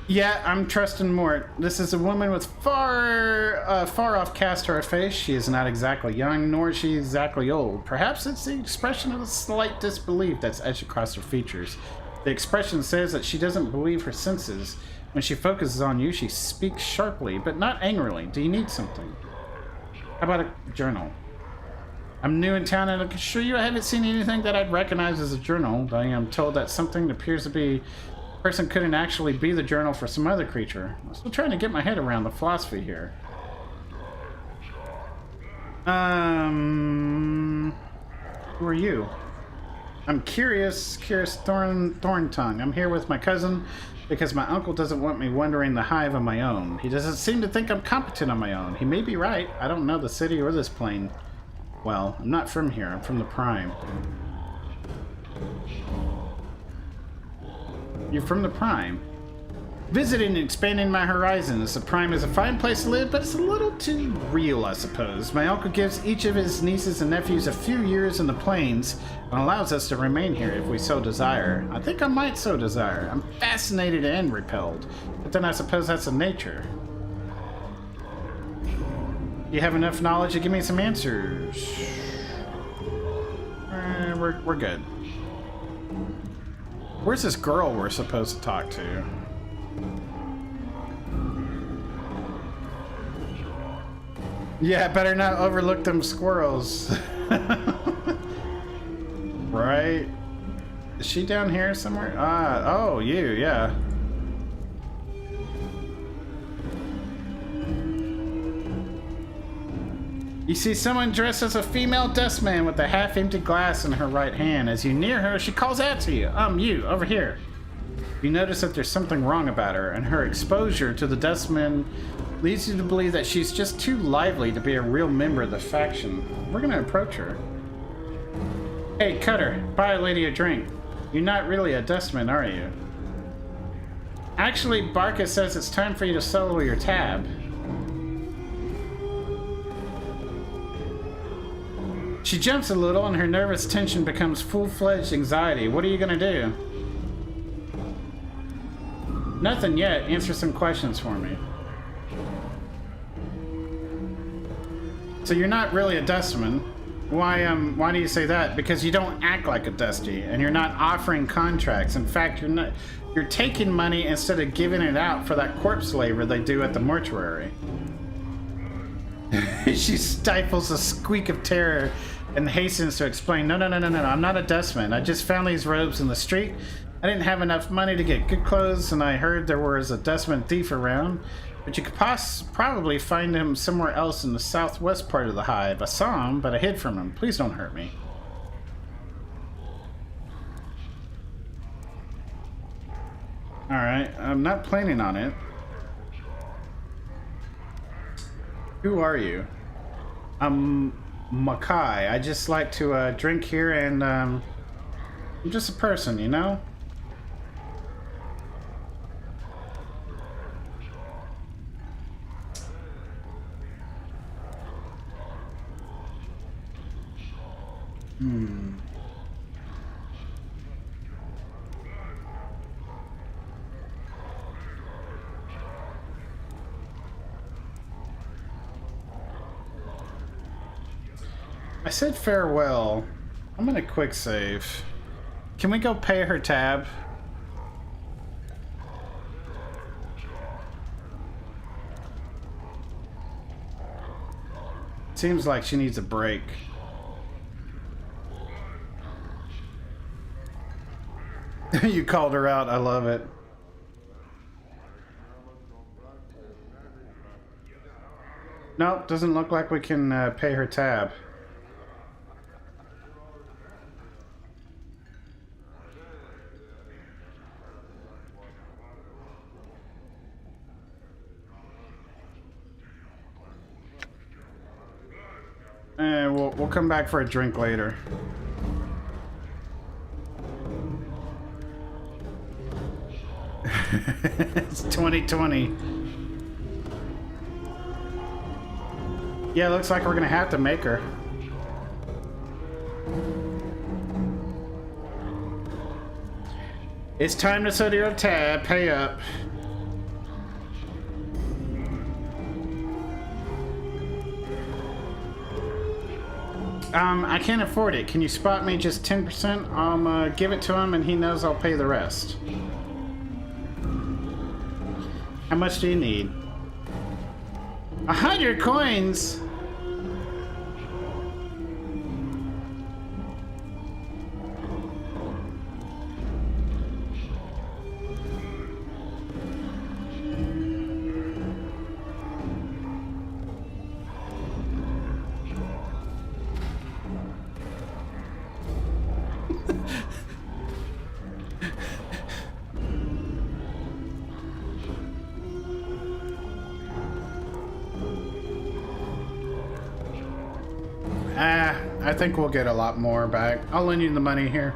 Yeah, I'm trusting Mort. This is a woman with far off cast to her face. She is not exactly young, nor is she exactly old. Perhaps it's the expression of a slight disbelief that's etched across her features. The expression says that she doesn't believe her senses. When she focuses on you, she speaks sharply, but not angrily. Do you need something? How about a journal? I'm new in town and I can assure you I haven't seen anything that I'd recognize as a journal. I am told that something that appears to be a person couldn't actually be the journal for some other creature. I'm still trying to get my head around the philosophy here. Who are you? I'm Curious Thorntongue. I'm here with my cousin because my uncle doesn't want me wandering the Hive on my own. He doesn't seem to think I'm competent on my own. He may be right. I don't know the city or this plane. Well, I'm not from here. I'm from the Prime. You're from the Prime? Visiting and expanding my horizons. The Prime is a fine place to live, but it's a little too real, I suppose. My uncle gives each of his nieces and nephews a few years in the plains and allows us to remain here if we so desire. I think I might so desire. I'm fascinated and repelled, but then I suppose that's the nature. You have enough knowledge to give me some answers. We're good. Where's this girl we're supposed to talk to? Yeah, better not overlook them squirrels. Right? Is she down here somewhere? Oh, you, yeah. You see someone dressed as a female dustman with a half-empty glass in her right hand. As you near her, she calls out to you. You, over here. You notice that there's something wrong about her, and her exposure to the dustman leads you to believe that she's just too lively to be a real member of the faction. We're gonna approach her. Hey, Cutter, buy a lady a drink. You're not really a dustman, are you? Actually, Barca says it's time for you to solo your tab. She jumps a little and her nervous tension becomes full-fledged anxiety. What are you gonna do? Nothing yet. Answer some questions for me. So you're not really a dustman. Why do you say that? Because you don't act like a dusty, and you're not offering contracts. In fact, you're taking money instead of giving it out for that corpse labor they do at the mortuary. She stifles a squeak of terror and hastens to explain, No, I'm not a dustman. I just found these robes in the street. I didn't have enough money to get good clothes, and I heard there was a dustman thief around. But you could probably find him somewhere else in the southwest part of the Hive. I saw him, but I hid from him. Please don't hurt me. Alright, I'm not planning on it. Who are you? I'm Makai. I just like to drink here, and I'm just a person, you know? I said farewell. I'm gonna quick save. Can we go pay her tab? Seems like she needs a break. You called her out. I love it. Nope, doesn't look like we can pay her tab. We'll come back for a drink later. It's 2020. Yeah, looks like we're gonna have to make her. It's time to set your tab. Pay up. I can't afford it. Can you spot me just 10%? I'll give it to him and he knows I'll pay the rest. How much do you need? 100 coins? I think we'll get a lot more back. I'll lend you the money here.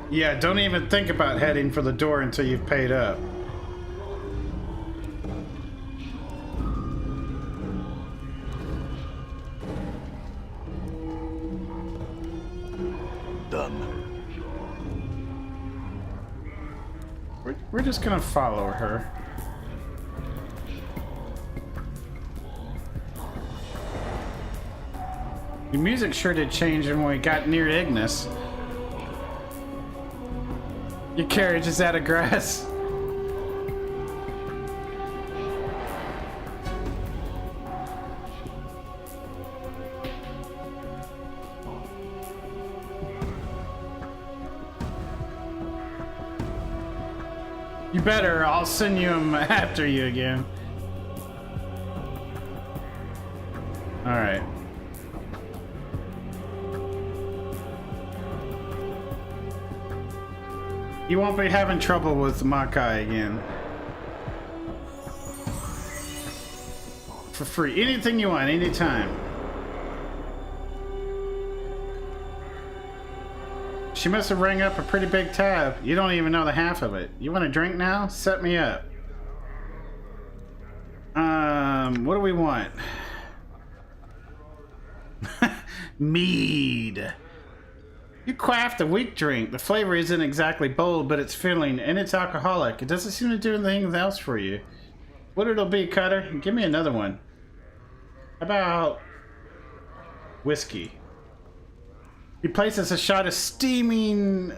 Yeah, don't even think about heading for the door until you've paid up. Done. We're just gonna follow her. The music sure did change when we got near Ignis. Your carriage is out of grass. You better, I'll send you him after you again. Alright. You won't be having trouble with Makai again. For free. Anything you want, anytime. She must have rang up a pretty big tab. You don't even know the half of it. You want a drink now? Set me up. What do we want? Mead. You craft a weak drink. The flavor isn't exactly bold, but it's filling, and it's alcoholic. It doesn't seem to do anything else for you. What it'll be, Cutter? Give me another one. How about whiskey? He places a shot of steaming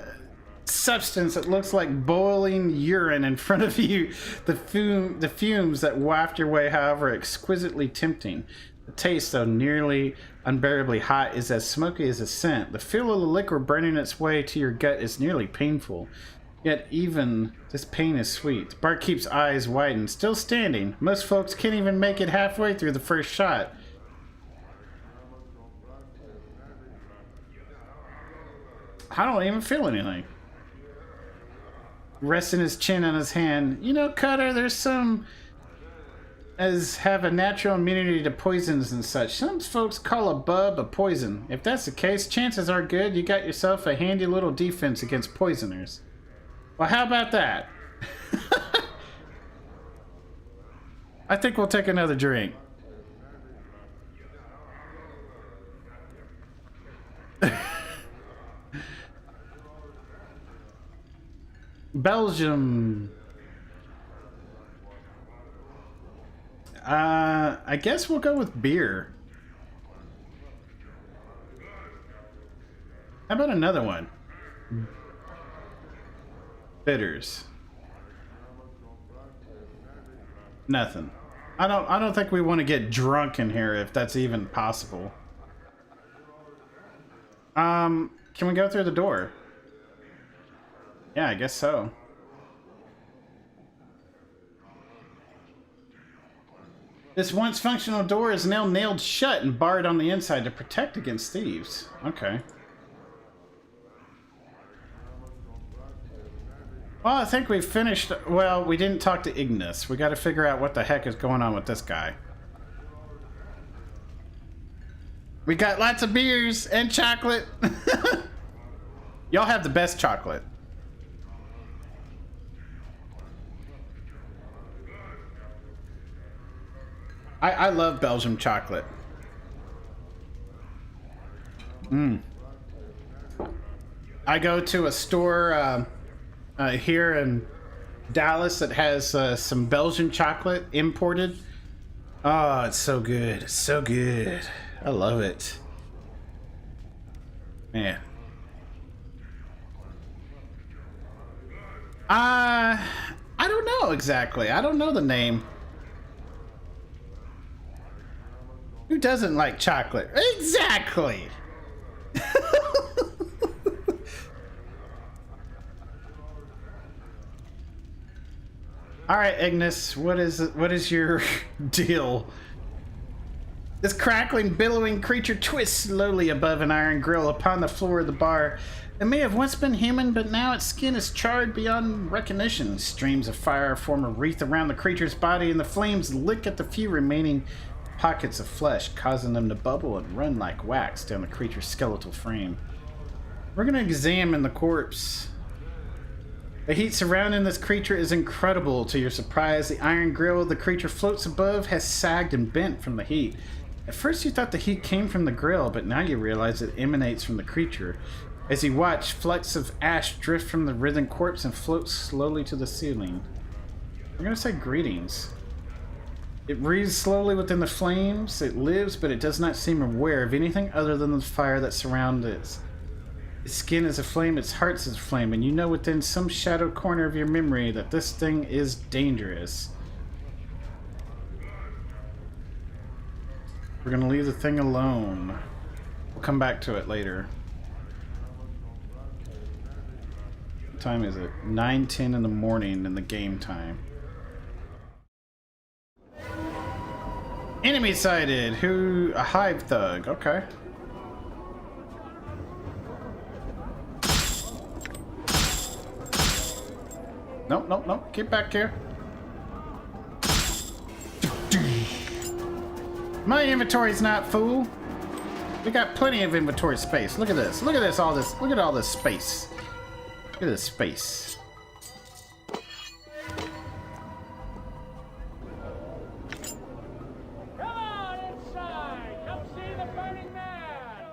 substance that looks like boiling urine in front of you. The fumes that waft your way, however, exquisitely tempting. The taste, though nearly unbearably hot, is as smoky as a scent. The feel of the liquor burning its way to your gut is nearly painful. Yet even this pain is sweet. The barkeep's eyes widen. Still standing. Most folks can't even make it halfway through the first shot. I don't even feel anything. Resting his chin on his hand. You know, Cutter, there's some as have a natural immunity to poisons and such. Some folks call a bub a poison. If that's the case, chances are good you got yourself a handy little defense against poisoners. Well, how about that? I think we'll take another drink. Belgium. I guess we'll go with beer. How about another one? Bitters. Nothing. I don't think we want to get drunk in here, if that's even possible. Can we go through the door? Yeah, I guess so. This once functional door is now nailed shut and barred on the inside to protect against thieves. Okay. Well, I think we've finished. Well, we didn't talk to Ignis. We got to figure out what the heck is going on with this guy. We got lots of beers and chocolate. Y'all have the best chocolate. I love Belgium chocolate. I go to a store here in Dallas that has some Belgian chocolate imported. Oh, it's so good. It's so good. I love it. Man. I don't know exactly. I don't know the name. Who doesn't like chocolate? Exactly. All right, Ignis, what is your deal? This crackling, billowing creature twists slowly above an iron grill upon the floor of the bar. It may have once been human, but now its skin is charred beyond recognition. Streams of fire form a wreath around the creature's body, and the flames lick at the few remaining pockets of flesh, causing them to bubble and run like wax down the creature's skeletal frame. We're going to examine the corpse. The heat surrounding this creature is incredible. To your surprise, the iron grill the creature floats above has sagged and bent from the heat. At first you thought the heat came from the grill, but now you realize it emanates from the creature. As you watch, flecks of ash drift from the writhen corpse and float slowly to the ceiling. We're going to say greetings. It breathes slowly within the flames. It lives, but it does not seem aware of anything other than the fire that surrounds it. Its skin is aflame, its heart is aflame, and you know within some shadowed corner of your memory that this thing is dangerous. We're gonna leave the thing alone. We'll come back to it later. What time is it? 9:10 in the morning in the game time. Enemy sighted. Who? A hive thug. Okay. Nope, nope, nope. Get back here. My inventory's not full. We got plenty of inventory space. Look at this. Look at this. All this. Look at all this space. Look at this space. Come on inside. Come see the burning man.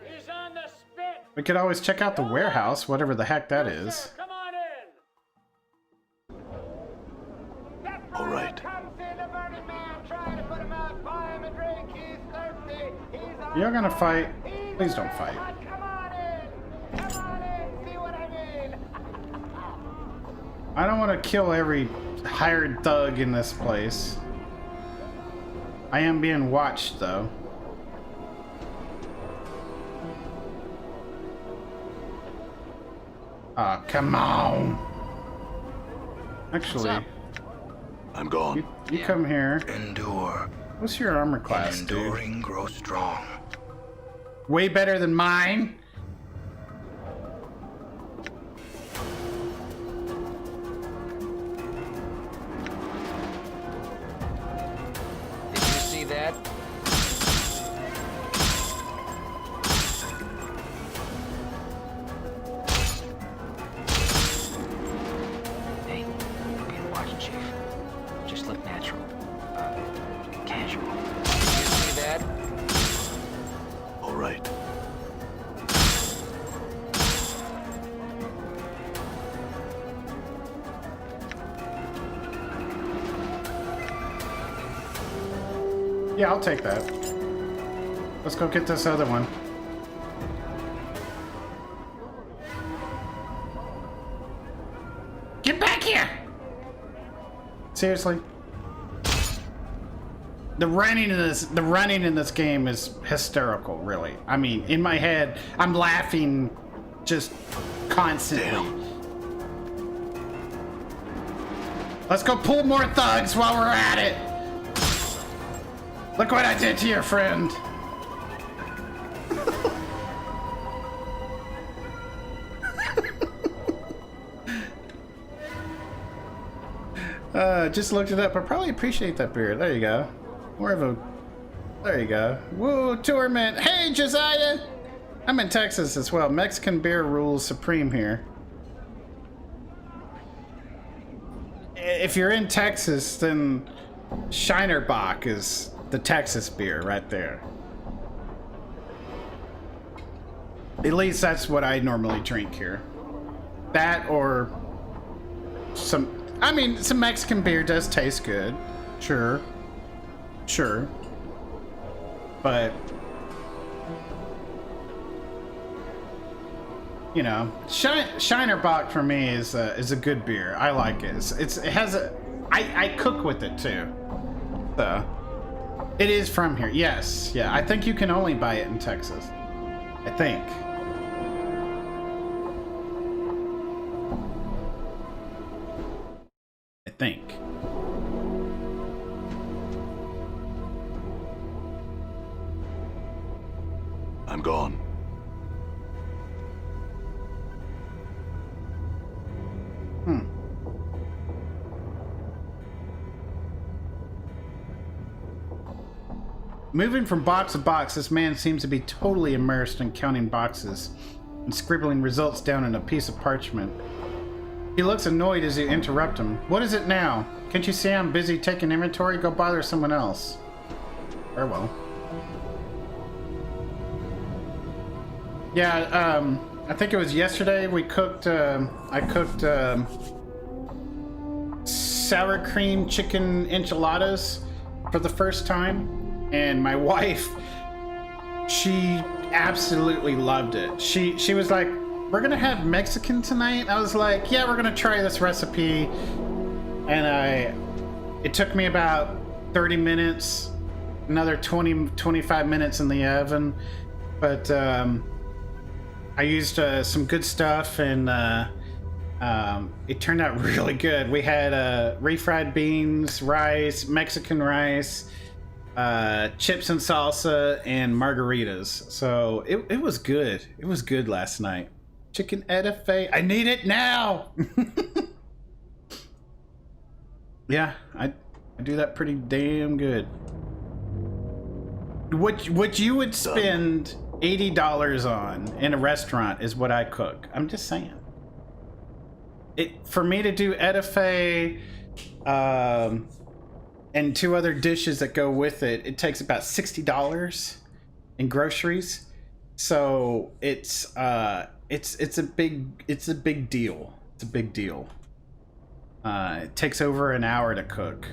He's on the spit. We could always check out the warehouse, whatever the heck that is. Come on in. All right. Come see the burning man. Trying to put him out. Buy him a drink. He's thirsty. He's on You're gonna fire. fight. He's Please don't red fight. hot. Come on in. Come on in. See what I mean? I don't want to kill every hired thug in this place. I am being watched, though. Ah, come on. Actually, up? I'm gone. you come here. Endure. What's your armor In class, dude? enduring, grow strong. Way better than mine. Did you see that? Hey, you're being watched, Chief. Just look natural. Casual. Did you see that? All right. Yeah, I'll take that. Let's go get this other one. Get back here! Seriously? The running in this game is hysterical, really. I mean, in my head, I'm laughing just constantly. Damn. Let's go pull more thugs while we're at it. Look what I did to your friend. Just looked it up. I probably appreciate that beer. There you go. More of a... There you go. Woo, Torment. Hey, Josiah! I'm in Texas as well. Mexican beer rules supreme here. If you're in Texas, then Shinerbach is the Texas beer right there. At least that's what I normally drink here. That or some... I mean, some Mexican beer does taste good. Sure. Sure. But you know, Shiner Bock for me is a good beer. I like it. It has a. I cook with it too. So it is from here. Yes, yeah. I think you can only buy it in Texas. I think. I think. I'm gone. Moving from box to box, this man seems to be totally immersed in counting boxes and scribbling results down on a piece of parchment. He looks annoyed as you interrupt him. What is it now? Can't you see I'm busy taking inventory? Go bother someone else. Farewell. Yeah, I think it was yesterday we cooked, I cooked, sour cream chicken enchiladas for the first time. And my wife, she absolutely loved it. She was like, we're gonna have Mexican tonight? I was like, yeah, we're gonna try this recipe. And it took me about 30 minutes, another 25 minutes in the oven. But I used some good stuff, and it turned out really good. We had refried beans, rice, Mexican rice, chips and salsa, and margaritas. So it was good. It was good last night. Chicken etouffee. I need it now. Yeah, I do that pretty damn good. What you would spend $80 on in a restaurant is what I cook. I'm just saying. For me to do etouffee, and 2 other dishes that go with it, it takes about $60 in groceries. So it's a big deal. It's a big deal. It takes over an hour to cook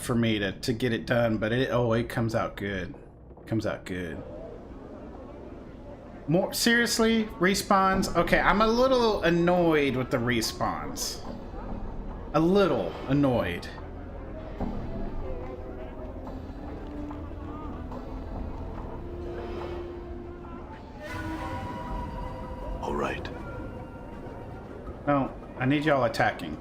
for me to get it done, but it comes out good. It comes out good. More seriously, respawns. Okay, I'm a little annoyed with the respawns. A little annoyed. All right. No, I need y'all attacking.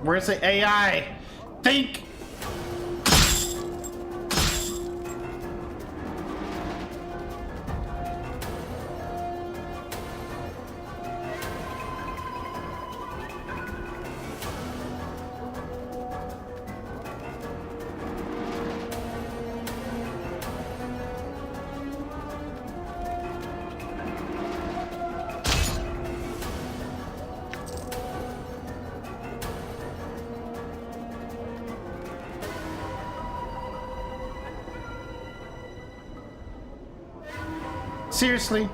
Where's the AI? Think! Seriously?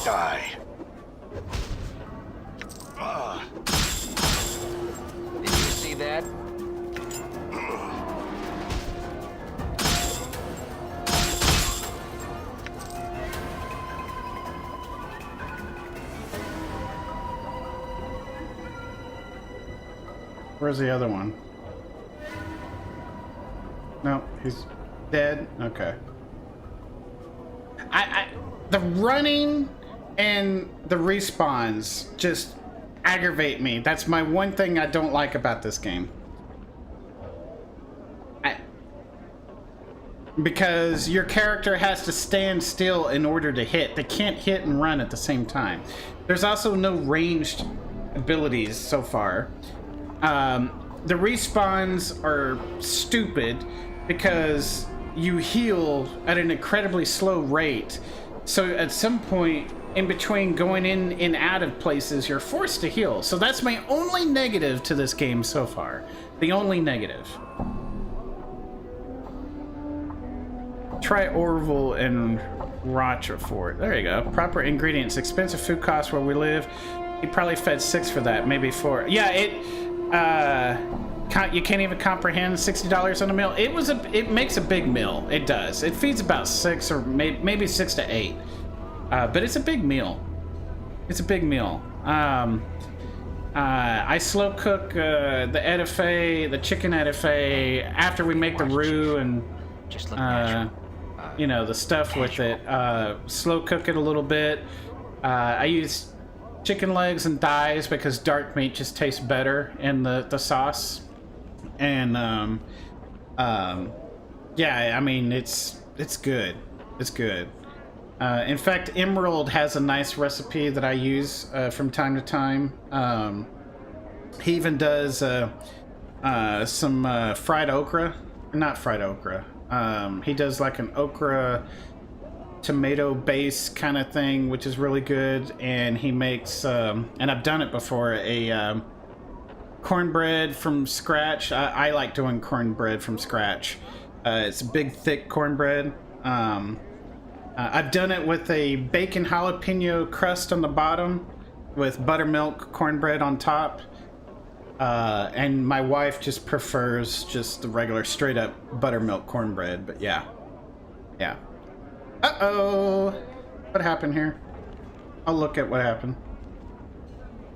Die. Did you see that? Where's the other one? No, he's dead. Okay. The running and the respawns just aggravate me. That's my one thing I don't like about this game. Because your character has to stand still in order to hit. They can't hit and run at the same time. There's also no ranged abilities so far. The respawns are stupid because you heal at an incredibly slow rate. So at some point in between going in and out of places, you're forced to heal. So that's my only negative to this game so far. The only negative. Try Orville and Rochefort. There you go. Proper ingredients. Expensive food costs where we live. He probably fed 6 for that, maybe 4. Yeah, you can't even comprehend $60 on a meal. It makes a big meal. It does. It feeds about 6 or maybe 6 to 8. But it's a big meal. It's a big meal. I slow cook the etouffee, the chicken etouffee, after we make the roux and Just look natural. you know, the stuff with it. Slow cook it a little bit. I use chicken legs and thighs because dark meat just tastes better in the sauce. And yeah, I mean it's good. It's good. In fact, Emerald has a nice recipe that I use from time to time. He even does some fried okra. Not fried okra. He does like an okra tomato base kind of thing, which is really good. And he makes, and I've done it before, a cornbread from scratch. I like doing cornbread from scratch. It's a big, thick cornbread. I've done it with a bacon jalapeno crust on the bottom with buttermilk cornbread on top. And my wife just prefers just the regular straight up buttermilk cornbread, but yeah. Yeah. Uh-oh! What happened here? I'll look at what happened.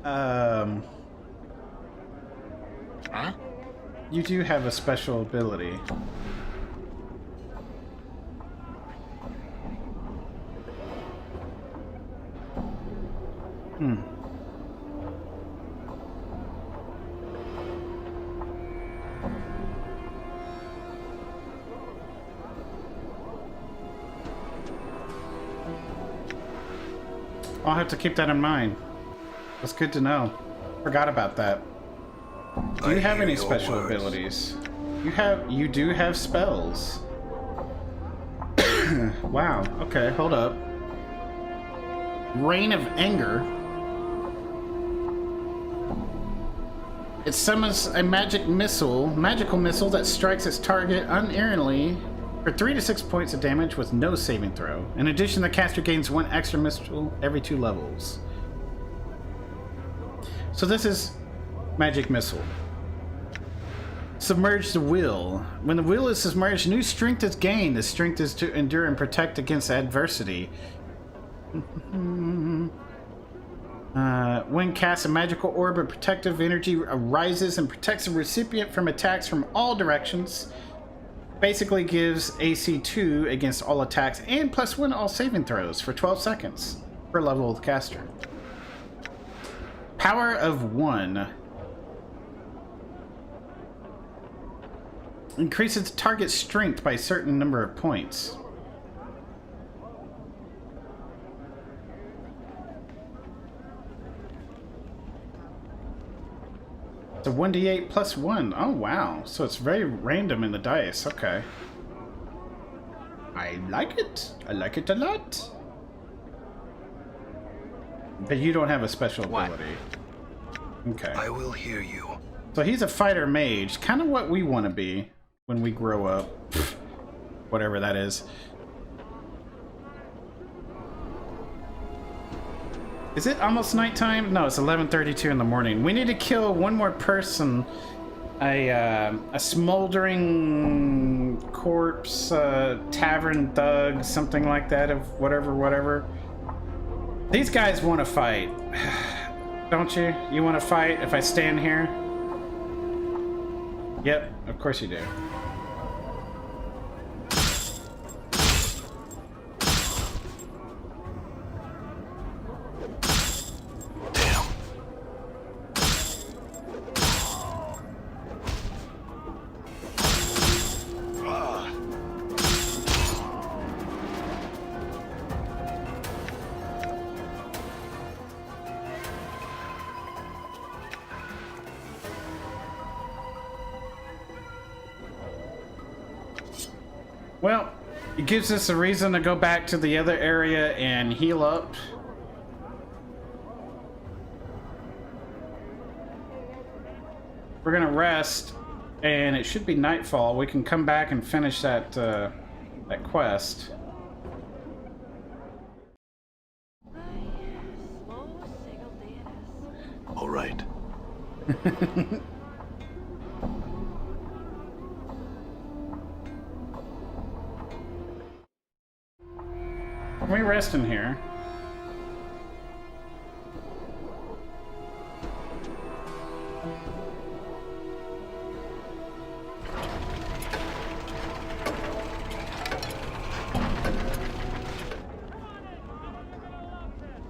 Huh? You do have a special ability. I'll have to keep that in mind. That's good to know. Forgot about that. Do you have any special abilities? You do have spells. Wow. Okay, hold up. Reign of Anger. It summons a magical missile that strikes its target unerringly for 3 to 6 points of damage with no saving throw. In addition, the caster gains 1 extra missile every 2 levels. So this is magic missile. Submerge the will. When the will is submerged, new strength is gained. The strength is to endure and protect against adversity. When cast, a magical orb of protective energy arises and protects the recipient from attacks from all directions. Basically gives AC 2 against all attacks and +1 all saving throws for 12 seconds per level of the caster. Power of 1. Increases target strength by a certain number of points. It's a 1d8 +1. Oh, wow. So it's very random in the dice. Okay. I like it. I like it a lot. But you don't have a special ability. Okay. I will hear you. So he's a fighter mage. Kind of what we want to be when we grow up. Whatever that is. Is it almost nighttime? No, it's 11:32 in the morning. We need to kill one more person. A smoldering corpse, tavern thug, something like that, of whatever. These guys want to fight. Don't you? You want to fight if I stand here? Yep, of course you do. Well, it gives us a reason to go back to the other area and heal up. We're gonna rest, and it should be nightfall. We can come back and finish that that quest. Slow single DNS. All right. Can we rest in here?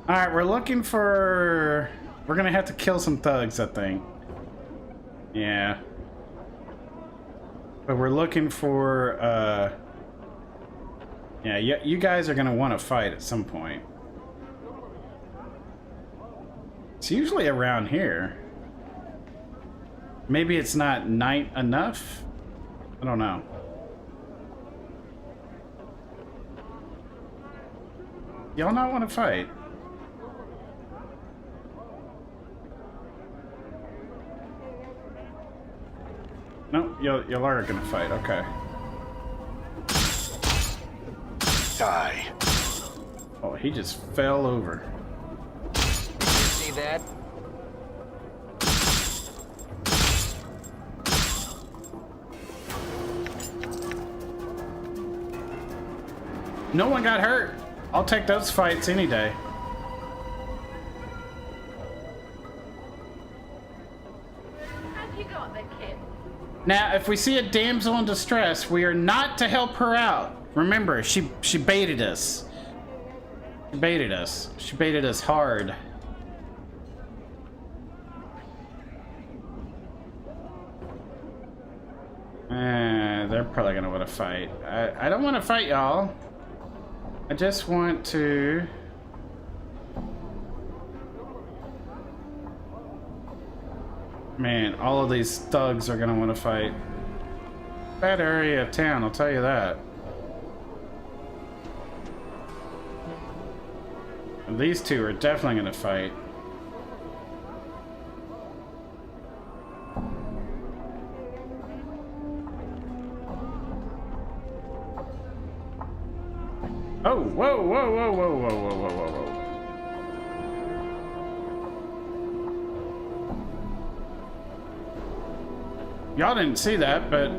Alright, we're looking for... We're gonna have to kill some thugs, I think. Yeah. But we're looking for, yeah, you guys are gonna want to fight at some point. It's usually around here. Maybe it's not night enough? I don't know. Y'all not want to fight? No, y'all are gonna fight, okay. Die. Oh, he just fell over. See that? No one got hurt. I'll take those fights any day. Have you got the kid? Now, if we see a damsel in distress, we are not to help her out. Remember, she baited us. She baited us. She baited us hard. They're probably gonna want to fight. I don't want to fight y'all. I just want to... Man, all of these thugs are gonna want to fight. Bad area of town, I'll tell you that. And these two are definitely gonna fight. Oh, whoa, whoa, whoa, whoa, whoa, whoa, whoa, whoa, whoa. Y'all didn't see that, but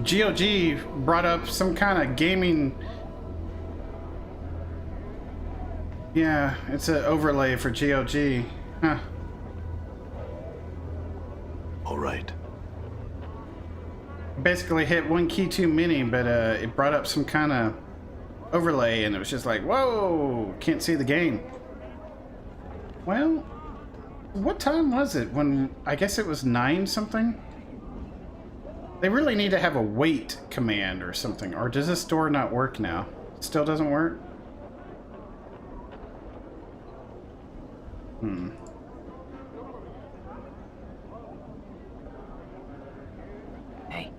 GOG brought up some kind of gaming... Yeah, it's an overlay for GOG. Huh. All right. Basically hit one key too many, but it brought up some kind of overlay, and it was just like, whoa, can't see the game. Well, what time was it when... I guess it was 9 something? They really need to have a wait command or something. Or does this door not work now? It still doesn't work? Hey,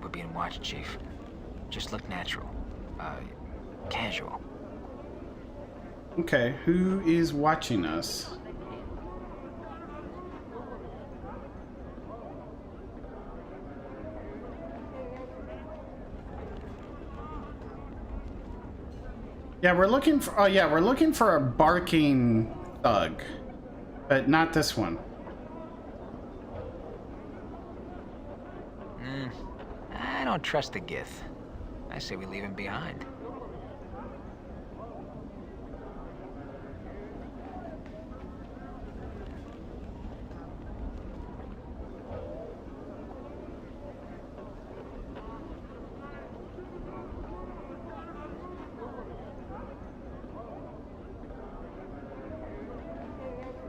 we're being watched, Chief. Just look natural. Casual. Okay, who is watching us? Yeah, we're looking for... Oh, yeah, we're looking for a barking thug. But not this one. I don't trust the Gith. I say we leave him behind.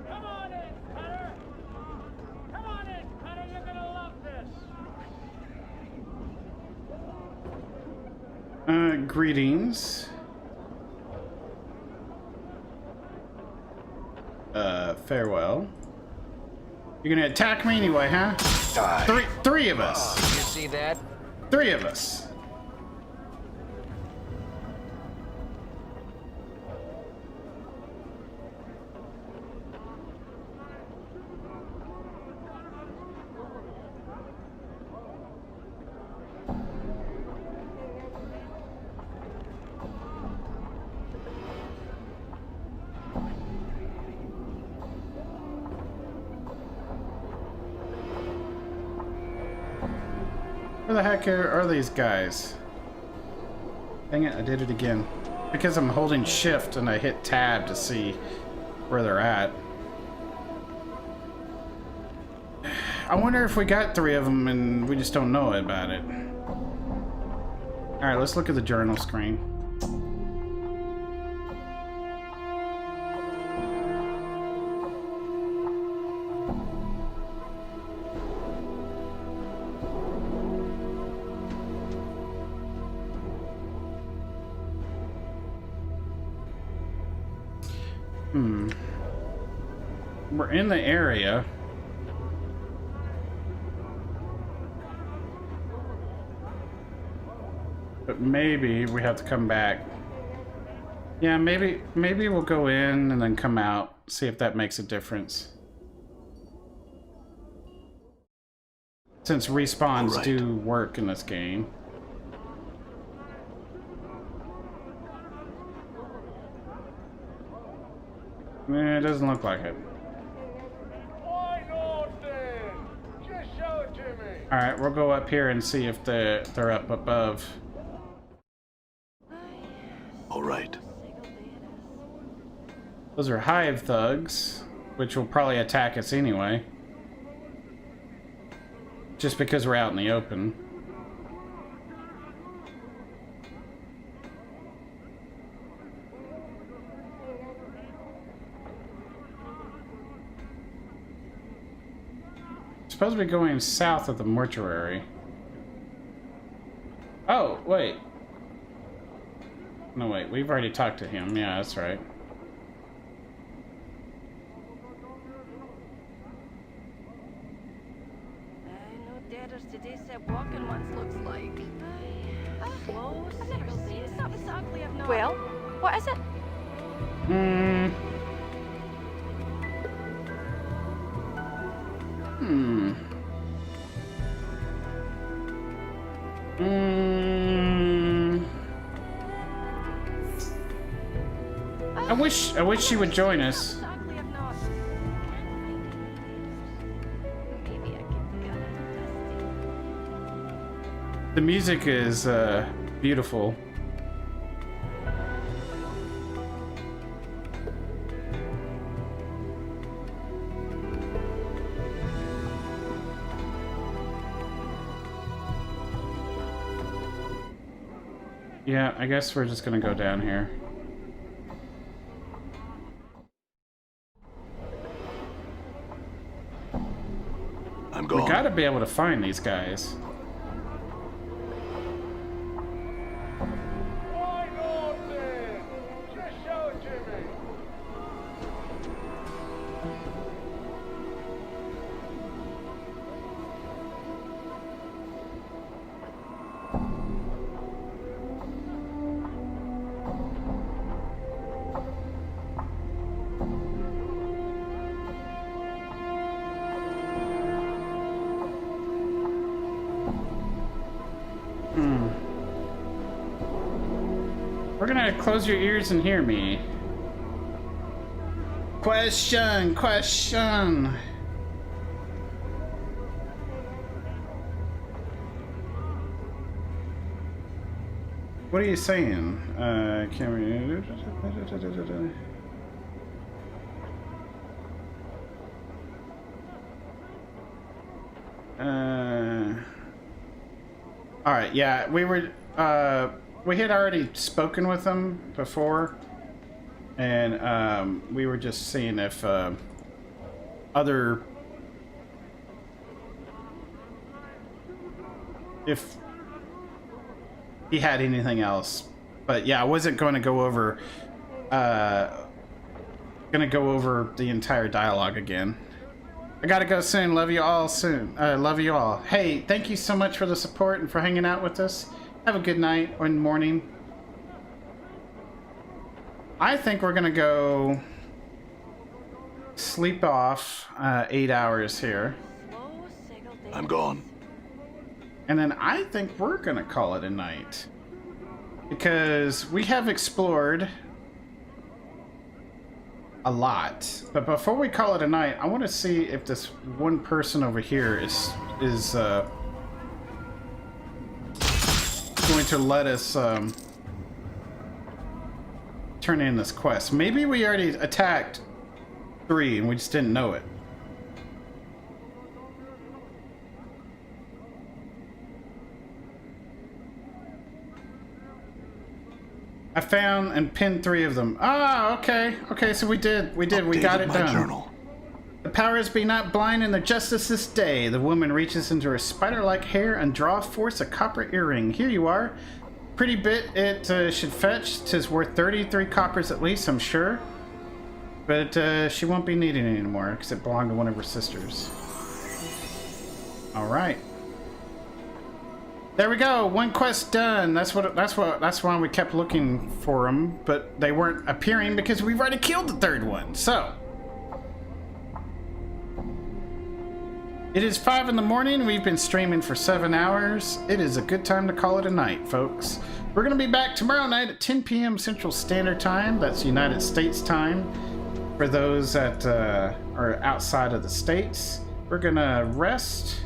Come on in, Cutter! Come on in, Cutter, you're gonna love this! Greetings. Farewell. You're gonna attack me anyway, huh? Die. Three of us. You see that? 3 of us. Where the heck are these guys? Dang it, I did it again. Because I'm holding shift and I hit tab to see where they're at. I wonder if we got 3 of them and we just don't know about it. Alright, let's look at the journal screen. We're in the area. But maybe we have to come back. Yeah, maybe we'll go in and then come out, see if that makes a difference. Since respawns do work in this game. It doesn't look like it. Why not then? Just show it to me. Alright, we'll go up here and see if they're up above. All right. Those are Hive thugs, which will probably attack us anyway. Just because we're out in the open. Supposed to be going south of the mortuary. Oh, wait. No, wait, we've already talked to him. Yeah, that's right. No dadders today said walking once looks like. Whoa, I've never seen something so ugly I've not. Well, what is it? I wish she would join us. The music is beautiful. Yeah, I guess we're just gonna go down here. I'm gone. We gotta be able to find these guys. Why not then? Just show it to me. We're gonna close your ears and hear me. Question. What are you saying? Can we... Alright, yeah, we were, we had already spoken with them before, and, we were just seeing if, if he had anything else. But yeah, I wasn't going to go over, the entire dialogue again. I gotta go soon. Love you all soon. Love you all. Hey, thank you so much for the support and for hanging out with us. Have a good night or morning. I think we're gonna go sleep off 8 hours here. I'm gone. And then I think we're gonna call it a night. Because we have explored a lot. But before we call it a night, I want to see if this one person over here is going to let us turn in this quest. Maybe we already attacked 3 and we just didn't know it. I found and pinned 3 of them. Ah, okay. Okay, so we did. We got it my done. Journal. The powers be not blind in their justice this day. The woman reaches into her spider-like hair and draws forth a copper earring. Here you are. Pretty bit it should fetch. 'Tis worth 33 coppers at least, I'm sure. But she won't be needing it anymore because it belonged to one of her sisters. All right. There we go. 1 quest done. That's why we kept looking for them, but they weren't appearing because we've already killed the 3rd one. So it is 5 in the morning. We've been streaming for 7 hours. It is a good time to call it a night, folks. We're going to be back tomorrow night at 10 p.m. Central Standard Time. That's United States time. For those that are outside of the States, we're going to rest